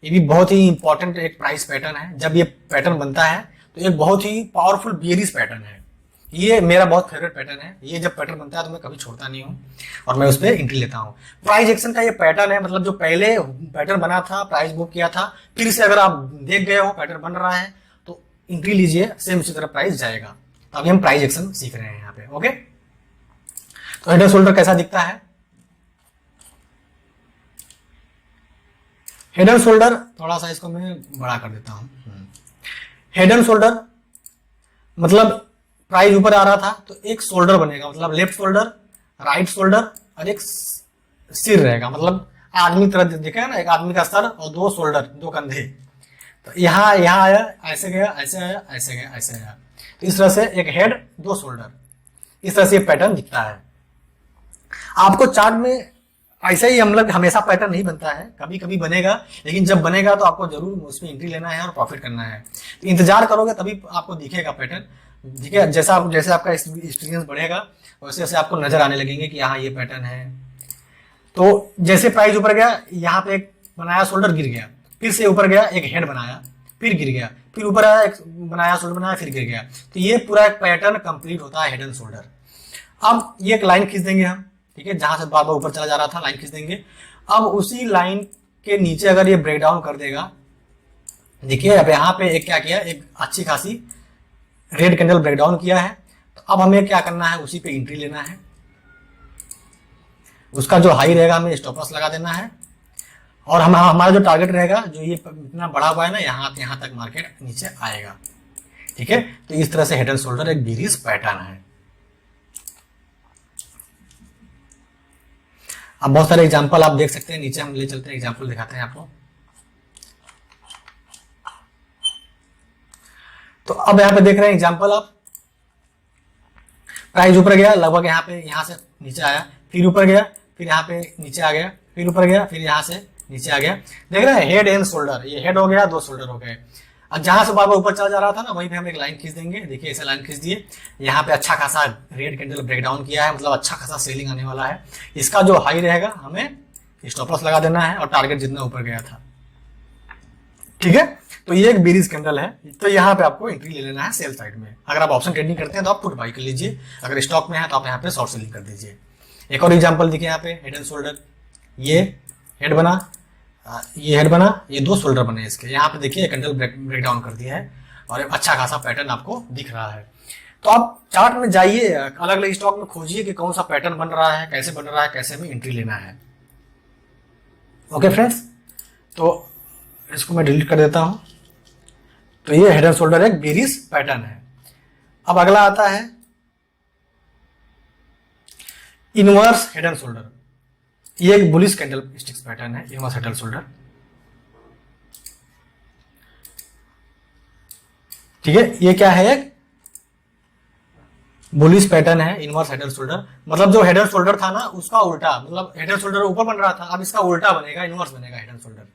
ये भी बहुत ही इंपॉर्टेंट एक प्राइस पैटर्न है। जब ये पैटर्न बनता है तो एक बहुत ही पावरफुल बियरिश पैटर्न है। ये मेरा बहुत फेवरेट पैटर्न है। ये जब पैटर्न बनता है तो मैं कभी छोड़ता नहीं हूँ और मैं उस पर एंट्री लेता हूँ। प्राइस एक्शन का ये पैटर्न है, मतलब जो पहले पैटर्न बना था, प्राइस बुक किया था, फिर से अगर आप देख गए हो पैटर्न बन रहा है तो एंट्री लीजिए, सेम उसी तरह प्राइस जाएगा। तो अभी हम प्राइस एक्शन सीख रहे हैं यहाँ पे। ओके, तो हेड एंड शोल्डर कैसा दिखता है? हेड एंड शोल्डर, थोड़ा सा इसको मैं बड़ा कर देता हूं। हेड एंड शोल्डर मतलब प्राइस ऊपर आ रहा था तो एक शोल्डर बनेगा, मतलब लेफ्ट शोल्डर, राइट शोल्डर और एक सिर रहेगा, मतलब आदमी तरह दिखेगा ना, एक आदमी का सर और दो शोल्डर, दो कंधे। तो यहाँ आया, ऐसे गया, ऐसे आया, ऐसे गया, ऐसे आया। तो इस तरह से एक हेड, दो शोल्डर, इस तरह से पैटर्न दिखता है। आपको चार्ट में ऐसा ही मतलब हमेशा पैटर्न नहीं बनता है, कभी कभी बनेगा, लेकिन जब बनेगा तो आपको जरूर उसमें एंट्री लेना है और प्रॉफिट करना है। तो इंतजार करोगे तभी आपको दिखेगा पैटर्न, ठीक है। जैसे आपका एक्सपीरियंस बढ़ेगा वैसे वैसे आपको नजर आने लगेंगे कि यहाँ ये पैटर्न है। तो जैसे प्राइस ऊपर गया, यहाँ पे एक बनाया शोल्डर, गिर गया, फिर से ऊपर गया, एक हेड बनाया, फिर गिर गया, फिर ऊपर आया, एक बनाया शोल्डर बनाया, फिर गिर गया। तो ये पूरा एक पैटर्न कंप्लीट होता है हेड एंड शोल्डर। अब ये एक लाइन खींच देंगे हम, ठीक है, जहां से बार बार ऊपर चला जा रहा था लाइन खींच देंगे। अब उसी लाइन के नीचे अगर ये ब्रेक डाउन कर देगा, देखिए अब यहाँ पे एक क्या किया, एक अच्छी खासी रेड कैंडल ब्रेक डाउन किया है। तो अब हमें क्या करना है, उसी पे एंट्री लेना है। उसका जो हाई रहेगा हमें स्टॉप लॉस लगा देना है और हमारा जो टारगेट रहेगा, जो ये इतना बढ़ा हुआ है ना, यहाँ तक मार्केट नीचे आएगा, ठीक है। तो इस तरह से हेड एंड शोल्डर एक बेरिश पैटर्न है। अब बहुत सारे एग्जांपल आप देख सकते हैं, नीचे हम ले चलते हैं, एग्जांपल दिखाते हैं आपको। तो अब यहाँ पे देख रहे हैं एग्जांपल, आप प्राइस ऊपर गया, लगभग यहाँ से नीचे आया, फिर ऊपर गया, फिर यहाँ पे नीचे आ गया, फिर ऊपर गया, फिर यहाँ से नीचे आ गया। देख रहे हैं हेड एंड शोल्डर, ये हेड हो गया, दो शोल्डर हो गए। अब जहां से बार बार ऊपर चला जा रहा था ना, वहीं पे हम एक लाइन खींच देंगे। देखिए ऐसे लाइन खींच दिए, यहाँ पे अच्छा खासा रेड कैंडल ब्रेक डाउन किया है, मतलब अच्छा खासा सेलिंग आने वाला है। इसका जो हाई रहेगा हमें स्टॉप लॉस लगा देना है और टारगेट जितना ऊपर गया था, ठीक है। तो ये एक बेरिश कैंडल है, तो यहाँ पे आपको एंट्री ले लेना है सेल साइड में। अगर आप ऑप्शन ट्रेडिंग करते हैं तो आप पुट बाई कर लीजिए, अगर स्टॉक में है तो आप यहाँ पे शॉर्ट सेलिंग कर दीजिए। एक और एग्जाम्पल देखिए यहाँ पे, हेड एंड शोल्डर, ये हेड बना, ये हेड बना, ये दो शोल्डर बने इसके। यहाँ पे देखिए कैंडल ब्रेक डाउन कर दिया है और एक अच्छा खासा पैटर्न आपको दिख रहा है। तो आप चार्ट में जाइए, अलग अलग स्टॉक में खोजिए कि कौन सा पैटर्न बन रहा है, कैसे बन रहा है, कैसे हमें एंट्री लेना है। ओके फ्रेंड्स, तो इसको मैं डिलीट कर देता हूं। तो ये हेड एंड शोल्डर एक बेरिश पैटर्न है। अब अगला आता है इनवर्स हेड एंड शोल्डर। ये एक बुलिश कैंडल स्टिक्स पैटर्न है, इनवर्स हेड एंड शोल्डर, ठीक है। ये क्या है, एक बुलिश पैटर्न है, इनवर्स हेड एंड शोल्डर। मतलब जो हेड एंड शोल्डर था ना उसका उल्टा, मतलब हेड एंड शोल्डर ऊपर बन रहा था, अब इसका उल्टा बनेगा, इनवर्स बनेगा हेड एंड शोल्डर।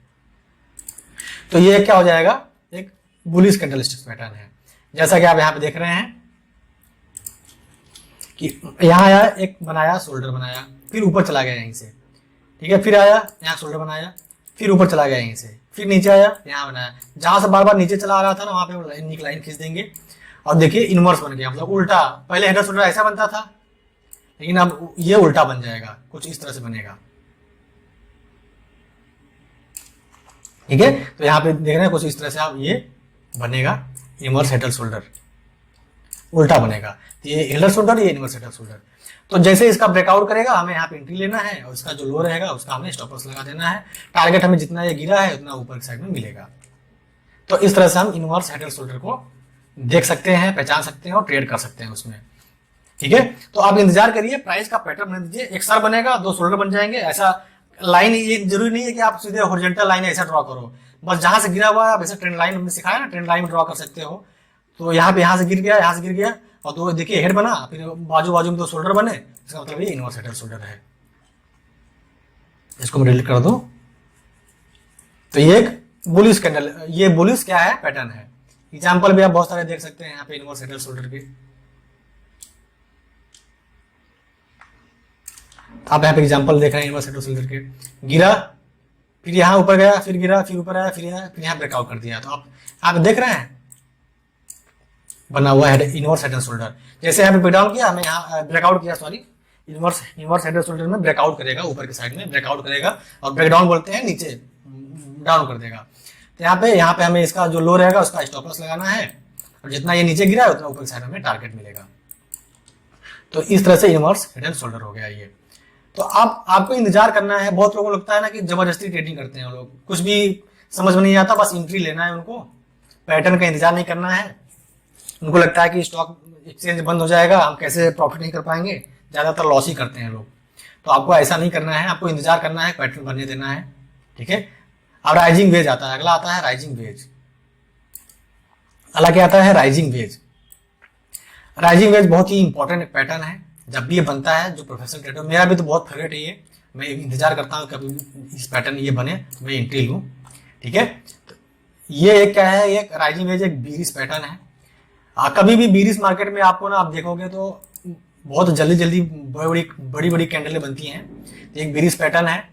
तो ये क्या हो जाएगा, एक बुलिश कैंडल स्टिक्स पैटर्न है। जैसा कि आप यहाँ पे देख रहे हैं कि यहाँ आया, एक बनाया, शोल्डर बनाया, फिर ऊपर चला गया यहीं से, ठीक है, फिर आया, यहाँ शोल्डर बनाया, फिर ऊपर चला गया यहीं से, फिर नीचे आया, यहाँ बनाया। जहां से बार बार नीचे चला आ रहा था ना, वहां पे लाइन खींच देंगे और देखिए इनवर्स बन गया, मतलब उल्टा। पहले हेड एंड शोल्डर ऐसा बनता था, लेकिन अब ये उल्टा बन जाएगा, कुछ इस तरह से बनेगा, ठीक है। तो यहाँ पे देख रहे हैं कुछ इस तरह से आप ये बनेगा, इनवर्स हेड एंड शोल्डर, उल्टा बनेगा। तो ये हेड एंड शोल्डर, ये इनवर्स हेड एंड शोल्डर। तो जैसे इसका ब्रेकआउट करेगा हमें यहाँ पे एंट्री लेना है और इसका जो लो रहेगा उसका हमें स्टॉप लॉस लगा देना है। टारगेट हमें जितना ये गिरा है उतना ऊपर की साइड में मिलेगा। तो इस तरह से हम इनवर्स हेड एंड शोल्डर को देख सकते हैं, पहचान सकते हैं और ट्रेड कर सकते हैं उसमें, ठीक है। तो आप इंतजार करिए, प्राइस का पैटर्न बना दीजिए, एक सर बनेगा, दो शोल्डर बन जाएंगे। ऐसा लाइन, ये जरूरी नहीं है कि आप सीधे हॉरिजॉन्टल लाइन ऐसा ड्रॉ करो, बस जहां से गिरा हुआ है आप ऐसे ट्रेंड लाइन हमने सिखाया ना, ट्रेंड लाइन ड्रॉ कर सकते हो। तो यहाँ पे, यहाँ से गिर गया, यहाँ से गिर गया और दो देखिए हेड बना, फिर बाजू बाजू में दो शोल्डर बने, इसका मतलब ये इनवर्स हेड एंड शोल्डर है। इसको मैं डिलीट कर दूं। तो ये एक बुलिश कैंडल, ये बुलिश क्या है, पैटर्न है। एग्जांपल भी आप बहुत सारे देख सकते हैं यहाँ पे इनवर्स हेड एंड शोल्डर के। आप यहाँ पे एग्जांपल देख रहे हैं इनवर्स हेड एंड शोल्डर के, गिरा, फिर यहाँ ऊपर गया, फिर गिरा, फिर ऊपर आया, फिर यहाँ ब्रेकआउट कर दिया। तो आप देख रहे हैं बना हुआ है इनवर्स हेड एंड शोल्डर। जैसे यहाँ पे ब्रेकडाउन किया, हमें यहाँ ब्रेकआउट किया, sorry, inverse head and shoulder में ब्रेकआउट करेगा, ऊपर की साइड में ब्रेकआउट करेगा, और ब्रेकडाउन बोलते हैं नीचे डाउन कर देगा। तो यहाँ पे हमें इसका जो लो रहेगा उसका स्टॉप लॉस लगाना है, और जितना ये नीचे गिरा है उतना ऊपर की साइड में हमें टारगेट मिलेगा। तो इस तरह से इनवर्स हेड एंड शोल्डर हो गया ये। तो आपको इंतजार करना है। बहुत लोगों को लगता है ना कि जबरदस्ती ट्रेडिंग करते हैं लोग, कुछ भी समझ में नहीं आता, बस एंट्री लेना है उनको, पैटर्न का इंतजार नहीं करना है। उनको लगता है कि स्टॉक एक्सचेंज बंद हो जाएगा, हम कैसे प्रॉफिट नहीं कर पाएंगे, ज्यादातर लॉस ही करते हैं लोग। तो आपको ऐसा नहीं करना है, आपको इंतजार करना है, पैटर्न बनने देना है, ठीक है। अब राइजिंग वेज आता है, अगला आता है राइजिंग वेज। अगला क्या आता है? Rising veg. राइजिंग वेज बहुत ही इंपॉर्टेंट पैटर्न है, जब भी ये बनता है, जो प्रोफेशनल ट्रेडर, मेरा भी तो बहुत फेवरेट है ये, मैं इंतजार करता हूँ कभी इस पैटर्न ये बने तो मैं एंट्री लूँ, ठीक है। तो ये एक क्या है, एक राइजिंग वेज एक बीरिश पैटर्न है। कभी भी बीरिश मार्केट में आपको ना, आप देखोगे तो बहुत जल्दी जल्दी बड़ी बड़ी कैंडलें बनती हैं। एक बीरिश पैटर्न है।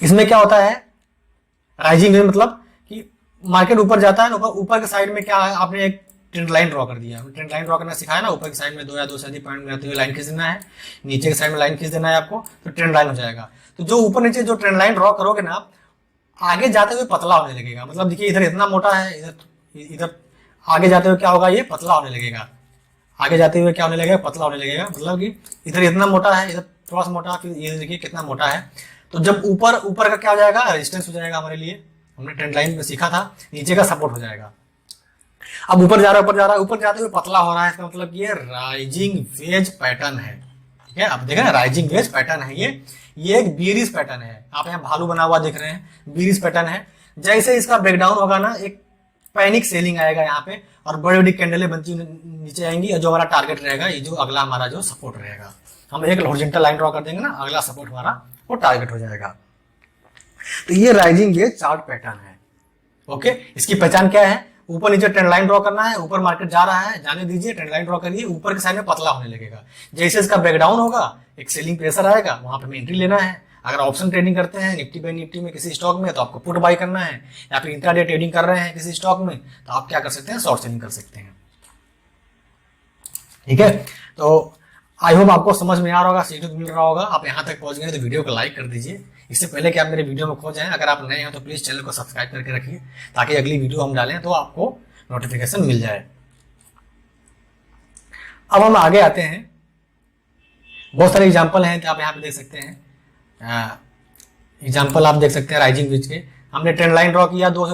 इसमें क्या होता है, राइजिंग वेज मतलब कि मार्केट ऊपर जाता है ना, ऊपर के साइड में क्या है, आपने एक ट्रेंड लाइन ड्रॉ कर दिया। ट्रेंड लाइन ड्रॉ करना सिखाया ना, ऊपर की साइड में 2 या 2 से अधिक पॉइंट मिलाते हुए लाइन खींच देना है, नीचे की साइड में लाइन खींच देना है आपको, तो ट्रेंड लाइन हो जाएगा। तो जो ऊपर नीचे जो ट्रेंड लाइन ड्रॉ करोगे ना आप, आगे जाते हुए पतला होने लगेगा। मतलब देखिए इधर इतना मोटा है, इधर आगे जाते हुए क्या होगा, ये पतला होने लगेगा। आगे जाते हुए क्या होने लगेगा, पतला होने लगेगा। मतलब कि इधर इतना मोटा है, इधर थोड़ा सा मोटा, फिर ये देखिए कितना मोटा है। तो जब ऊपर का क्या हो जाएगा, रेजिस्टेंस हो जाएगा हमारे लिए, हमने ट्रेंड लाइन में सीखा था, नीचे का सपोर्ट हो जाएगा। अब ऊपर जा रहा है, ऊपर जाते हुए पतला हो रहा है, इसका मतलब ये राइजिंग वेज पैटर्न है, ठीक है। अब देखें ना, राइजिंग वेज पैटर्न है ये एक बीरिश पैटर्न है। आप यहाँ भालू बना हुआ देख रहे हैं, बीरिश पैटर्न है। जैसे इसका ब्रेकडाउन होगा ना, एक पैनिक सेलिंग आएगा यहाँ पे, और बड़ी बड़ी कैंडलें बनती नीचे आएंगी, और जो हमारा टारगेट रहेगा, ये जो अगला हमारा जो सपोर्ट रहेगा, हम एक हॉरिजॉन्टल लाइन ड्रॉ कर देंगे ना, अगला सपोर्ट हमारा वो टारगेट हो जाएगा। तो ये राइजिंग वेज चार्ट पैटर्न है, ओके। इसकी पहचान क्या है, ऊपर नीचे ट्रेंड लाइन ड्रॉ करना है, ऊपर मार्केट जा रहा है, जाने दीजिए, ट्रेंड लाइन ड्रॉ करिए, ऊपर के साइड में पतला होने लगेगा। जैसे इसका ब्रेकडाउन होगा, एक सेलिंग प्रेशर आएगा, वहां पे हमें एंट्री लेना है। अगर ऑप्शन ट्रेडिंग करते हैं निफ्टी बाय निफ्टी में किसी स्टॉक में, तो आपको पुट बाय करना है, या फिर इंट्राडे ट्रेडिंग कर रहे हैं किसी स्टॉक में, तो आप क्या कर सकते हैं, शॉर्ट सेलिंग कर सकते हैं, ठीक है। तो आई होप आपको समझ में आ रहा होगा, सीखने को मिल रहा होगा। आप यहाँ तक पहुंच गए तो वीडियो को लाइक कर दीजिए। इससे पहले कि आप मेरे वीडियो में खो जाएं, अगर आप नए हैं तो प्लीज चैनल को सब्सक्राइब करके रखिए, ताकि अगली वीडियो हम डालें तो आपको नोटिफिकेशन मिल जाए। अब हम आगे आते हैं, बहुत सारे एग्जाम्पल हैं, तो आप यहाँ पे देख सकते हैं। एग्जाम्पल आप देख सकते हैं राइजिंग वेज के। हमने ट्रेंड लाइन ड्रॉ किया, 2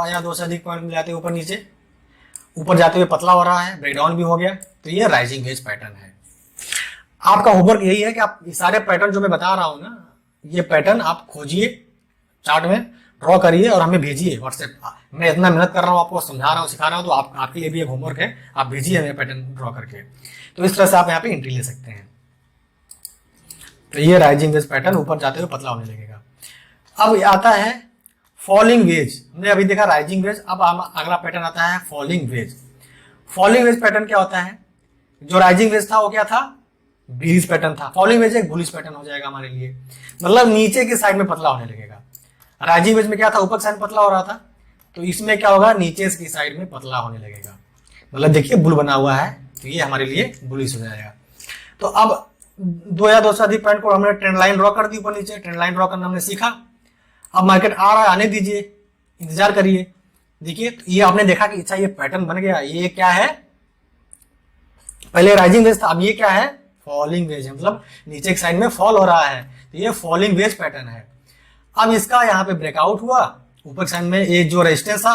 या 2 से अधिक पॉइंट मिलाते ऊपर नीचे, ऊपर जाते हुए पतला हो रहा है, ब्रेकडाउन भी हो गया, तो ये राइजिंग वेज पैटर्न है। आपका होमवर्क यही है कि आप ये सारे पैटर्न जो मैं बता रहा हूं ना, ये पैटर्न आप खोजिए, चार्ट में ड्रॉ करिए और हमें भेजिए व्हाट्सएप। मैं इतना मेहनत कर रहा हूँ, आपको समझा रहा हूँ, सिखा रहा हूँ, तो आपके लिए भी एक होमवर्क है, आप भेजिए हमें पैटर्न ड्रॉ करके। तो इस तरह से आप यहाँ पे एंट्री ले सकते हैं। तो ये राइजिंग वेज पैटर्न, ऊपर जाते हुए पतला होने लगेगा। अब आता है फॉलिंग वेज। हमने अभी देखा राइजिंग वेज, अब अगला पैटर्न आता है falling veg. Falling veg pattern क्या होता है, जो राइजिंग वेज था वो क्या था, बीरिश पैटर्न था। फॉलिंग वेज एक बुलिश पैटर्न हो जाएगा हमारे लिए, मतलब नीचे की साइड में पतला होने लगेगा। राइजिंग वेज में क्या था, ऊपर की साइड में पतला हो रहा था, तो इसमें क्या होगा, नीचे की साइड में पतला होने लगेगा। मतलब देखिए बुल बना हुआ है, तो ये हमारे लिए बुलिश हो जाएगा। तो अब 2 या 2 से अधिक पॉइंट को हमने ट्रेंड लाइन ड्रॉ कर दी, ऊपर नीचे ट्रेंड लाइन ड्रॉ करना हमने सीखा। अब मार्केट आ रहा है, आने दीजिए, इंतजार करिए। देखिए तो ये आपने देखा कि अच्छा ये पैटर्न बन गया। ये क्या है, पहले राइजिंग वेज था, अब ये क्या है, फॉलिंग वेज है, मतलब नीचे की साइड में फॉल हो रहा है, तो ये फॉलिंग वेज पैटर्न है। अब इसका यहाँ पे ब्रेकआउट हुआ, ऊपर साइड में ये जो रेजिस्टेंस था,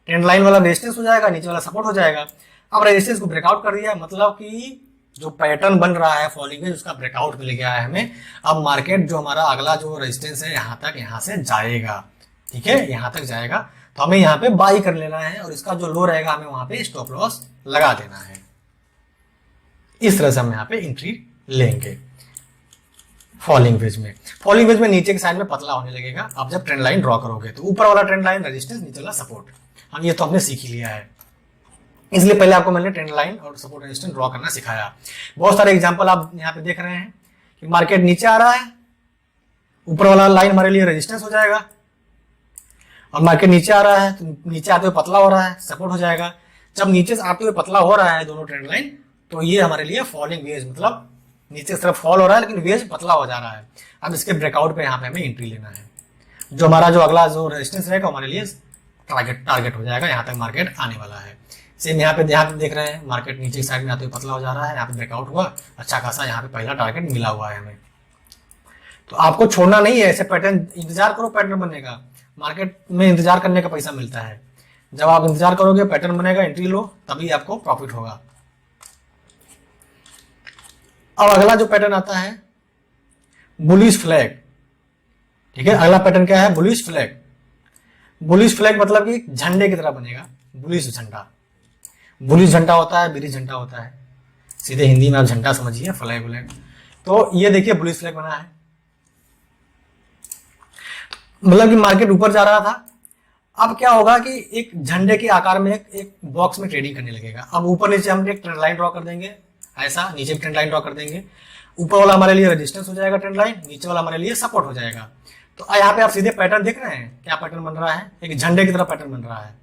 ट्रेंड लाइन वाला रेजिस्टेंस हो जाएगा, नीचे वाला सपोर्ट हो जाएगा। अब रेजिस्टेंस को ब्रेकआउट कर दिया, मतलब कि जो पैटर्न बन रहा है फॉलिंग वेज, उसका ब्रेकआउट मिल गया है हमें। अब मार्केट जो हमारा अगला जो रेजिस्टेंस है यहाँ तक, यहाँ से जाएगा, ठीक है, यहाँ तक जाएगा, तो हमें यहाँ पे बाई कर लेना है, और इसका जो लो रहेगा हमें वहां पे स्टॉप लॉस लगा देना है। इस तरह से हम यहाँ पे एंट्री लेंगे फॉलिंग वेज में। फॉलिंग वेज में नीचे की साइड में पतला होने लगेगा। आप जब ट्रेंड लाइन ड्रॉ करोगे तो ऊपर वाला ट्रेंड लाइन रेजिस्टेंस, नीचे वाला सपोर्ट, हम ये तो हमने सीख ही लिया है, इसलिए पहले आपको मैंने ट्रेंड लाइन और सपोर्ट रेजिस्टेंस ड्रॉ करना सिखाया। बहुत सारे एग्जांपल आप यहाँ पे देख रहे हैं कि मार्केट नीचे आ रहा है, ऊपर वाला लाइन हमारे लिए रेजिस्टेंस हो जाएगा, और मार्केट नीचे आ रहा है तो नीचे आते हुए पतला हो रहा है, सपोर्ट हो जाएगा। जब नीचे से आते हुए पतला हो रहा है दोनों ट्रेंड लाइन, तो ये हमारे लिए फॉलिंग वेज, मतलब नीचे की तरफ फॉल हो रहा है लेकिन वेज पतला हो जा रहा है। अब इसके ब्रेकआउट पे यहाँ पे हमें एंट्री लेना है। जो हमारा जो अगला जो रेजिस्टेंस रहेगा हमारे लिए टारगेट हो जाएगा, यहाँ तक मार्केट आने वाला है। सेम यहाँ पे देख रहे हैं मार्केट नीचे साइड में आते हुए पतला हो जा रहा है, यहाँ पे ब्रेकआउट हुआ, अच्छा खासा यहाँ पे पहला टारगेट मिला हुआ है हमें। तो आपको छोड़ना नहीं है ऐसे पैटर्न, इंतजार करो पैटर्न बनने का। मार्केट में इंतजार करने का पैसा मिलता है। जब आप इंतजार करोगे पैटर्न बनेगा, एंट्री लो, तभी आपको प्रॉफिट होगा। अब अगला जो पैटर्न आता है बुलिश फ्लैग। ठीक है, अगला पैटर्न क्या है? Bullish flag. बुलिश फ्लैग मतलब कि झंडे की तरह बनेगा, बुलिश झंडा। बुलिश झंडा होता है, बिरिश झंडा होता है, सीधे हिंदी में आप झंडा समझिए, फ्लैग व्लैग। तो ये देखिए बुलिश फ्लैग बना है, मतलब कि मार्केट ऊपर जा रहा था। अब क्या होगा कि एक झंडे के आकार में एक बॉक्स में ट्रेडिंग करने लगेगा। अब ऊपर नीचे हम एक ट्रेंड लाइन ड्रॉ कर देंगे, ऐसा नीचे भी ट्रेंड लाइन ड्रॉ कर देंगे। ऊपर वाला हमारे लिए रेजिस्टेंस हो जाएगा ट्रेंड लाइन, नीचे वाला हमारे लिए सपोर्ट हो जाएगा। तो यहाँ पे आप सीधे पैटर्न देख रहे हैं, क्या पैटर्न बन रहा है? एक झंडे की तरह पैटर्न बन रहा है।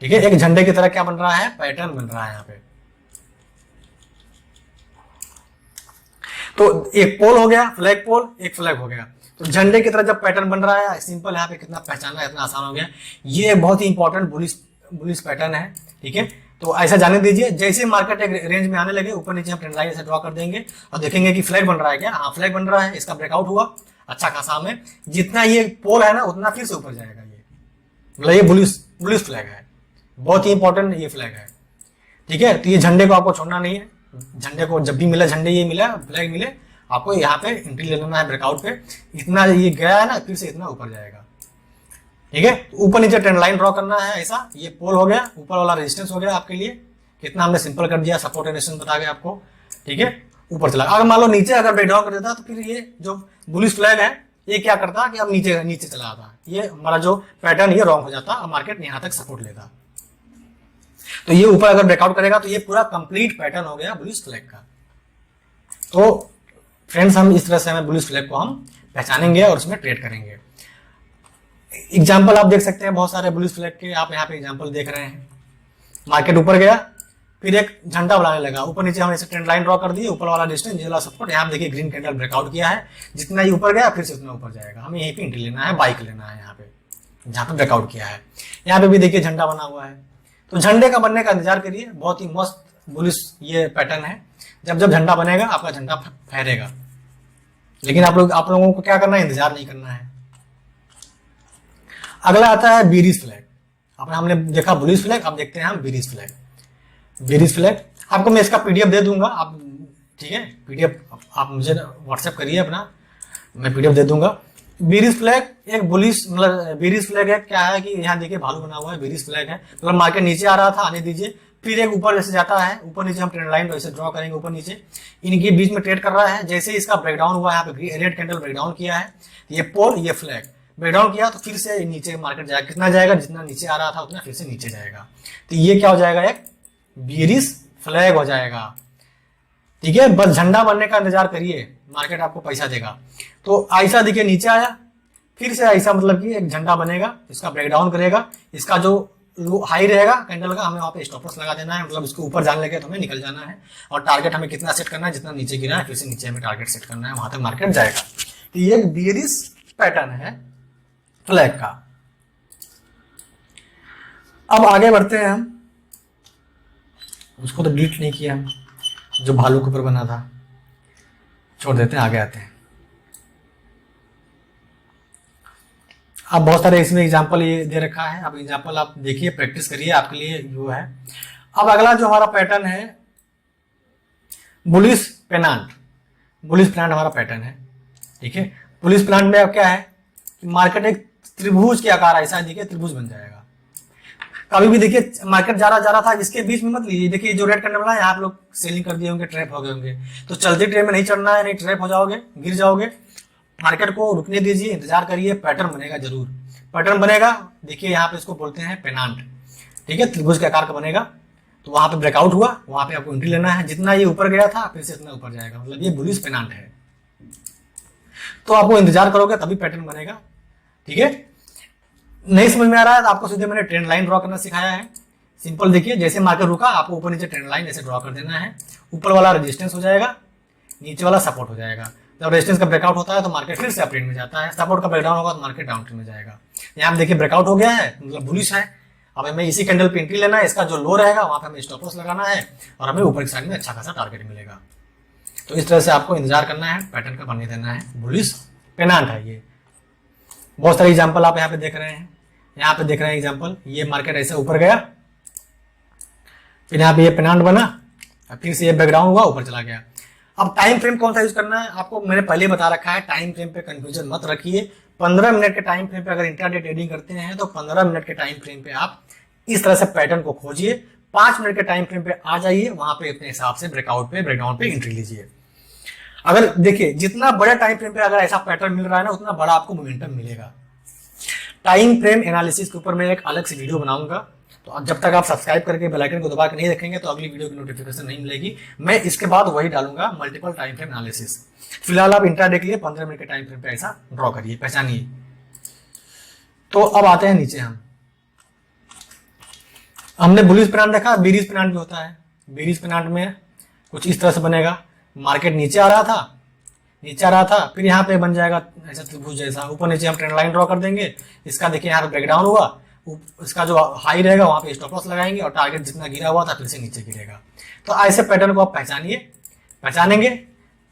ठीक है, एक झंडे की तरह क्या बन रहा है? पैटर्न बन रहा है यहाँ पे। तो एक पोल हो गया, फ्लैग पोल, एक फ्लैग हो गया। तो झंडे की तरह जब पैटर्न बन रहा है, सिंपल यहाँ पे कितना पहचानना इतना आसान हो गया। ये बहुत ही इंपॉर्टेंट बुलिश पैटर्न है। ठीक है, तो ऐसा जाने दीजिए। जैसे मार्केट एक रेंज में आने लगे, ऊपर नीचे हम ट्रेंड लाइन से ड्रॉ कर देंगे और देखेंगे कि फ्लैग बन रहा है क्या? हाँ, फ्लैग बन रहा है, इसका ब्रेकआउट हुआ अच्छा खासा में। जितना ये पोल है ना उतना फिर से ऊपर जाएगा। ये मतलब ये बुलिश फ्लैग है, बहुत ही इंपॉर्टेंट ये फ्लैग है। ठीक है, तो ये झंडे को आपको छोड़ना नहीं है। झंडे को जब भी मिला, झंडे ये मिला, फ्लैग मिले, आपको यहाँ पे एंट्री ले लेना है ब्रेकआउट पे। इतना ये गया है ना, फिर से इतना ऊपर जाएगा। ठीक है, तो ऊपर नीचे ट्रेंड लाइन ड्रॉ करना है ऐसा। ये पोल हो गया, ऊपर वाला रेजिस्टेंस हो गया आपके लिए। कितना हमने सिंपल कर दिया, सपोर्ट एंड रेजिस्टेंस बता गया आपको। ठीक है, ऊपर चला। अगर मान लो नीचे अगर ब्रेकडाउन कर देता तो फिर ये जो बुलिश फ्लैग है ये क्या करता कि अब नीचे चला आता, ये हमारा जो पैटर्न ये रॉन्ग हो जाता और मार्केट यहाँ तक सपोर्ट लेता। तो ये ऊपर अगर ब्रेकआउट करेगा तो ये पूरा कंप्लीट पैटर्न हो गया बुलिश फ्लैग का। तो फ्रेंड्स, हम इस तरह से हमें बुलिश फ्लैग को हम पहचानेंगे और उसमें ट्रेड करेंगे। एग्जाम्पल आप देख सकते हैं बहुत सारे बुलिश फ्लैग के, आप यहाँ पे एग्जाम्पल देख रहे हैं। मार्केट ऊपर गया, फिर एक झंडा बनाने लगा, ऊपर नीचे हमने ट्रेंड लाइन ड्रॉ कर दी, ऊपर वाला डिस्टेंस, नीचे वाला सपोर्ट। यहाँ देखिए ग्रीन कैंडल ब्रेकआउट किया है, जितना ही ऊपर गया फिर से उतना ऊपर जाएगा। हमें यहीं पे एंट्री लेना है, बाइक लेना है यहाँ पे, जहाँ पे ब्रेकआउट किया है। यहाँ पे भी देखिए झंडा बना हुआ है। तो झंडे का बनने का इंतजार करिए, बहुत ही मस्त बुलिश ये पैटर्न है। जब जब झंडा बनेगा आपका झंडा फहरेगा, लेकिन आप लोगों को क्या करना है? इंतजार नहीं करना है। अगला आता है बीरिश फ्लैग। हमने देखा बुलिश फ्लैग, अब देखते हैं हम बीरिश फ्लैग। बीरिश फ्लैग आपको मैं इसका पीडीएफ दे दूंगा, आप ठीक है, पीडीएफ आप मुझे व्हाट्सएप करिए अपना, मैं पीडीएफ दे दूंगा। बीरिश फ्लैग एक बुलिश, मतलब बीरिश फ्लैग है क्या है कि यहाँ देखिए भालू बना हुआ है, बीरिश फ्लैग है। मतलब मार्केट नीचे आ रहा था, आने दीजिए, फिर एक ऊपर जैसे जाता है, ऊपर नीचे हम ट्रेंड लाइन वैसे ड्रॉ करेंगे, ऊपर नीचे इनके बीच में ट्रेड कर रहा है। जैसे इसका ब्रेकडाउन हुआ, यहाँ पे रेड कैंडल ब्रेकडाउन किया है, ये पोल ये फ्लैग ब्रेकडाउन किया, तो फिर से नीचे मार्केट जाएगा। कितना जाएगा? जितना नीचे आ रहा था उतना फिर से नीचे जाएगा। तो ये क्या हो जाएगा? एक बीरिश फ्लैग हो जाएगा। ठीक है, बस झंडा बनने का इंतजार करिए, मार्केट आपको पैसा देगा। तो ऐसा देखिए नीचे आया, फिर से ऐसा मतलब कि एक झंडा बनेगा, इसका ब्रेकडाउन करेगा, इसका जो हाई रहेगा कैंडल का, हमें वहां पे स्टॉप लॉस लगा देना है। मतलब इसके ऊपर जाने लगे तो हमें निकल जाना है। और टारगेट हमें कितना सेट करना है? जितना नीचे गिरा है फिर से नीचे हमें टारगेट सेट करना है, वहां तक मार्केट जाएगा। तो ये एक बीरिश पैटर्न है फ्लैग का। अब आगे बढ़ते हैं हम, उसको तो डिलीट नहीं किया हम, जो भालू के ऊपर बना था, छोड़ देते हैं, आगे आते हैं। अब बहुत सारे इसमें एग्जांपल ये दे रखा है, अब एग्जांपल आप देखिए, प्रैक्टिस करिए, आपके लिए वो है। अब अगला जो हमारा पैटर्न है बुलिश पेनांट। बुलिश पेनांट हमारा पैटर्न है। ठीक है, बुलिश पेनांट में अब क्या है कि मार्केट एक त्रिभुज के आकार ऐसा देखिए, त्रिभुज बन जाएगा। कभी भी देखिए मार्केट जा रहा था, इसके बीच में मत लीजिए। देखिए जो रेड कैंडल बना है, आप लोग सेलिंग कर दिए होंगे, ट्रैप हो गए होंगे। तो चलते ट्रेन में नहीं चढ़ना है, नहीं ट्रैप हो जाओगे, गिर जाओगे। मार्केट को रुकने दीजिए, इंतजार करिए, पैटर्न बनेगा जरूर। पैटर्न बनेगा, देखिए यहाँ पे इसको बोलते हैं पेनांट। ठीक है, त्रिभुज के आकार का बनेगा। तो वहां पे ब्रेकआउट हुआ, वहां पे आपको एंट्री लेना है। जितना ये ऊपर गया था फिर से इतना ऊपर जाएगा, मतलब ये बुलिश पेनांट है। तो आपको इंतजार करोगे तभी पैटर्न बनेगा। ठीक है, नहीं समझ में आ रहा है तो आपको सीधे मैंने ट्रेंड लाइन ड्रॉ करना सिखाया है। सिंपल देखिए, जैसे मार्केट रुका आपको ऊपर नीचे ट्रेंड लाइन ऐसे ड्रॉ कर देना है। ऊपर वाला रेजिस्टेंस हो जाएगा, नीचे वाला सपोर्ट हो जाएगा। जब रेजिस्टेंस का ब्रेकआउट होता है तो मार्केट फिर से अपट्रेंड में जाता है, सपोर्ट का ब्रेकडाउन होगा तो मार्केट डाउन ट्रेंड में जाएगा। यहाँ देखिए ब्रेकआउट हो गया है, मतलब बुलिश है। अब हमें इसी कैंडल पे एंट्री लेना है, इसका जो लो रहेगा वहां पे हमें स्टॉप लॉस लगाना है और हमें ऊपर की साइड में अच्छा खासा टारगेट मिलेगा। तो इस तरह से आपको इंतजार करना है, पैटर्न का बनने देना है। बुलिश पेनांट है ये। बहुत सारे एग्जांपल आप यहाँ पे देख रहे हैं, यहाँ पे देख रहे हैं एग्जांपल। ये मार्केट ऐसे ऊपर गया, फिर यहाँ पे ये पेनांट बना, फिर से ये बैकडाउन हुआ, ऊपर चला गया। अब टाइम फ्रेम कौन सा यूज करना है आपको मैंने पहले बता रखा है। टाइम फ्रेम पे कंफ्यूजन मत रखिए। 15 मिनट के टाइम फ्रेम पे अगर इंट्राडे ट्रेडिंग करते हैं तो 15 मिनट के टाइम फ्रेम पे आप इस तरह से पैटर्न को खोजिए। 5 मिनट के टाइम फ्रेम पे आ जाइए, वहां पे अपने हिसाब से ब्रेकआउट पे ब्रेकडाउन पे एंट्री लीजिए। अगर देखिए जितना बड़ा टाइम फ्रेम पे अगर ऐसा पैटर्न मिल रहा है ना, उतना बड़ा आपको मोमेंटम मिलेगा। टाइम फ्रेम एनालिसिस के ऊपर मैं एक अलग से वीडियो बनाऊंगा, तो जब तक आप सब्सक्राइब करके बेल आइकन को दबा के नहीं रखेंगे तो अगली वीडियो की नोटिफिकेशन नहीं मिलेगी। मैं इसके बाद वही डालूंगा, मल्टीपल टाइम फ्रेम एनालिसिस। फिलहाल आप इंट्राडे के लिए 15 मिनट के टाइम फ्रेम पे ऐसा ड्रॉ करिए, पहचानिए। तो अब आते हैं नीचे। हमने बुलिश पेनांट देखा, बेरिश पेनांट भी होता है। बेरिश पेनांट में कुछ इस तरह से बनेगा, मार्केट नीचे आ रहा था, फिर यहाँ पे बन जाएगा ऐसा त्रिभुज जैसा, ऊपर नीचे हम ट्रेंड लाइन ड्रॉ कर देंगे। इसका देखिए यहाँ पे ब्रेकडाउन हुआ, इसका जो हाई रहेगा वहां पे स्टॉप लॉस लगाएंगे और टारगेट जितना गिरा हुआ था फिर से नीचे गिरेगा। तो ऐसे पैटर्न को आप पहचानेंगे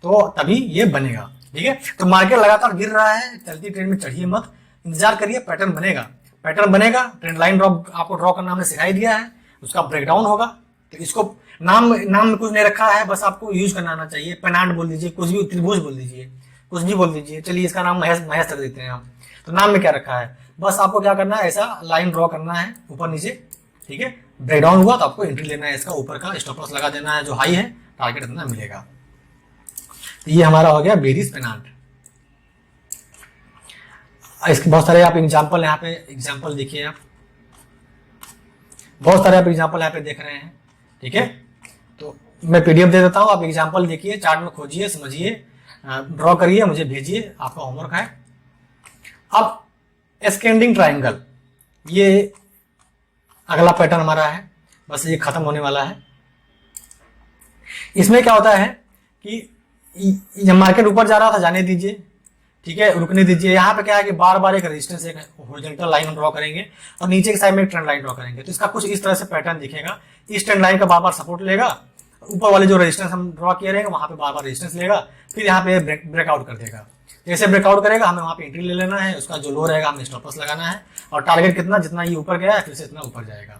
तो तभी ये बनेगा। ठीक है, तो मार्केट लगातार गिर रहा है, चलती ट्रेंड में चढ़िए मत, इंतजार करिए, पैटर्न बनेगा। ट्रेंड लाइन ड्रॉ आपको ड्रॉ करना हमने सिखाई दिया है, उसका ब्रेकडाउन होगा। तो इसको नाम में कुछ नहीं रखा है, बस आपको यूज करना आना चाहिए। पेनांट बोल दीजिए, कुछ भी, त्रिभुज बोल दीजिए, कुछ भी बोल दीजिए। चलिए इसका नाम महेश रख देते हैं हम। तो नाम में क्या रखा है, बस आपको क्या करना है, ऐसा लाइन ड्रॉ करना है ऊपर नीचे। ठीक है, ब्रेकडाउन हुआ तो आपको एंट्री लेना है, इसका ऊपर का स्टॉप लॉस लगा देना है, जो हाई है टारगेट इतना मिलेगा। तो ये हमारा हो गया बेरिश पेनांट। इसके बहुत सारे आप एग्जांपल यहाँ पे एग्जांपल देखिए, आप बहुत सारे आप एग्जांपल यहाँ पे देख रहे हैं। ठीक है, तो मैं पीडीएफ दे देता हूँ, आप एग्जांपल देखिए, चार्ट में खोजिए, समझिए, ड्रॉ करिए, मुझे भेजिए, आपका होमवर्क है। अब एस्केंडिंग ट्राइंगल, ये अगला पैटर्न हमारा है, बस ये खत्म होने वाला है। इसमें क्या होता है कि जब मार्केट ऊपर जा रहा था, जाने दीजिए, ठीक है, रुकने दीजिए। यहाँ पे क्या है कि बार बार एक रेजिस्टेंस, एक हॉरिजॉन्टल लाइन ड्रॉ करेंगे और नीचे की साइड में एक ट्रेंड लाइन ड्रॉ करेंगे। तो इसका कुछ इस तरह से पैटर्न दिखेगा। इस ट्रेंड लाइन का बार बार सपोर्ट लेगा, ऊपर वाले जो रेजिस्टेंस हम ड्रॉ किए रहेंगे वहां पे बार बार रेजिस्टेंस लेगा, फिर यहाँ पे ब्रेकआउट कर देगा। जैसे ब्रेकआउट करेगा हमें वहां पे एंट्री ले लेना है, उसका जो लो रहेगा हमें स्टॉप लॉस लगाना है और टारगेट कितना, जितना ये ऊपर गया है फिर से इतना ऊपर जाएगा।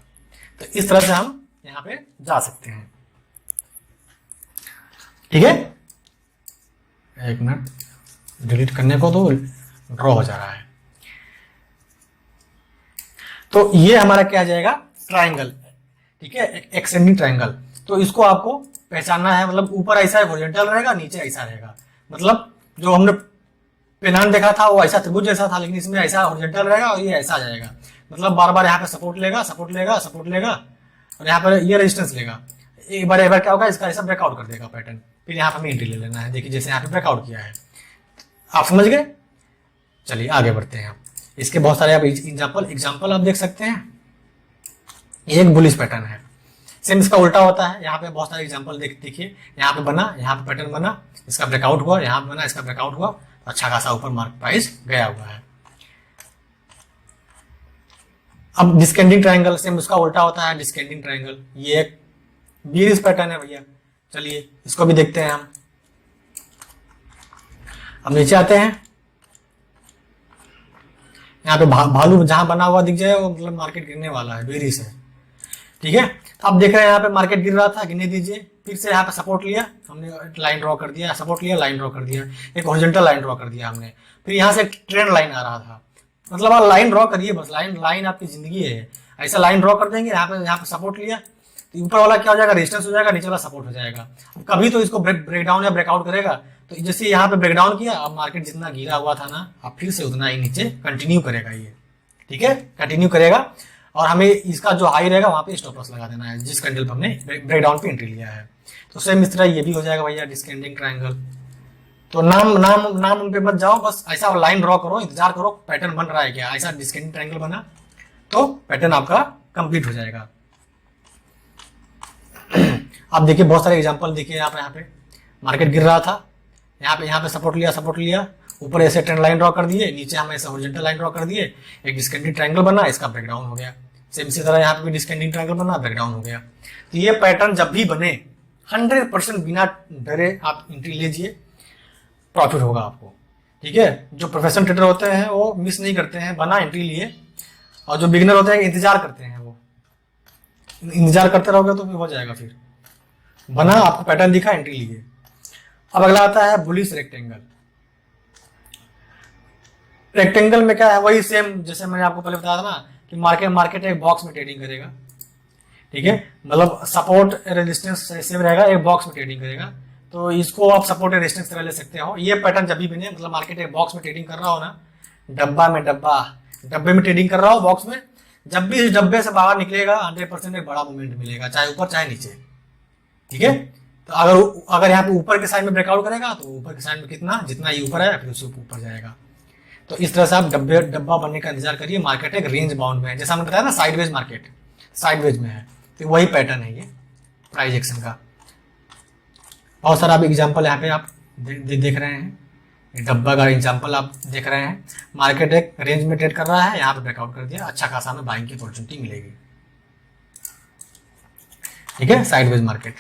तो इस तरह से हम यहाँ पे जा सकते हैं। ठीक है, एक मिनट डिलीट करने को तो ड्रॉ हो जा रहा है। तो ये हमारा क्या आ जाएगा, ट्राइंगल। ठीक है, एक्सटेंडिंग ट्राइंगल। तो इसको आपको पहचानना है, मतलब ऊपर ऐसा हॉरिजॉन्टल रहेगा, नीचे ऐसा रहेगा। मतलब जो हमने पेनांट देखा था वो ऐसा त्रिभुज जैसा था, लेकिन इसमें ऐसा हॉरिजॉन्टल रहेगा और ये ऐसा आ जाएगा। मतलब बार बार यहाँ पे सपोर्ट लेगा और यहाँ पर ये रेजिस्टेंस लेगा। एक बार क्या होगा, इसका ऐसा ब्रेकआउट कर देगा पैटर्न, फिर यहाँ पे हमें एंट्री ले लेना है। देखिए जैसे यहाँ पे ब्रेकआउट किया है, आप समझ गए। चलिए आगे बढ़ते हैं। इसके बहुत सारे आप एग्जाम्पल आप देख सकते हैं। ये एक बुलिश पैटर्न है, सेम इसका उल्टा होता है। यहाँ पे बहुत सारे एग्जाम्पल देखिए, यहाँ पे बना, यहाँ पे पैटर्न बना, इसका ब्रेकआउट हुआ, यहाँ पे बना, इसका ब्रेकआउट हुआ, अच्छा खासा ऊपर मार्क प्राइस गया हुआ है। अब डिस्केंडिंग ट्रायंगल, सेम उसका उल्टा होता है, डिस्केंडिंग ट्रायंगल। ये एक बेरिश पैटर्न है भैया। चलिए इसको भी देखते हैं हम। अब नीचे आते हैं, यहाँ पे भालू जहां बना हुआ दिख जाए वो मतलब मार्केट गिरने वाला है, बेरिश है। ठीक है, अब देख रहे हैं यहाँ पे मार्केट गिर रहा था, गिरने दीजिए। फिर से यहाँ पे सपोर्ट लिया हमने, लाइन ड्रॉ कर दिया, सपोर्ट लिया, लाइन ड्रॉ कर दिया, एक हॉरिजॉन्टल लाइन ड्रॉ कर दिया हमने। फिर यहाँ से ट्रेंड लाइन आ रहा था। मतलब आप लाइन ड्रॉ करिए, बस लाइन आपकी जिंदगी है। ऐसा लाइन ड्रॉ कर देंगे, यहाँ पे सपोर्ट लिया तो ऊपर वाला क्या हो जाएगा, रेजिस्टेंस हो जाएगा, नीचे वाला सपोर्ट हो जाएगा। अब कभी तो इसको ब्रेकडाउन या ब्रेकआउट करेगा। तो जैसे यहाँ पे ब्रेकडाउन किया, अब मार्केट जितना गिरा हुआ था ना, अब फिर से उतना ही नीचे कंटिन्यू करेगा ये। ठीक है, कंटिन्यू करेगा और हमें इसका जो हाई रहेगा वहां पे स्टॉप लॉस लगा देना है, जिस कैंडल पर हमने ब्रेकडाउन पे एंट्री लिया है। तो सेम इस तरह ये भी हो जाएगा भैया, डिस्केंडिंग ट्रायंगल। तो नाम पे मत जाओ, बस ऐसा लाइन ड्रॉ करो, इंतजार करो पैटर्न बन रहा है क्या। ऐसा डिस्केंडिंग ट्रायंगल बना तो पैटर्न आपका कंप्लीट हो जाएगा। आप देखिए बहुत सारे एग्जांपल देखिए यहाँ पे मार्केट गिर रहा था, यहाँ पे सपोर्ट लिया, ऊपर ऐसे ट्रेंड लाइन ड्रॉ कर दिए, नीचे हम ऐसे हॉरिजॉन्टल लाइन ड्रॉ कर दिए, एक डिस्केंडिंग ट्रायंगल बना, इसका ब्रेकडाउन हो गया। सेम इसी तरह यहाँ पे भी डिस्केंडिंग ट्रायंगल बना, ब्रेकडाउन हो गया। तो ये पैटर्न जब भी बने 100% बिना डरे आप एंट्री लीजिए, प्रॉफिट होगा आपको। ठीक है, जो प्रोफेशनल ट्रेडर होते हैं वो मिस नहीं करते हैं, बना एंट्री लिए, और जो बिगिनर होते हैं इंतजार करते हैं, वो इंतजार करते रहोगे तो फिर हो जाएगा। फिर बना, आपको पैटर्न दिखा, एंट्री लिए। अब अगला आता है बुलिश रेक्टेंगल। रेक्टेंगल में क्या है, वही सेम जैसे मैंने आपको पहले बताया था ना कि मार्केट एक बॉक्स में ट्रेडिंग करेगा। ठीक है, मतलब सपोर्ट रेजिस्टेंस सेम रहेगा, एक बॉक्स में ट्रेडिंग करेगा। तो इसको आप सपोर्ट रेजिस्टेंस तरह ले सकते हो। ये पैटर्न जब भी बने, मतलब मार्केट एक बॉक्स में ट्रेडिंग कर रहा हो ना, डब्बे में ट्रेडिंग कर रहा हो बॉक्स में, जब भी इस डब्बे से बाहर निकलेगा 100% एक बड़ा मूवमेंट मिलेगा, चाहे ऊपर चाहे नीचे। ठीक है, तो अगर यहाँ पे ऊपर के साइड में ब्रेकआउट करेगा तो ऊपर के साइड में कितना, जितना ये ऊपर है फिर उससे ऊपर जाएगा। तो इस तरह से आप डब्बा बनने का इंतजार करिए। मार्केट एक रेंज बाउंड में है, जैसा हमने बताया ना साइडवेज मार्केट साइडवेज में है, तो वही पैटर्न है ये प्राइस एक्शन का। बहुत सारा आप एग्जांपल यहाँ पे आप देख रहे हैं, डब्बा का एग्जांपल आप देख रहे हैं। मार्केट एक रेंज में ट्रेड कर रहा है, यहाँ पे ब्रेकआउट कर दिया, अच्छा खासा हमें बाइंग की अपॉर्चुनिटी मिलेगी। ठीक है, साइडवेज मार्केट।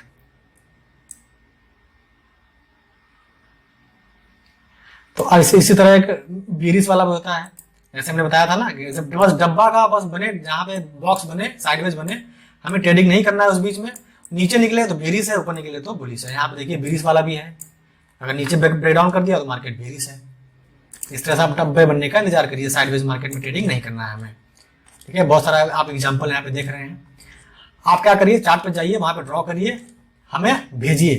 तो ऐसे इसी तरह एक बेरिश वाला भी होता है, जैसे हमने बताया था ना कि बस डब्बा का बस बने, जहाँ पे बॉक्स बने, साइडवेज बने, हमें ट्रेडिंग नहीं करना है उस बीच में। नीचे निकले तो बेरिश है, ऊपर निकले तो बुलिश है। यहाँ पे देखिए बेरिश वाला भी है, अगर नीचे ब्रेकडाउन कर दिया तो मार्केट बेरिश है। इस तरह से आप डब्बे बनने का इंतजार करिए, साइडवेज मार्केट में ट्रेडिंग नहीं करना है हमें। ठीक है, बहुत सारा आप एग्जाम्पल यहाँ पे देख रहे हैं। आप क्या करिए, चार्ट पे जाइए, वहां पे ड्रॉ करिए, हमें भेजिए।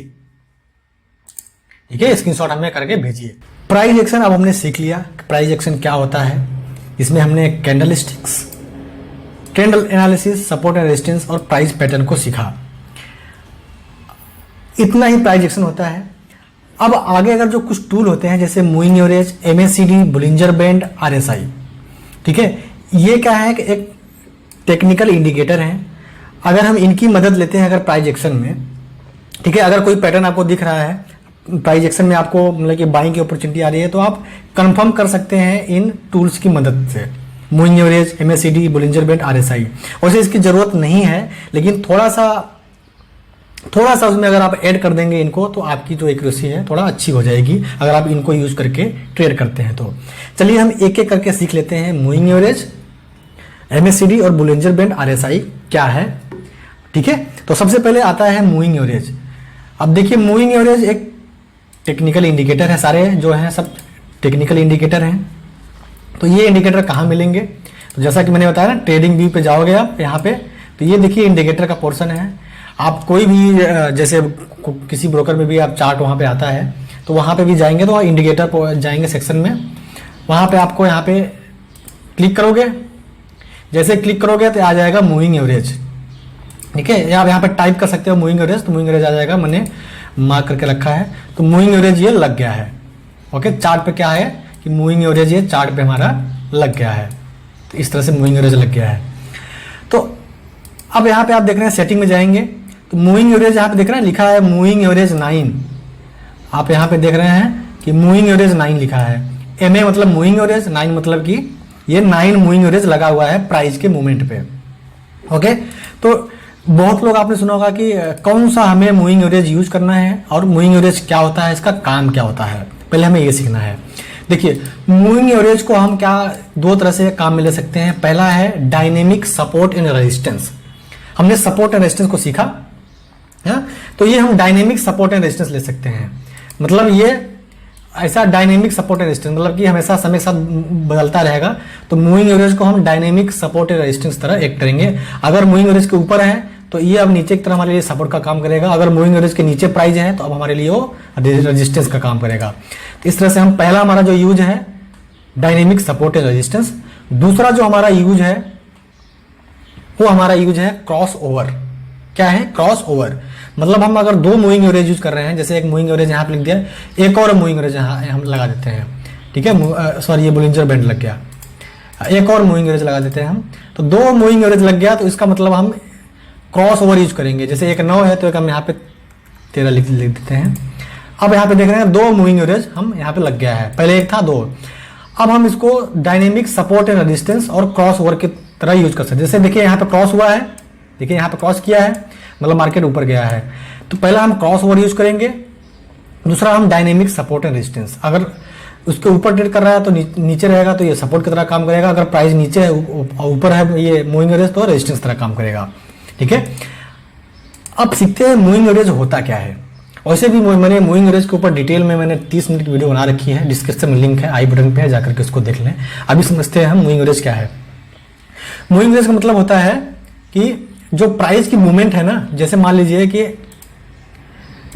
ठीक है, स्क्रीनशॉट हमें करके भेजिए। प्राइस एक्शन अब हमने सीख लिया प्राइस एक्शन क्या होता है। इसमें हमने candle sticks, trend analysis, support and resistance और प्राइस पैटर्न को सीखा। इतना ही प्राइस एक्शन होता है। अब आगे अगर जो कुछ टूल होते हैं जैसे moving average, MACD, Bollinger band, RSI, ठीक है, ये क्या है कि एक टेक्निकल इंडिकेटर है। अगर हम इनकी मदद लेते हैं अगर प्राइस एक्शन में, ठीक है, अगर कोई पैटर्न आपको दिख रहा है प्राइस एक्शन में, आपको मतलब कि बाइंग की अपॉर्चुनिटी आ रही है, तो आप कंफर्म कर सकते हैं इन टूल्स की मदद से। Moving average, MACD, Bollinger band, RSI। वैसे इसकी जरूरत नहीं है, लेकिन थोड़ा सा उसमें अगर आप ऐड कर देंगे इनको तो आपकी जो एक्यूरेसी है थोड़ा अच्छी हो जाएगी, अगर आप इनको यूज करके ट्रेड करते हैं तो। चलिए हम एक एक करके सीख लेते हैं। मूविंग एवरेज, MACD और बोलिंजर बैंड, RSI क्या है। ठीक है, तो सबसे पहले आता है मूविंग एवरेज। अब देखिए मूविंग एवरेज एक टेक्निकल इंडिकेटर है, सारे जो हैं सब टेक्निकल इंडिकेटर हैं। तो ये इंडिकेटर कहाँ मिलेंगे, तो जैसा कि मैंने बताया ना, ट्रेडिंग व्यू पे जाओगे आप यहाँ पे, तो ये देखिए इंडिकेटर का पोर्शन है। आप कोई भी जैसे किसी ब्रोकर में भी आप चार्ट वहाँ पे आता है, तो वहाँ पे भी जाएंगे तो इंडिकेटर जाएंगे सेक्शन में, वहाँ पे आपको यहाँ पे क्लिक करोगे, जैसे क्लिक करोगे तो आ जाएगा मूविंग एवरेज। ठीक है, आप यहाँ पे टाइप कर सकते हो मूविंग एवरेज, तो मूविंग एवरेज आ जाएगा, मैंने मार्क करके रखा है। तो मूविंग एवरेज ये लग गया है। ओके, चार्ट पे क्या है कि मूविंग एवरेज ये चार्ट पे हमारा लग गया है। तो इस तरह से मूविंग एवरेज लग गया है। तो अब यहाँ पे आप देख रहे हैं सेटिंग में जाएंगे तो मूविंग एवरेज यहाँ पे देख रहे हैं लिखा है मूविंग एवरेज 9। आप यहाँ पे देख रहे हैं कि मूविंग एवरेज 9 लिखा है। MA मतलब मूविंग एवरेज, 9 मतलब कि ये 9 मूविंग एवरेज लगा हुआ है प्राइस के मूवमेंट पे। ओके, तो बहुत लोग आपने सुना होगा कि कौन सा हमें मूविंग एवरेज यूज करना है और मूविंग एवरेज क्या होता है, इसका काम क्या होता है, पहले हमें ये सीखना है। देखिए मूविंग एवरेज को हम क्या दो तरह से काम में ले सकते हैं। पहला है डायनेमिक सपोर्ट एंड रेजिस्टेंस। हमने सपोर्ट एंड रेजिस्टेंस को सीखा है, तो ये हम डायनेमिक सपोर्ट एंड रेजिस्टेंस ले सकते हैं। मतलब ये ऐसा डायनेमिक सपोर्ट एंड रेजिस्टेंस मतलब कि हमेशा समय के साथ बदलता रहेगा। तो मूविंग एवरेज को हम डायनेमिक सपोर्ट एंड रेजिस्टेंस तरह एक्ट करेंगे। अगर मूविंग एवरेज के ऊपर है तो ये अब नीचे की तरह हमारे लिए सपोर्ट का काम करेगा। अगर मूविंग एवरेज के नीचे प्राइस है तो अब हमारे लिए वो रेजिस्टेंस का काम करेगा। तो इस तरह से हम पहला हमारा जो यूज है डायनेमिक सपोर्ट एंड रेजिस्टेंस। दूसरा जो हमारा यूज है वो हमारा यूज है क्रॉस ओवर। क्या है क्रॉस ओवर? मतलब हम अगर दो मूविंग एवरेज यूज कर रहे हैं, जैसे एक मूविंग एवरेज यहाँ पे लिख दिया, एक और मूविंग एवरेज यहाँ हम लगा देते हैं। ठीक है, सॉरी ये बोलिंजर बैंड लग गया, एक और मूविंग एवरेज लगा देते हैं हम। तो दो मूविंग एवरेज लग गया तो इसका मतलब हम क्रॉस ओवर यूज करेंगे। जैसे एक 9 है तो एक हम यहाँ पे 13 लिख देते हैं। अब यहाँ पे देख रहे हैं 2 मूविंग एवरेज हम यहाँ पे लग गया है, पहले एक था 2। अब हम इसको डायनेमिक सपोर्ट एंड रेजिस्टेंस और क्रॉस ओवर की तरह यूज कर सकते हैं। जैसे देखिए यहाँ पे क्रॉस हुआ है, देखिए यहाँ पे क्रॉस किया है, मतलब मार्केट ऊपर गया है, तो पहला हम क्रॉस ओवर यूज करेंगे, दूसरा हम डायनेमिक सपोर्ट एंड रेजिस्टेंस। अगर उसके ऊपर ट्रेड कर रहा है तो नीचे रहेगा तो ये सपोर्ट की तरह काम करेगा, अगर प्राइस नीचे ऊपर है ये मूविंग एवरेज तो रेजिस्टेंस तरह काम करेगा। ठीक है, अब सीखते हैं मूविंग एवरेज होता क्या है। वैसे भी मैंने मूविंग एवरेज के ऊपर डिटेल में मैंने 30 मिनट की वीडियो बना रखी है, डिस्क्रिप्शन में लिंक है, आई बटन पे है, जाकर के उसको देख लें। अभी समझते हैं हम मूविंग एवरेज क्या है। मूविंग एवरेज का मतलब होता है कि जो प्राइस की मूवमेंट है ना, जैसे मान लीजिए कि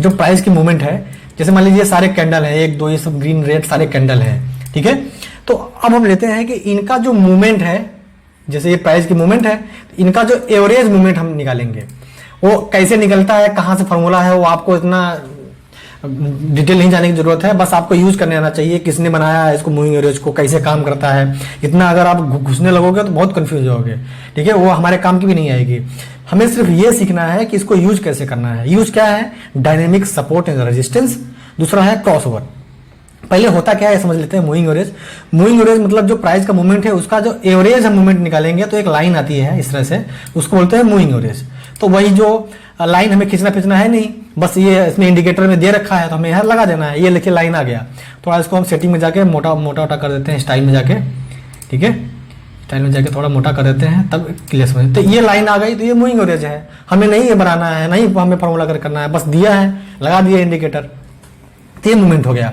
जो प्राइस की मूवमेंट है, जैसे मान लीजिए सारे कैंडल है, 1 2 ये सब ग्रीन रेड सारे कैंडल है, ठीक है। तो अब हम लेते हैं कि इनका जो मूवमेंट है, जैसे ये प्राइस की मूवमेंट है, इनका जो एवरेज मूवमेंट हम निकालेंगे। वो कैसे निकलता है, कहाँ से फॉर्मूला है, वो आपको इतना डिटेल नहीं जाने की जरूरत है, बस आपको यूज करने आना चाहिए। किसने बनाया है इसको, मूविंग एवरेज को, कैसे काम करता है। इतना अगर आप घुसने लगोगे तो बहुत कंफ्यूज होगे, ठीक है, वो हमारे काम की भी नहीं आएगी। हमें सिर्फ ये सीखना है कि इसको यूज कैसे करना है। यूज क्या है, डायनेमिक सपोर्ट एंड रेजिस्टेंस, दूसरा है क्रॉस ओवर। पहले होता क्या है समझ लेते हैं मूविंग एवरेज। मूविंग एवरेज मतलब जो प्राइस का मूवमेंट है उसका जो एवरेज हम मूवमेंट निकालेंगे तो एक लाइन आती है इस तरह से, उसको बोलते हैं मूविंग एवरेज। तो वही जो लाइन हमें खींचना है नहीं, बस ये इसमें इंडिकेटर में दे रखा है तो हमें यहाँ लगा देना है। ये लिखिए लाइन आ गया, थोड़ा इसको हम सेटिंग में जाके मोटा मोटा कर देते हैं, स्टाइल में जाके, ठीक है, स्टाइल में जाके थोड़ा मोटा कर देते हैं, तब क्लियर समझ। तो ये लाइन आ गई तो ये मूविंग एवरेज है। हमें नहीं ये बनाना है, नहीं हमें फॉर्मूला करना है, बस दिया है, लगा दिया इंडिकेटर, तो ये मूवमेंट हो गया।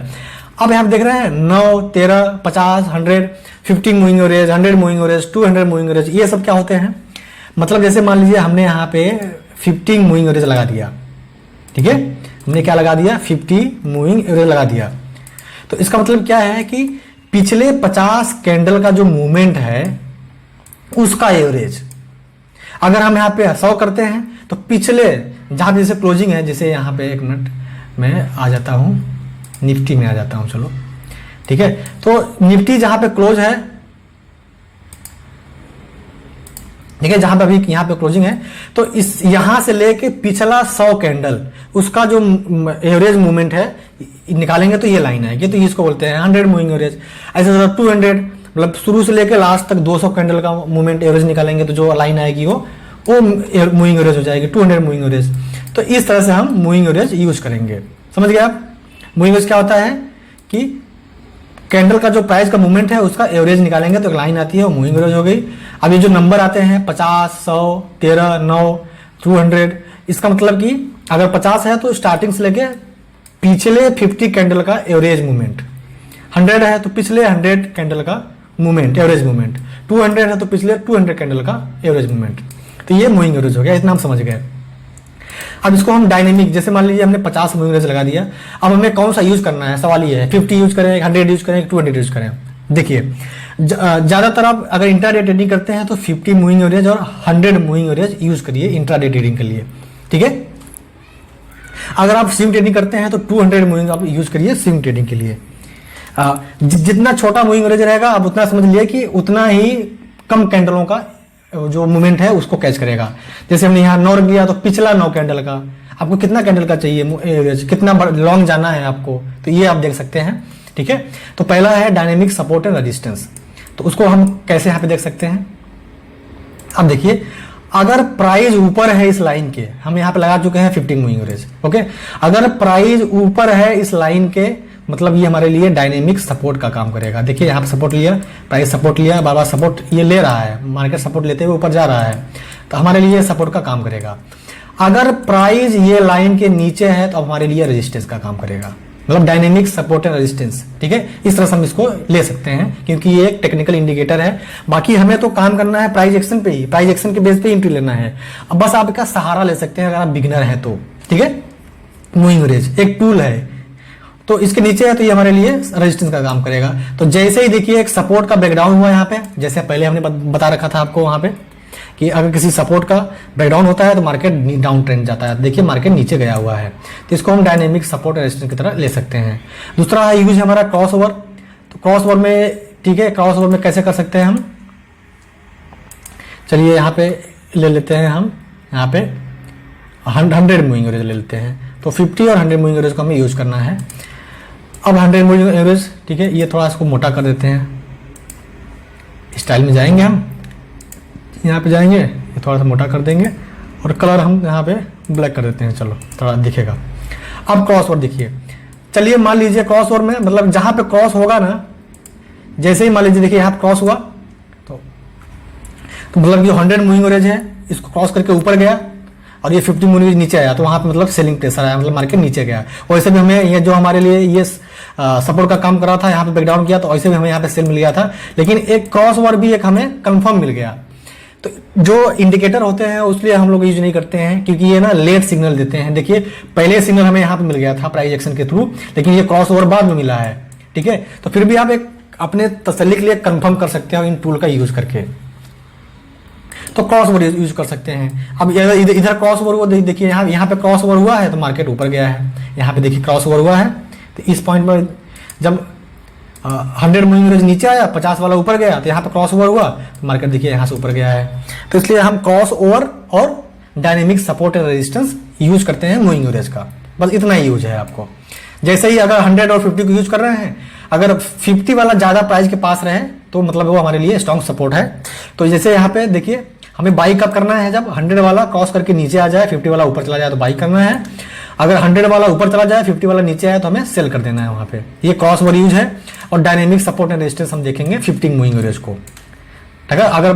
अब यहाँ देख रहे हैं 9 13 50 100 50 moving average, 100 moving average, 200 moving average, ये सब क्या होते हैं। मतलब जैसे मान लीजिए हमने यहाँ पे 50 मूविंग एवरेज लगा दिया, ठीक है, हमने क्या लगा दिया, 50 मूविंग एवरेज लगा दिया। तो इसका मतलब क्या है कि पिछले 50 कैंडल का जो मूवमेंट है उसका एवरेज। अगर हम यहाँ पे 100 करते हैं तो पिछले जहां जैसे क्लोजिंग है, जैसे यहाँ पे 1 मिनट में आ जाता हूं, निफ्टी में आ जाता हूं, चलो ठीक है। तो निफ्टी जहां पे क्लोज है, ठीक है, जहां पे अभी यहाँ पे क्लोजिंग है, तो इस यहां से लेके पिछला 100 कैंडल उसका जो एवरेज मूवमेंट है निकालेंगे तो ये लाइन आएगी, तो इसको बोलते हैं 100 मूविंग एवरेज। ऐसे 200 मतलब शुरू से लेकर लास्ट तक 200 कैंडल का मूवमेंट एवरेज निकालेंगे तो जो लाइन आएगी वो मूविंग एवरेज हो जाएगी, 200 मूविंग एवरेज। तो इस तरह से हम मूविंग एवरेज यूज करेंगे। समझ गए आप। मूविंग एवरेज क्या होता है कि कैंडल का जो प्राइस का मूवमेंट है उसका एवरेज निकालेंगे तो एक लाइन आती है, वो मूविंग एवरेज हो गई। अब ये जो नंबर आते हैं 50 100 13 9 200, इसका मतलब कि अगर 50 है तो स्टार्टिंग से लेके पिछले 50 कैंडल का एवरेज मूवमेंट, 100 है तो पिछले 100 कैंडल का मूवमेंट एवरेज मूवमेंट, 200 है तो पिछले 200 कैंडल का एवरेज मूवमेंट। तो ये मूविंग एवरेज हो गया, इतना हम समझ गए। अब इसको हम डायनेमिक, जैसे मान लीजिए हमने 50 मूविंग एवरेज लगा दिया, अब हमें कौन सा यूज करना है, सवाल ये है, 50 यूज करें, 100 यूज करें, 200 यूज करें। देखिए ज्यादातर आप अगर इंट्राडे ट्रेडिंग करते हैं तो 50 मूविंग एवरेज और 100 मूविंग एवरेज यूज करिए इंट्राडे ट्रेडिंग के लिए, ठीक है। अगर आप स्विंग ट्रेडिंग करते हैं तो 200 मूविंग आप यूज करिए स्विंग ट्रेडिंग के लिए। जितना छोटा मूविंग एवरेज रहेगा आप उतना समझ लिए कि उतना ही कम कैंडलों का जो मूवमेंट है उसको कैच करेगा। जैसे हमने यहाँ 9 रख दिया तो पिछला 9 कैंडल का, आपको कितना कैंडल का चाहिए एवरेज, कितना लॉन्ग जाना है आपको, तो ये आप देख सकते हैं, ठीक है। तो पहला है डायनेमिक सपोर्ट एंड रेजिस्टेंस, तो उसको हम कैसे यहाँ पे देख सकते हैं। अब देखिए अगर प्राइस ऊपर है इस लाइन के, हम यहाँ पे लगा चुके हैं 15 मूविंग एवरेज, ओके। अगर प्राइस ऊपर है इस लाइन के मतलब ये हमारे लिए डायनेमिक सपोर्ट का काम करेगा। देखिए यहाँ पे सपोर्ट लिया, प्राइस सपोर्ट लिया, बार-बार सपोर्ट ये ले रहा है, मार्केट सपोर्ट लेते हुए ऊपर जा रहा है, तो हमारे लिए सपोर्ट का काम करेगा। अगर प्राइस ये लाइन के नीचे है तो हमारे लिए रेजिस्टेंस का काम करेगा, मतलब डायनेमिक सपोर्ट एंड रेजिस्टेंस, ठीक है। इस तरह से हम इसको ले सकते हैं क्योंकि ये एक टेक्निकल इंडिकेटर है। बाकी हमें तो काम करना है प्राइस एक्शन पे ही, प्राइस एक्शन के बेस पे एंट्री लेना है। अब बस आप इसका सहारा ले सकते हैं अगर आप बिगिनर हैं तो, ठीक है। मूविंग एवरेज एक टूल है, तो इसके नीचे है तो ये हमारे लिए रेजिस्टेंस का काम करेगा। तो जैसे ही देखिए एक सपोर्ट का ब्रेकडाउन हुआ यहाँ पे, जैसे पहले हमने बता रखा था आपको वहां पे कि अगर किसी सपोर्ट का ब्रेकडाउन होता है तो मार्केट डाउन ट्रेंड जाता है। देखिए मार्केट नीचे गया हुआ है, तो इसको हम डायनेमिक सपोर्ट और रेजिस्टेंस की तरह ले सकते हैं। दूसरा है यूज हमारा क्रॉस ओवर। तो क्रॉस ओवर में, ठीक है, क्रॉस ओवर में कैसे कर सकते हैं हम, चलिए यहाँ पे ले लेते हैं हम यहाँ पे 100 मूविंग एवरेज ले लेते हैं। तो 50 और 100 मूविंग एवरेज को हमें यूज करना है। अब 100 मूविंग एवरेज, ठीक है, ये थोड़ा इसको मोटा कर देते हैं। स्टाइल में जाएंगे, हम यहाँ पे जाएंगे, ये थोड़ा सा मोटा कर देंगे और कलर हम यहाँ पे ब्लैक कर देते हैं। चलो थोड़ा दिखेगा। अब क्रॉस ओवर देखिए, चलिए मान लीजिए क्रॉस ओवर में मतलब जहाँ पे क्रॉस होगा ना, जैसे ही मान लीजिए देखिए यहाँ पे क्रॉस हुआ तो मतलब ये 100 मूविंग एवरेज है, इसको क्रॉस करके ऊपर गया और ये 50 मूविंग एवरेज नीचे आया, तो वहाँ पे मतलब सेलिंग प्रेशर आया, मतलब मार्केट नीचे गया। वैसे भी हमें ये जो हमारे लिए ये सपोर्ट का काम कर रहा था, यहाँ पे ब्रेकडाउन किया तो ऐसे भी हमें यहाँ पे सेल मिल गया था, लेकिन एक क्रॉस ओवर भी एक हमें कंफर्म मिल गया। तो जो इंडिकेटर होते हैं उसलिए हम लोग यूज नहीं करते हैं, क्योंकि ये ना लेट सिग्नल देते हैं। देखिए पहले सिग्नल हमें यहाँ पे मिल गया था प्राइस एक्शन के थ्रू, लेकिन ये क्रॉस ओवर बाद में मिला है, ठीक है। तो फिर भी आप एक अपने तसल्ली के लिए कंफर्म कर सकते हो इन टूल का यूज करके, तो क्रॉस ओवर यूज कर सकते हैं। अब इधर क्रॉस ओवर हुआ, देखिए यहाँ पे क्रॉस ओवर हुआ है तो मार्केट ऊपर गया है। यहाँ पे देखिए क्रॉस ओवर हुआ है, तो इस पॉइंट पर जब 100 मूविंग एवरेज नीचे आया, 50 वाला ऊपर गया, तो यहाँ पे क्रॉस ओवर हुआ तो मार्केट देखिए यहाँ से ऊपर गया है। तो इसलिए हम क्रॉस ओवर और dynamic support and resistance use करते हैं मूविंग एवरेज का, बस इतना ही यूज है आपको। जैसे ही अगर 100 और 50 को यूज कर रहे हैं, अगर 50 वाला ज्यादा प्राइस के पास रहे तो मतलब वो हमारे लिए स्ट्रॉन्ग सपोर्ट है। तो जैसे यहाँ पे देखिए हमें बाई कब करना है, जब 100 वाला क्रॉस करके नीचे आ जाए, 50 वाला ऊपर चला जाए तो बाई करना है। अगर 100 वाला ऊपर चला जाए, 50 वाला नीचे आए तो हमें सेल कर देना है वहां पे। ये क्रॉस ओवर यूज है। और डायनेमिक सपोर्ट एंड रेजिस्टेंस हम देखेंगे 50 मूविंग एवरेज को, ठीक है। अगर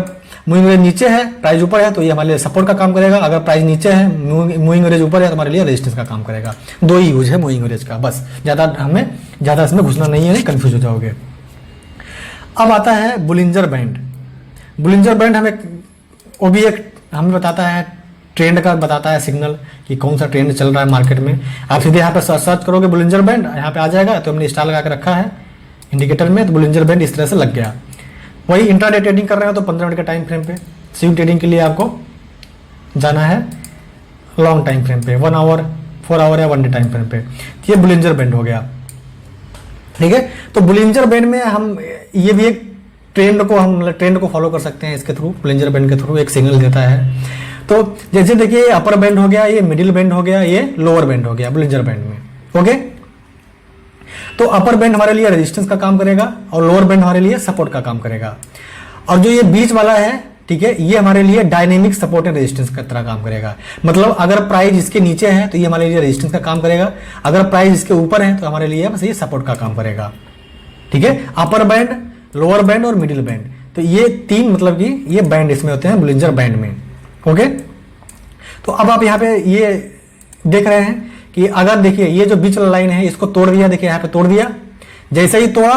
मूविंग एवरेज नीचे है, प्राइस ऊपर है, तो ये हमारे लिए सपोर्ट का काम करेगा। अगर प्राइस नीचे है, मूविंग एवरेज ऊपर है, तो हमारे लिए रेजिस्टेंस का काम करेगा। दो ही यूज है मूविंग एवरेज का, बस ज्यादा इसमें घुसना नहीं है, कंफ्यूज हो जाओगे। अब आता है बुलिंजर बैंड। बुलिंजर बैंड वो भी एक हमें बताता है, ट्रेंड का बताता है सिग्नल कि कौन सा ट्रेंड चल रहा है मार्केट में। आप सीधे यहाँ पे सर्च करोगे बुलिंजर बैंड, यहाँ पे आ जाएगा। तो हमने स्टार लगा के रखा है इंडिकेटर में, तो बुलिंजर बैंड इस तरह से लग गया। वही इंट्राडे ट्रेडिंग कर रहे हो तो 15 मिनट के टाइम फ्रेम पे, स्विंग ट्रेडिंग के लिए आपको जाना है लॉन्ग टाइम फ्रेम पे, 1 आवर 4 आवर या 1 डे टाइम फ्रेम पे। ये बुलिंजर बैंड हो गया, ठीक है। तो बुलिंजर बैंड में हम ये भी एक ट्रेंड को फॉलो कर सकते हैं इसके थ्रू। बुलिंजर बैंड के थ्रू एक सिग्नल देता है। तो जैसे देखिए अपर बैंड हो गया, ये मिडिल बैंड हो गया, ये लोअर बैंड हो गया बुलिंजर बैंड में, ओके। तो अपर बैंड हमारे लिए रेजिस्टेंस का काम करेगा और लोअर बैंड हमारे लिए सपोर्ट का काम करेगा। और जो ये बीच वाला है, ठीक है, ये हमारे लिए डायनेमिक सपोर्ट एंड रेजिस्टेंस की तरह काम करेगा। मतलब अगर प्राइस इसके नीचे है तो ये हमारे लिए रेजिस्टेंस का काम करेगा, अगर प्राइस इसके ऊपर है तो हमारे लिए बस ये सपोर्ट का काम करेगा, ठीक है। अपर बैंड, लोअर बैंड और मिडिल बैंड, तो ये तीन मतलब कि ये बैंड इसमें होते हैं बुलिंजर बैंड में, ओके। तो अब आप यहाँ पे ये देख रहे हैं कि अगर देखिए ये जो बीच वाला लाइन है इसको तोड़ दिया, देखिए यहाँ पे तोड़ दिया, जैसे ही तोड़ा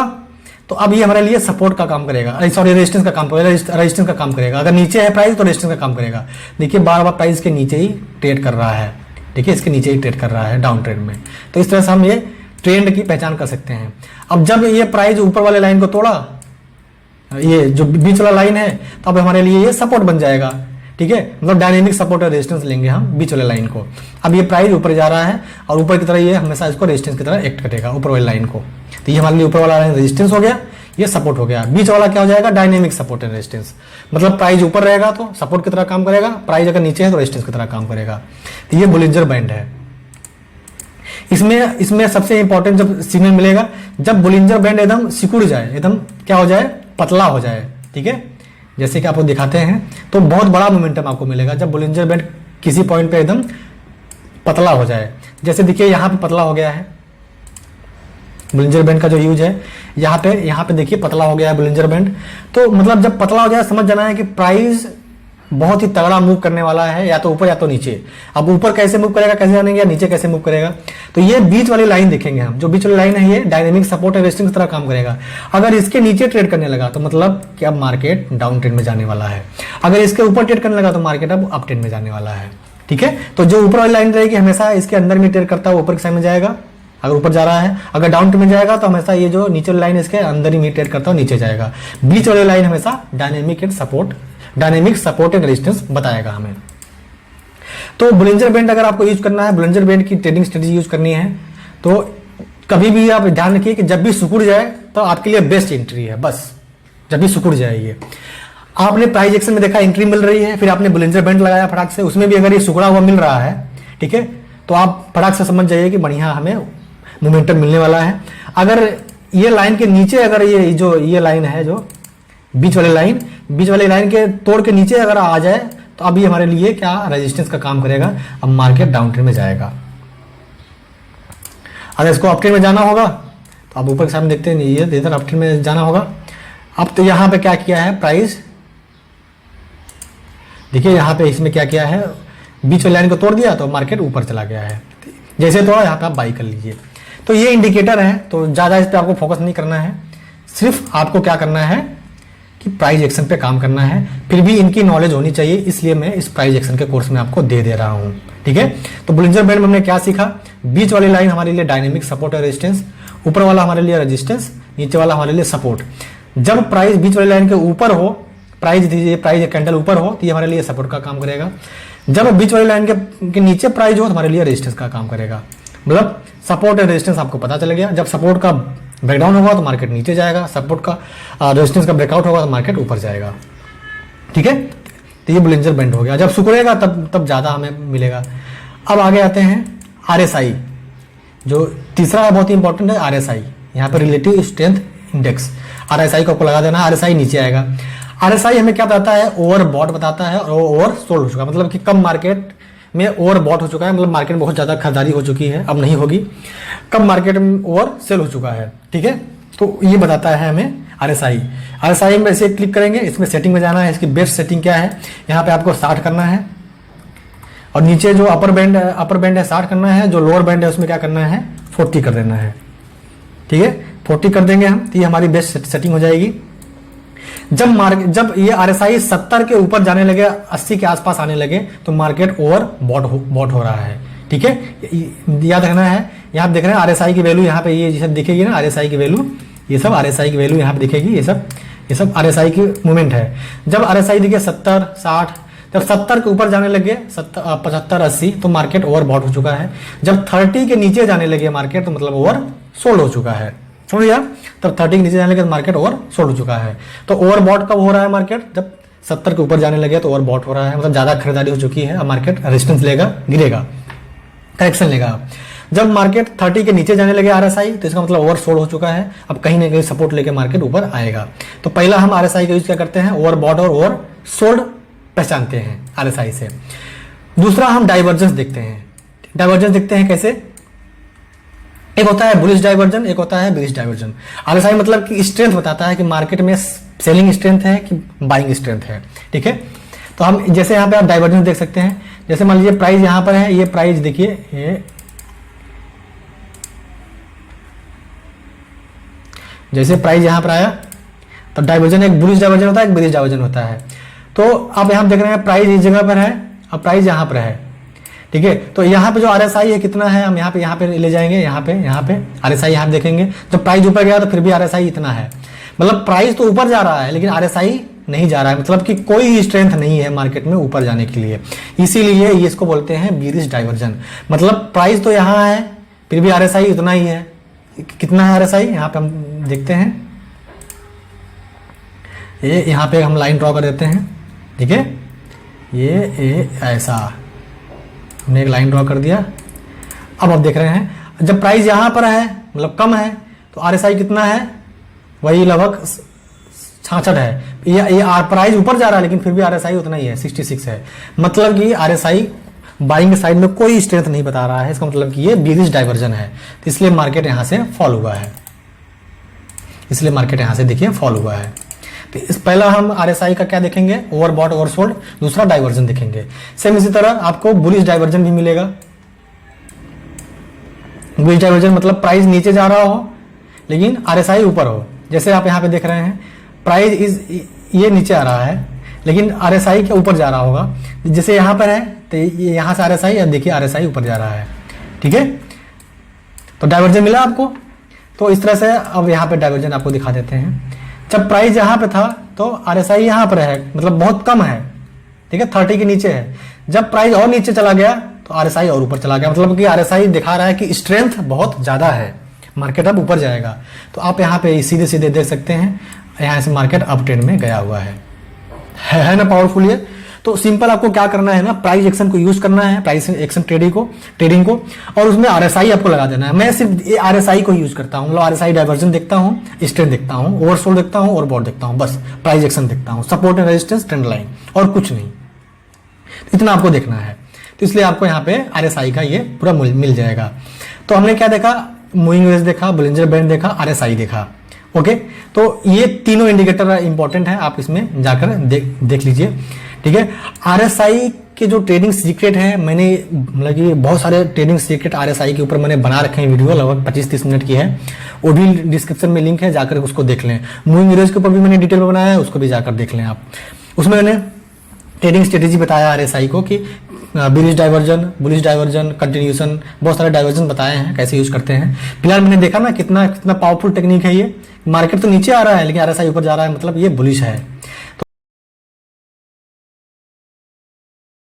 तो अब ये हमारे लिए सपोर्ट का काम करेगा, सॉरी रेजिस्टेंस का काम करेगा, रेजिस्टेंस का काम करेगा। अगर नीचे है प्राइस तो रेजिस्टेंस का काम करेगा। देखिए बार बार प्राइस के नीचे ही ट्रेड कर रहा है, ठीक है, इसके नीचे ही ट्रेड कर रहा है डाउन ट्रेड में। तो इस तरह से हम ये ट्रेंड की पहचान कर सकते हैं। अब जब ये प्राइस ऊपर वाले लाइन को तोड़ा, ये जो बीच वाला लाइन है, तो अब हमारे लिए ये सपोर्ट बन जाएगा, ठीक है। मतलब डायनेमिक सपोर्ट और रेजिस्टेंस लेंगे हम बीच वाले लाइन को। अब ये प्राइस ऊपर जा रहा है और ऊपर की तरह ये हमेशा इसको रेजिस्टेंस की तरह एक्ट करेगा ऊपर वाली लाइन को। तो ये हमारे लिए ऊपर वाला लाइन रेजिस्टेंस हो गया, ये सपोर्ट हो गया। बीच वाला क्या हो जाएगा, डायनेमिक सपोर्ट एंड रेजिस्टेंस। मतलब प्राइस ऊपर रहेगा तो सपोर्ट की तरह काम करेगा, प्राइस अगर नीचे है तो रेजिस्टेंस की तरह काम करेगा। तो ये बुलिंजर बैंड है। इसमें सबसे इंपॉर्टेंट जब सिग्नल मिलेगा जब बुलिंजर बैंड एकदम सिकुड़ जाए, एकदम क्या हो जाए, पतला हो जाए, ठीक है। जैसे कि आपको दिखाते हैं तो बहुत बड़ा मोमेंटम आपको मिलेगा जब बुलिंजर बैंड किसी पॉइंट पे एकदम पतला हो जाए। जैसे देखिए यहाँ पे पतला हो गया है, बुलिंजर बैंड का जो यूज है यहाँ पे देखिए पतला हो गया है बुलिंजर बैंड। तो मतलब जब पतला हो जाए समझ जाना है कि प्राइस बहुत ही तगड़ा मूव करने वाला है, या तो ऊपर या तो नीचे। अब ऊपर कैसे मूव करेगा कैसे जानेंगे, या नीचे कैसे मूव करेगा। तो ये बीच वाली लाइन देखेंगे हम, जो बीच वाली लाइन है ये डायनेमिक सपोर्ट और रेजिस्टेंस की तरह काम करेगा। अगर इसके नीचे ट्रेड करने लगा तो मतलब कि अब मार्केट डाउन ट्रेंड में जाने वाला है। अगर इसके ऊपर ट्रेड करने लगा तो मार्केट अब अप ट्रेंड में जाने वाला है, ठीक है। तो जो ऊपर वाली लाइन रहेगी हमेशा इसके अंदर में ट्रेड करता है, ऊपर की साइड में जाएगा अगर ऊपर जा रहा है। अगर डाउन ट्रेंड में जाएगा तो हमेशा ये जो नीचे वाली लाइन इसके अंदर ही ट्रेड करता है, नीचे जाएगा। बीच वाली लाइन हमेशा डायनेमिक सपोर्ट एंड रेजिस्टेंस बताएगा हमें। तो बुलिंजर बैंड अगर आपको यूज करना है, बुलिंजर बैंड की ट्रेडिंग स्ट्रेटेजी यूज करनी है, तो कभी भी आप ध्यान रखिए कि जब भी सिकुड़ जाए तो आपके लिए बेस्ट एंट्री है। बस जब भी सिकुड़ जाए ये, आपने प्राइस एक्शन में देखा एंट्री मिल रही है, फिर आपने बोलिंजर बैंड लगाया फटाक से, उसमें भी अगर ये सुखड़ा हुआ मिल रहा है, ठीक है, तो आप फटाक से समझ जाइए कि बढ़िया हमें मोमेंटम मिलने वाला है। अगर ये लाइन के नीचे, अगर ये लाइन है जो बीच वाली लाइन के तोड़ के नीचे अगर आ जाए तो अभी हमारे लिए क्या रेजिस्टेंस का काम करेगा, अब मार्केट डाउन ट्रेंड में जाएगा। अगर इसको अप ट्रेंड में जाना होगा तो आप ऊपर के सामने देखते हैं ये इधर अप ट्रेंड में जाना होगा। अब तो यहाँ पे क्या किया है प्राइस, देखिए यहाँ पे इसमें क्या किया है, बीच वाली लाइन को तोड़ दिया तो मार्केट ऊपर चला गया है। जैसे तोड़ा यहाँ पे आप बाई कर लीजिए। तो ये इंडिकेटर है, तो ज़्यादा इस पर आपको फोकस नहीं करना है, सिर्फ आपको क्या करना है कि प्राइस एक्शन पे काम करना है। फिर भी इनकी नॉलेज होनी चाहिए, इसलिए मैं इस प्राइस एक्शन के कोर्स में आपको दे रहा हूँ, ठीक है। तो बोलिंजर बैंड में हमने क्या सीखा, बीच वाली लाइन हमारे लिए डायनेमिक सपोर्ट और रेजिस्टेंस, ऊपर वाला हमारे लिए रेजिस्टेंस, नीचे वाला हमारे लिए सपोर्ट। जब प्राइस बीच वाली लाइन के ऊपर हो, प्राइस कैंडल ऊपर हो तो ये हमारे लिए सपोर्ट का काम करेगा। जब बीच वाली लाइन के नीचे प्राइस हो तो हमारे लिए रेजिस्टेंस का काम करेगा। मतलब सपोर्ट और रेजिस्टेंस आपको पता चल गया। जब सपोर्ट का ब्रेकडाउन होगा तो मार्केट नीचे जाएगा, सपोर्ट का रेजिस्टेंस का ब्रेकआउट होगा तो मार्केट ऊपर जाएगा, ठीक है। तो ये बोलिंजर बैंड हो गया। जब सिकुड़ेगा तब ज़्यादा हमें मिलेगा। अब आगे आते हैं RSI, जो तीसरा बहुत ही इंपॉर्टेंट है RSI। यहाँ पर रिलेटिव स्ट्रेंथ इंडेक्स, RSI को आपको लगा देना, RSI नीचे आएगा। RSI हमें क्या बताता है, ओवरबॉट बताता है और ओवर सोल्ड हो चुका है, मतलब कि कम मार्केट में ओवरबॉट हो चुका है, मतलब मार्केट में बहुत ज़्यादा खरीदारी हो चुकी है, अब नहीं होगी, कम मार्केट में ओवर सेल हो चुका है, ठीक है। तो ये बताता है हमें RSI में ऐसे क्लिक करेंगे, इसमें सेटिंग में जाना है। इसकी बेस्ट सेटिंग क्या है, यहाँ पे आपको 60 करना है और नीचे जो अपर बैंड है 60 करना है, जो लोअर बैंड है उसमें क्या करना है 40 कर देना है, ठीक है। 40 कर देंगे हम तो ये हमारी बेस्ट सेटिंग हो जाएगी। जब ये RSI 70 के ऊपर जाने लगे, 80 के आसपास आने लगे तो मार्केट ओवर बॉट हो रहा है, ठीक है। याद रखना है, यहाँ देख रहे हैं RSI की वैल्यू, यहाँ पे ये सब दिखेगी ना RSI की वैल्यू, ये सब RSI की वैल्यू यहाँ पे दिखेगी, ये सब RSI की मूवमेंट है। जब RSI दिखे 70 60, जब 70 के ऊपर जाने लगे 75 80 तो मार्केट ओवर बॉट हो चुका है। जब 30 के नीचे जाने लगे मार्केट तो मतलब ओवर सोल्ड हो चुका है, समझ गया। तब 30 के नीचे जाने लगे मार्केट ओवर सोल्ड हो चुका है। तो ओवर बॉट कब हो रहा है मार्केट, जब 70 के ऊपर जाने लगे तो ओवर बॉट हो रहा है, मतलब ज्यादा खरीदारी हो चुकी है। अब मार्केट रेजिस्टेंस लेगा, गिरेगा, करेक्शन लेगा। जब मार्केट 30 के नीचे जाने लगे RSI तो इसका मतलब ओवर सोल्ड हो चुका है, अब कहीं ना कहीं सपोर्ट लेके मार्केट ऊपर आएगा। तो पहला हम RSI का यूज क्या करते हैं, ओवर बॉट और ओवर सोल्ड पहचानते हैं RSI से। दूसरा हम डाइवर्जेंस देखते हैं। डाइवर्जेंस देखते हैं कैसे, एक होता है बुलिश डाइवर्जन, एक होता है बेरिश डाइवर्जन। RSI मतलब कि स्ट्रेंथ बताता है कि मार्केट में सेलिंग स्ट्रेंथ है कि बाइंग स्ट्रेंथ है, ठीक है। तो हम जैसे यहाँ पे आप डाइवर्जेंस देख सकते हैं, जैसे मान लीजिए प्राइस यहाँ पर है, ये प्राइस देखिए, ये जैसे प्राइस यहाँ पर आया तो डाइवर्जन, एक बुलिश डाइवर्जन होता है, एक बेरिश डाइवर्जन होता है। तो आप यहाँ देख रहे हैं प्राइस इस जगह पर है और प्राइस यहाँ पर है, ठीक है। तो यहाँ पे जो RSI है कितना है, हम यहाँ पे ले जाएंगे, यहाँ पे RSI यहाँ देखेंगे। जब प्राइस ऊपर गया तो फिर भी RSI इतना है, मतलब प्राइस तो ऊपर जा रहा है लेकिन RSI नहीं जा रहा है, मतलब कि कोई स्ट्रेंथ नहीं है मार्केट में ऊपर जाने के लिए। इसीलिए ये इसको बोलते हैं बेरिश डाइवर्जन। मतलब प्राइस तो यहाँ है फिर भी RSI उतना ही है। कितना है RSI, यहाँ पे हम देखते हैं, ये यहाँ पे हम लाइन ड्रॉ कर देते हैं, ठीक है। ये ऐसा हमने एक लाइन ड्रॉ कर दिया। अब आप देख रहे हैं जब प्राइस यहाँ पर है मतलब कम है तो RSI कितना है, वही लगभग 66 है। ये प्राइस ऊपर जा रहा है लेकिन फिर भी RSI उतना ही है, 66 है। मतलब कि RSI बाइंग साइड में कोई स्ट्रेंथ नहीं बता रहा है, इसका मतलब कि ये बेरिश डाइवर्जन है। तो इसलिए मार्केट यहाँ से फॉल हुआ है, इसलिए मार्केट यहाँ से देखिए फॉल हुआ है। तो इस पहला हम RSI का क्या देखेंगे, ओवरबॉट ओवरसोल्ड, दूसरा डाइवर्जन देखेंगे। सेम इसी तरह आपको बुलिश डाइवर्जन भी मिलेगा। बुलिश डाइवर्जन मतलब प्राइस नीचे जा रहा हो लेकिन RSI ऊपर हो। जैसे आप यहाँ पे देख रहे हैं प्राइस ये नीचे आ रहा है लेकिन RSI के ऊपर जा रहा होगा। जैसे यहाँ पर है तो ये यहाँ से RSI, या देखिए RSI ऊपर जा रहा है, ठीक है। तो डाइवर्जन मिला आपको। तो इस तरह से अब यहाँ पे डाइवर्जन आपको दिखा देते हैं। जब प्राइस यहाँ पे था तो RSI यहाँ पर है, मतलब बहुत कम है, ठीक है, 30 के नीचे है। जब प्राइस और नीचे चला गया तो RSI और ऊपर चला गया, मतलब कि RSI दिखा रहा है कि स्ट्रेंथ बहुत ज्यादा है, मार्केट अब ऊपर जाएगा। तो आप यहाँ पे सीधे सीधे देख सकते हैं यहाँ से मार्केट अप ट्रेंड में गया हुआ है, है ना पावरफुल ये। तो सिंपल आपको क्या करना है ना, प्राइस एक्शन को यूज करना है, प्राइस एक्शन ट्रेडिंग को, और उसमें आरएसआई आपको लगा देना है। मैं सिर्फ ये आरएसआई को यूज करता हूँ, मतलब आरएसआई डाइवर्जन देखता हूँ, स्ट्रेंथ देखता हूँ, ओवरसोल्ड देखता हूँ, ओवरबॉट देखता हूँ, बस प्राइस एक्शन देखता हूँ, support and resistance, trend line, और कुछ नहीं। इतना आपको देखना है। तो इसलिए आपको यहाँ पे आरएसआई का ये पूरा मिल जाएगा। तो हमने क्या देखा, मूविंग एवरेज देखा, बोलिंजर बैंड देखा, आरएसआई देखा। ओके, तो ये तीनों इंडिकेटर इंपॉर्टेंट है, आप इसमें जाकर देख लीजिए। ठीक है, आरएसआई के जो ट्रेडिंग सीक्रेट है, मैंने मतलब कि बहुत सारे ट्रेडिंग सीक्रेट आरएसआई के ऊपर मैंने बना रखे हैं, वीडियो लगभग 25-30 मिनट की है, वो भी डिस्क्रिप्शन में लिंक है, जाकर उसको देख लें। मूविंग एवरेज के ऊपर भी मैंने डिटेल में बनाया है, उसको भी जाकर देख लें आप। उसमें मैंने ट्रेडिंग स्ट्रेटेजी बताया आरएसआई को कि बुलिश डाइवर्जन, कंटिन्यूशन, बहुत सारे डाइवर्जन बताए हैं कैसे यूज करते हैं। फिलहाल मैंने देखा ना कितना पावरफुल टेक्निक है ये। मार्केट तो नीचे आ रहा है लेकिन आरएसआई ऊपर जा रहा है, मतलब ये बुलिश है।